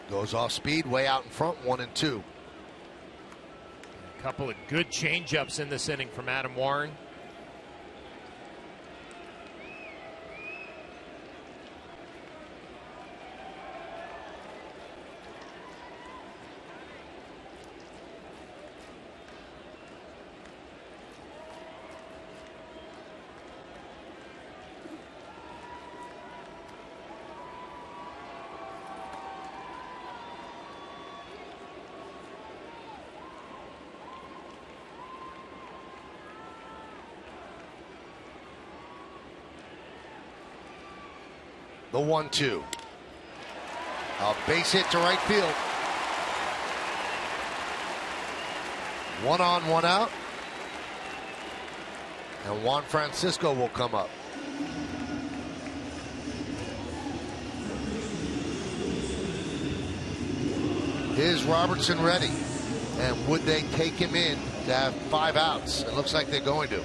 Goes off speed, way out in front, 1-2. A couple of good changeups in this inning from Adam Warren. The 1-2. A base hit to right field. 1 on, 1 out. And Juan Francisco will come up. Is Robertson ready? And would they take him in to have 5 outs? It looks like they're going to.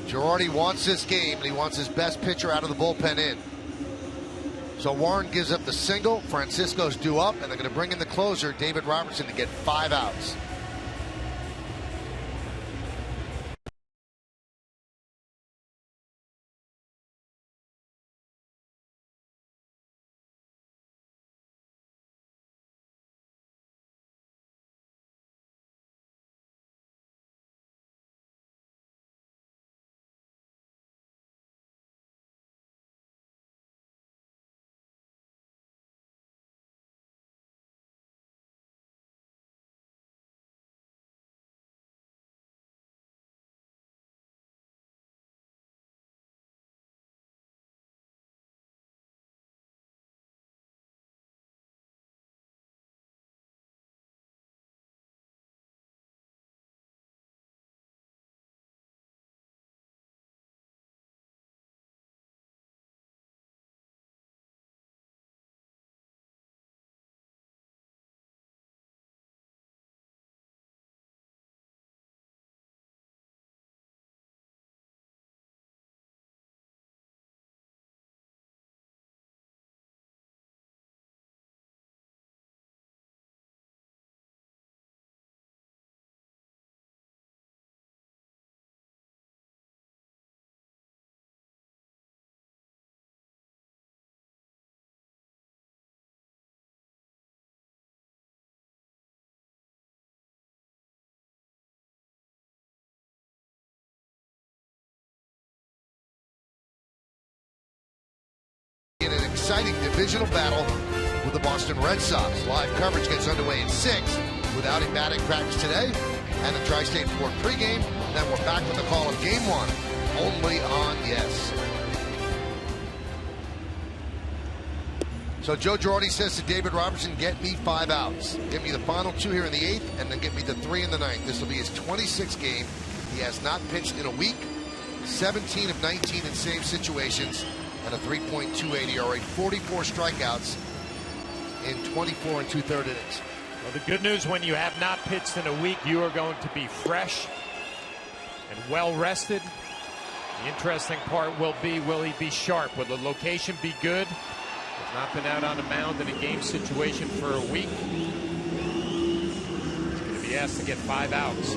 Girardi wants this game, and he wants his best pitcher out of the bullpen in. So Warren gives up the single. Francisco's due up, and they're going to bring in the closer, David Robertson, to get 5 outs. In an exciting divisional battle with the Boston Red Sox. Live coverage gets underway at 6 with outing batting practice today and the Tri-State Ford pregame. Then we're back with the call of Game 1, only on Yes. So Joe Girardi says to David Robertson, get me 5 outs. Get me the final 2 here in the 8th, and then get me the 3 in the 9th. This will be his 26th game. He has not pitched in a week. 17 of 19 in save situations, and a 3.28 ERA. 44 strikeouts in 24 and 2/3 innings. Well, the good news, when you have not pitched in a week, you are going to be fresh and well rested. The interesting part will be, will he be sharp? Will the location be good? Has not been out on the mound in a game situation for a week. He's going to be asked to get 5 outs.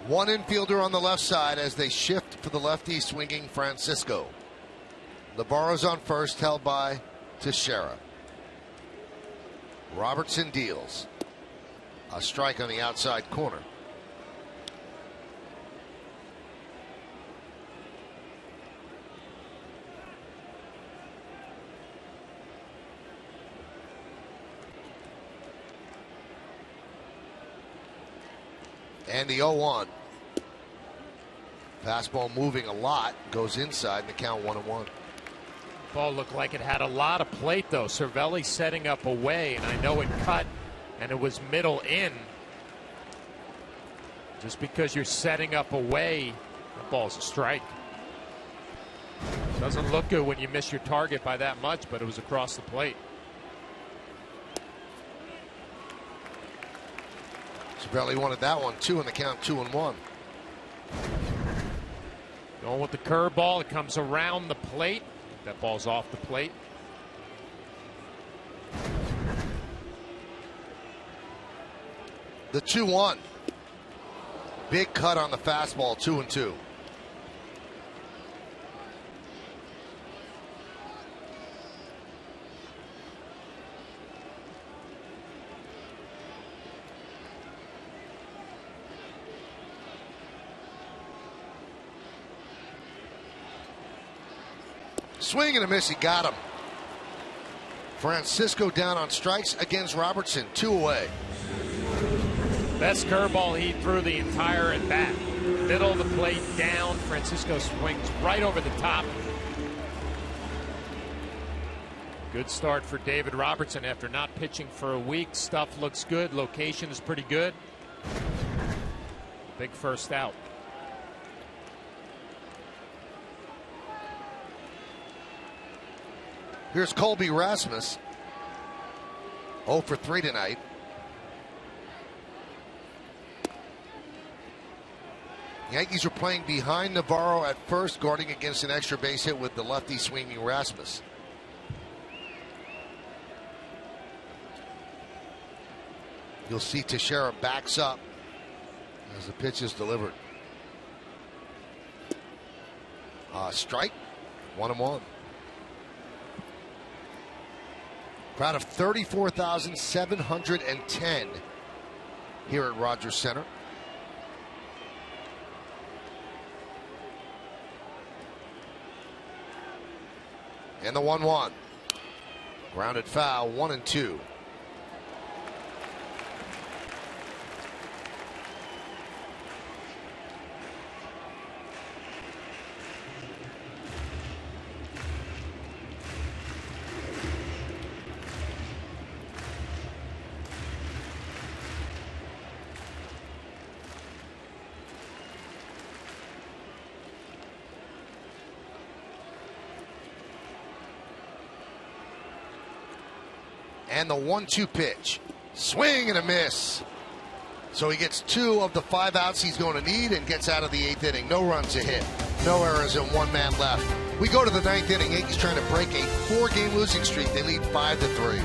One infielder on the left side as they shift for the lefty swinging Francisco. Navarro's on first, held by Teixeira. Robertson deals. A strike on the outside corner. And the 0-1. Fastball moving a lot, goes inside, and the count 1-1. Ball looked like it had a lot of plate, though. Cervelli setting up away, and I know it cut, and it was middle in. Just because you're setting up away, that ball's a strike. Doesn't look good when you miss your target by that much, but it was across the plate. Cervelli wanted that one, 2 in the count, 2-1. Going with the curveball, it comes around the plate. That ball's off the plate. The 2-1. Big cut on the fastball, 2-2. Swing and a miss, he got him. Francisco down on strikes against Robertson, 2 away. Best curveball he threw the entire at bat. Middle of the plate, down. Francisco swings right over the top. Good start for David Robertson after not pitching for a week. Stuff looks good. Location is pretty good. Big first out. Here's Colby Rasmus, 0 for 3 tonight. Yankees are playing behind Navarro at first, guarding against an extra base hit with the lefty swinging Rasmus. You'll see Teixeira backs up as the pitch is delivered. Strike, 1-1. Crowd of 34,710 here at Rogers Center. And the 1-1. Grounded foul, 1-2. And the 1-2 pitch. Swing and a miss. So he gets 2 of the 5 outs he's going to need and gets out of the 8th inning. No runs a hit. No errors and 1 man left. We go to the 9th inning. Yankees trying to break a 4-game losing streak. They lead 5-3.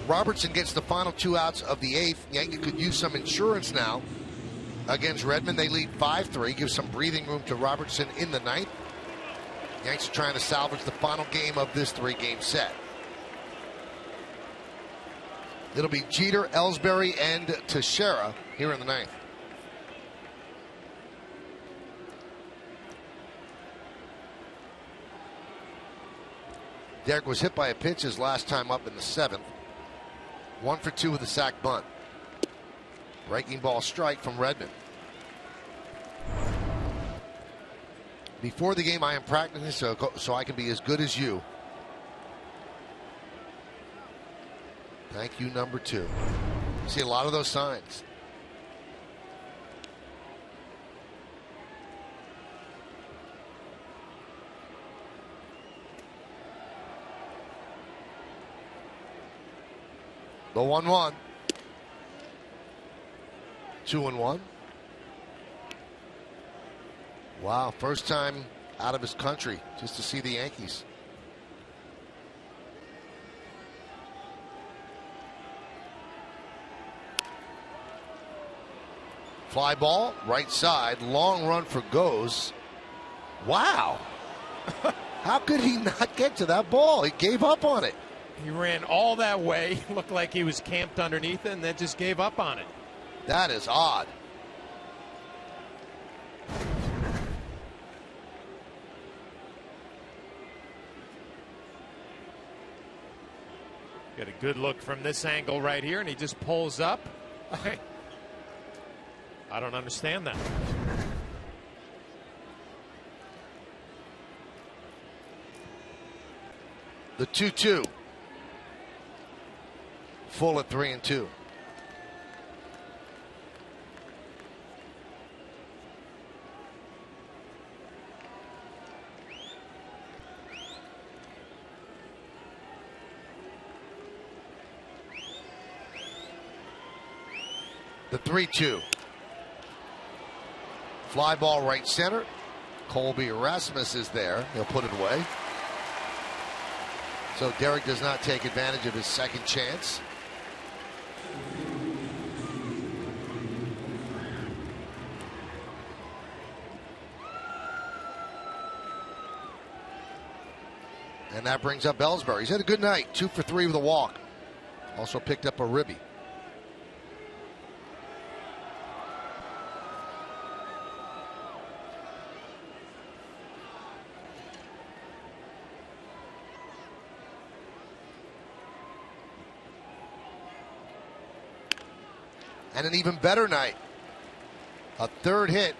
Robertson gets the final 2 outs of the 8th. Yankees could use some insurance now against Redmond. They lead 5-3, gives some breathing room to Robertson in the 9th. Yankees are trying to salvage the final game of this 3-game set. It'll be Jeter, Ellsbury, and Teixeira here in the 9th. Derek was hit by a pitch his last time up in the 7th. 1 for 2 with a sac bunt. Breaking ball strike from Redmond. Before the game, I am practicing so I can be as good as you. Thank you, number 2. You see a lot of those signs. The 1-1. 2-1. Wow, first time out of his country just to see the Yankees. Fly ball, right side, long run for Goes. Wow. How could he not get to that ball? He gave up on it. He ran all that way, looked like he was camped underneath it, and then just gave up on it. That is odd. Get a good look from this angle right here, and he just pulls up. I don't understand that. The 2-2. Full at 3-2. The 3-2. Fly ball right center. Colby Erasmus is there. He'll put it away. So Derek does not take advantage of his second chance. And that brings up Ellsbury. He's had a good night. 2 for 3 with a walk. Also picked up a ribby. And an even better night. A third hit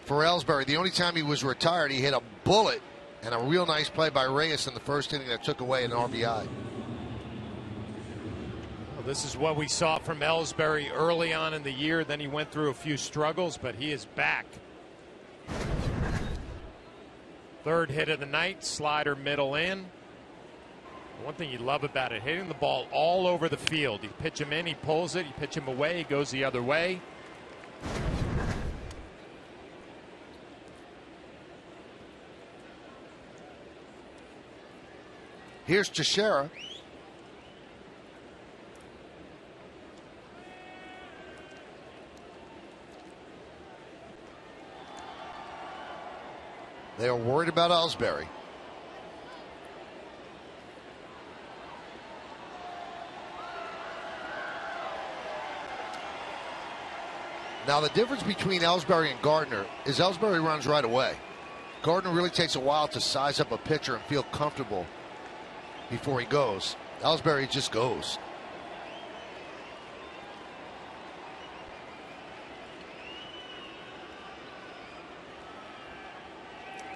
for Ellsbury. The only time he was retired, he hit a bullet and a real nice play by Reyes in the first inning that took away an RBI. Well, this is what we saw from Ellsbury early on in the year. Then he went through a few struggles, but he is back. Third hit of the night, slider middle in. One thing you love about it, hitting the ball all over the field. You pitch him in, he pulls it. You pitch him away, he goes the other way. Here's Teixeira. They are worried about Ellsbury. Now the difference between Ellsbury and Gardner is Ellsbury runs right away. Gardner really takes a while to size up a pitcher and feel comfortable before he goes. Ellsbury just goes.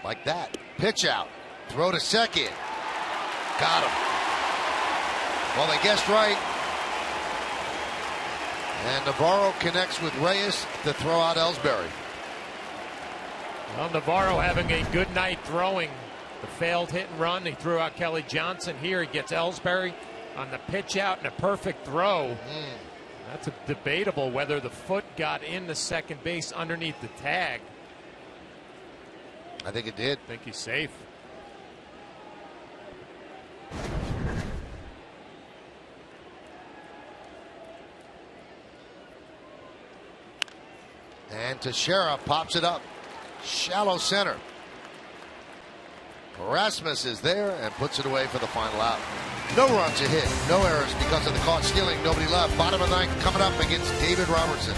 Like that. Pitch out. Throw to second. Got him. Well, they guessed right. And Navarro connects with Reyes to throw out Ellsbury. Well, Navarro having a good night throwing. The failed hit and run. He threw out Kelly Johnson. Here he gets Ellsbury on the pitch out and a perfect throw. That's debatable whether the foot got in the second base underneath the tag. I think it did. I think he's safe. And Teixeira pops it up. Shallow center. Rasmus is there and puts it away for the final out. No runs a hit, no errors because of the caught stealing. Nobody left. Bottom of the ninth coming up against David Robertson.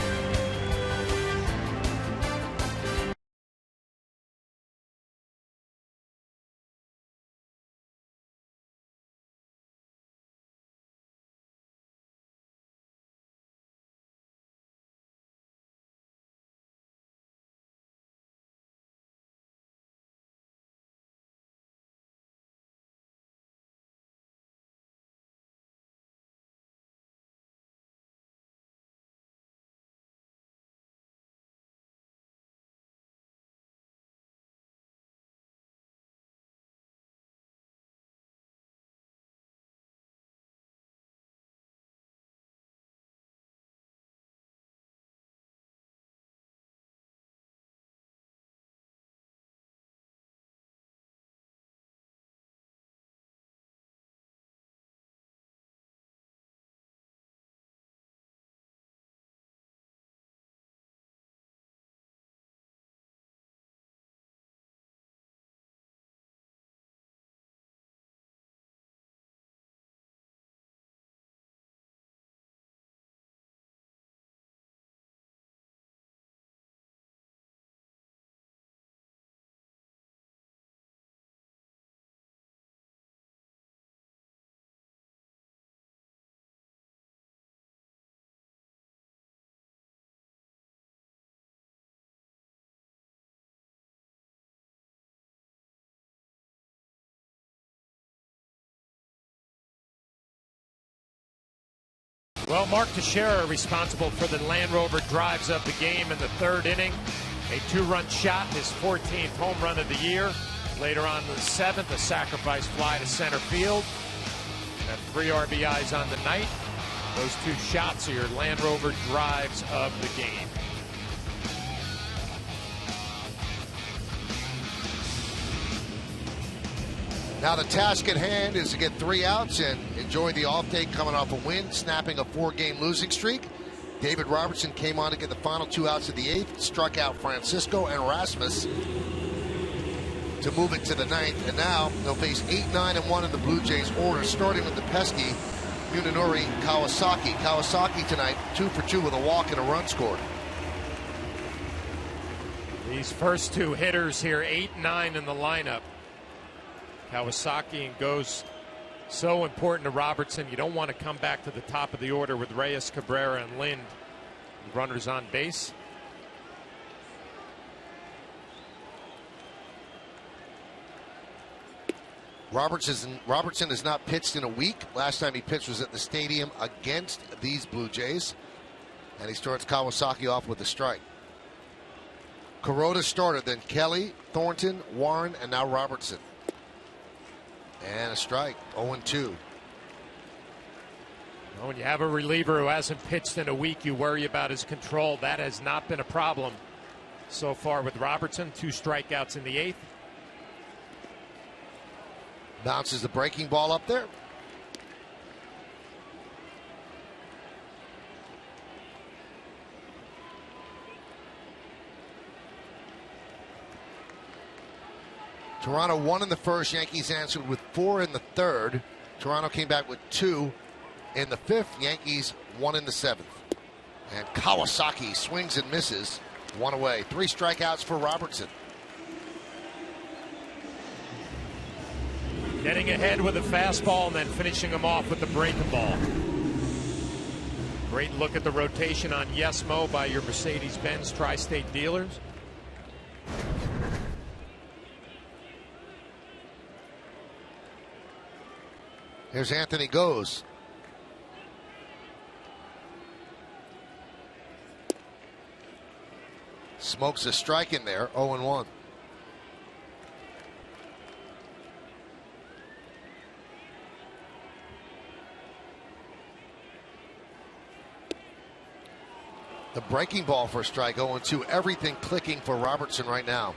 Well, Mark Teixeira responsible for the Land Rover drives of the game in the third inning. A two-run shot, his 14th home run of the year. Later on in the seventh, a sacrifice fly to center field. And 3 RBIs on the night. Those 2 shots are your Land Rover drives of the game. Now the task at hand is to get 3 outs and enjoy the off day coming off a win, snapping a 4-game losing streak. David Robertson came on to get the final 2 outs of the 8th, struck out Francisco and Rasmus to move it to the 9th. And now they'll face 8, 9, and 1 in the Blue Jays order, starting with the pesky Munenori Kawasaki. Kawasaki tonight 2 for 2 with a walk and a run scored. These first 2 hitters here, 8, 9 in the lineup. Kawasaki and goes so important to Robertson. You don't want to come back to the top of the order with Reyes, Cabrera, and Lind, runners on base. Robertson has not pitched in a week. Last time he pitched was at the stadium against these Blue Jays. And he starts Kawasaki off with a strike. Kuroda started, then Kelly, Thornton, Warren, and now Robertson. And a strike, 0-2. When you have a reliever who hasn't pitched in a week, you worry about his control. That has not been a problem so far with Robertson. 2 strikeouts in the 8th. Bounces the breaking ball up there. Toronto won in the first. Yankees answered with 4 in the third. Toronto came back with 2 in the 5th. Yankees 1 in the 7th. And Kawasaki swings and misses. 1 away. 3 strikeouts for Robertson. Getting ahead with a fastball and then finishing him off with the breaking ball. Great look at the rotation on Yes Mo by your Mercedes-Benz Tri-State dealers. Here's Anthony Goes. Smokes a strike in there, 0-1. The breaking ball for a strike, 0-2. Everything clicking for Robertson right now.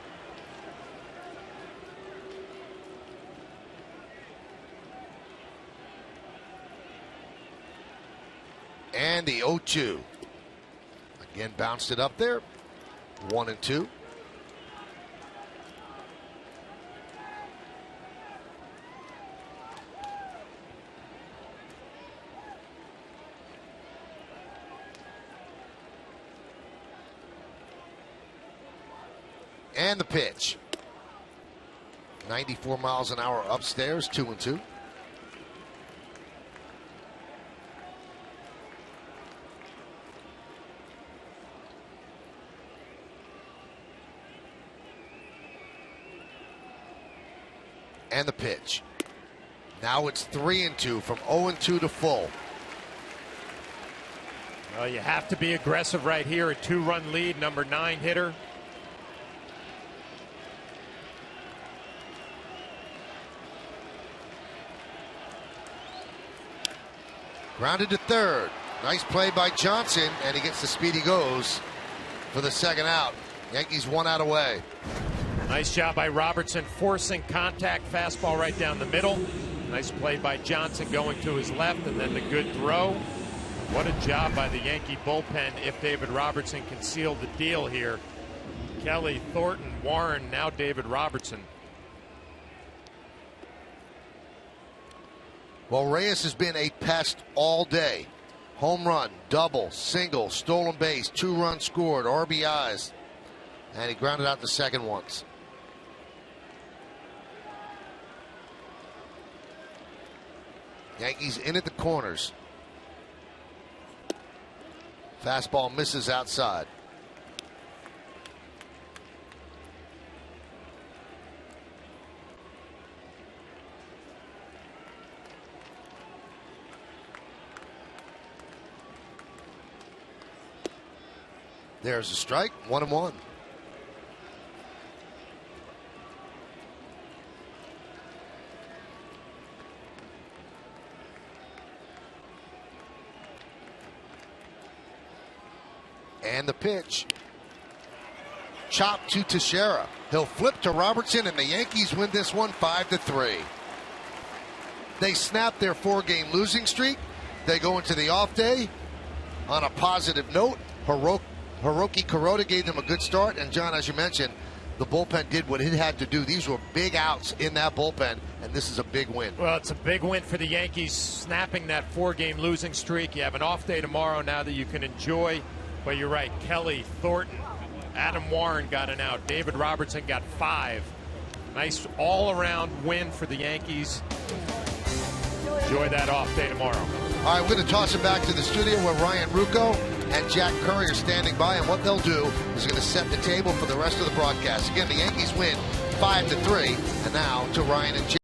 And the 0-2. Again, bounced it up there. 1-2. And the pitch. 94 miles an hour upstairs, 2-2. And the pitch. Now it's 3-2 from 0-2 to full. Well, you have to be aggressive right here. A 2-run lead, number 9 hitter. Grounded to third. Nice play by Johnson, and he gets the speed he goes for the second out. Yankees 1 out away. Nice job by Robertson forcing contact, fastball right down the middle. Nice play by Johnson going to his left, and then the good throw. What a job by the Yankee bullpen if David Robertson can seal the deal here. Kelly, Thornton, Warren, now David Robertson. Well, Reyes has been a pest all day. Home run, double, single, stolen base, 2 runs scored, RBIs. And he grounded out the second once. Yankees in at the corners. Fastball misses outside. There's a strike, 1-1. And the pitch. Chop to Teixeira. He'll flip to Robertson, and the Yankees win this one 5-3. They snap their 4-game losing streak. They go into the off day on a positive note. Hiroki Kuroda gave them a good start, and John, as you mentioned, the bullpen did what it had to do. These were big outs in that bullpen, and this is a big win. Well, it's a big win for the Yankees, snapping that 4-game losing streak. You have an off day tomorrow now that you can enjoy, but you're right, Kelly, Thornton, Adam Warren got an out. David Robertson got 5. Nice all-around win for the Yankees. Enjoy that off day tomorrow. All right, we're going to toss it back to the studio where Ryan Rucco and Jack Curry are standing by, and what they'll do is going to set the table for the rest of the broadcast. Again, the Yankees win 5-3, and now to Ryan and Jack.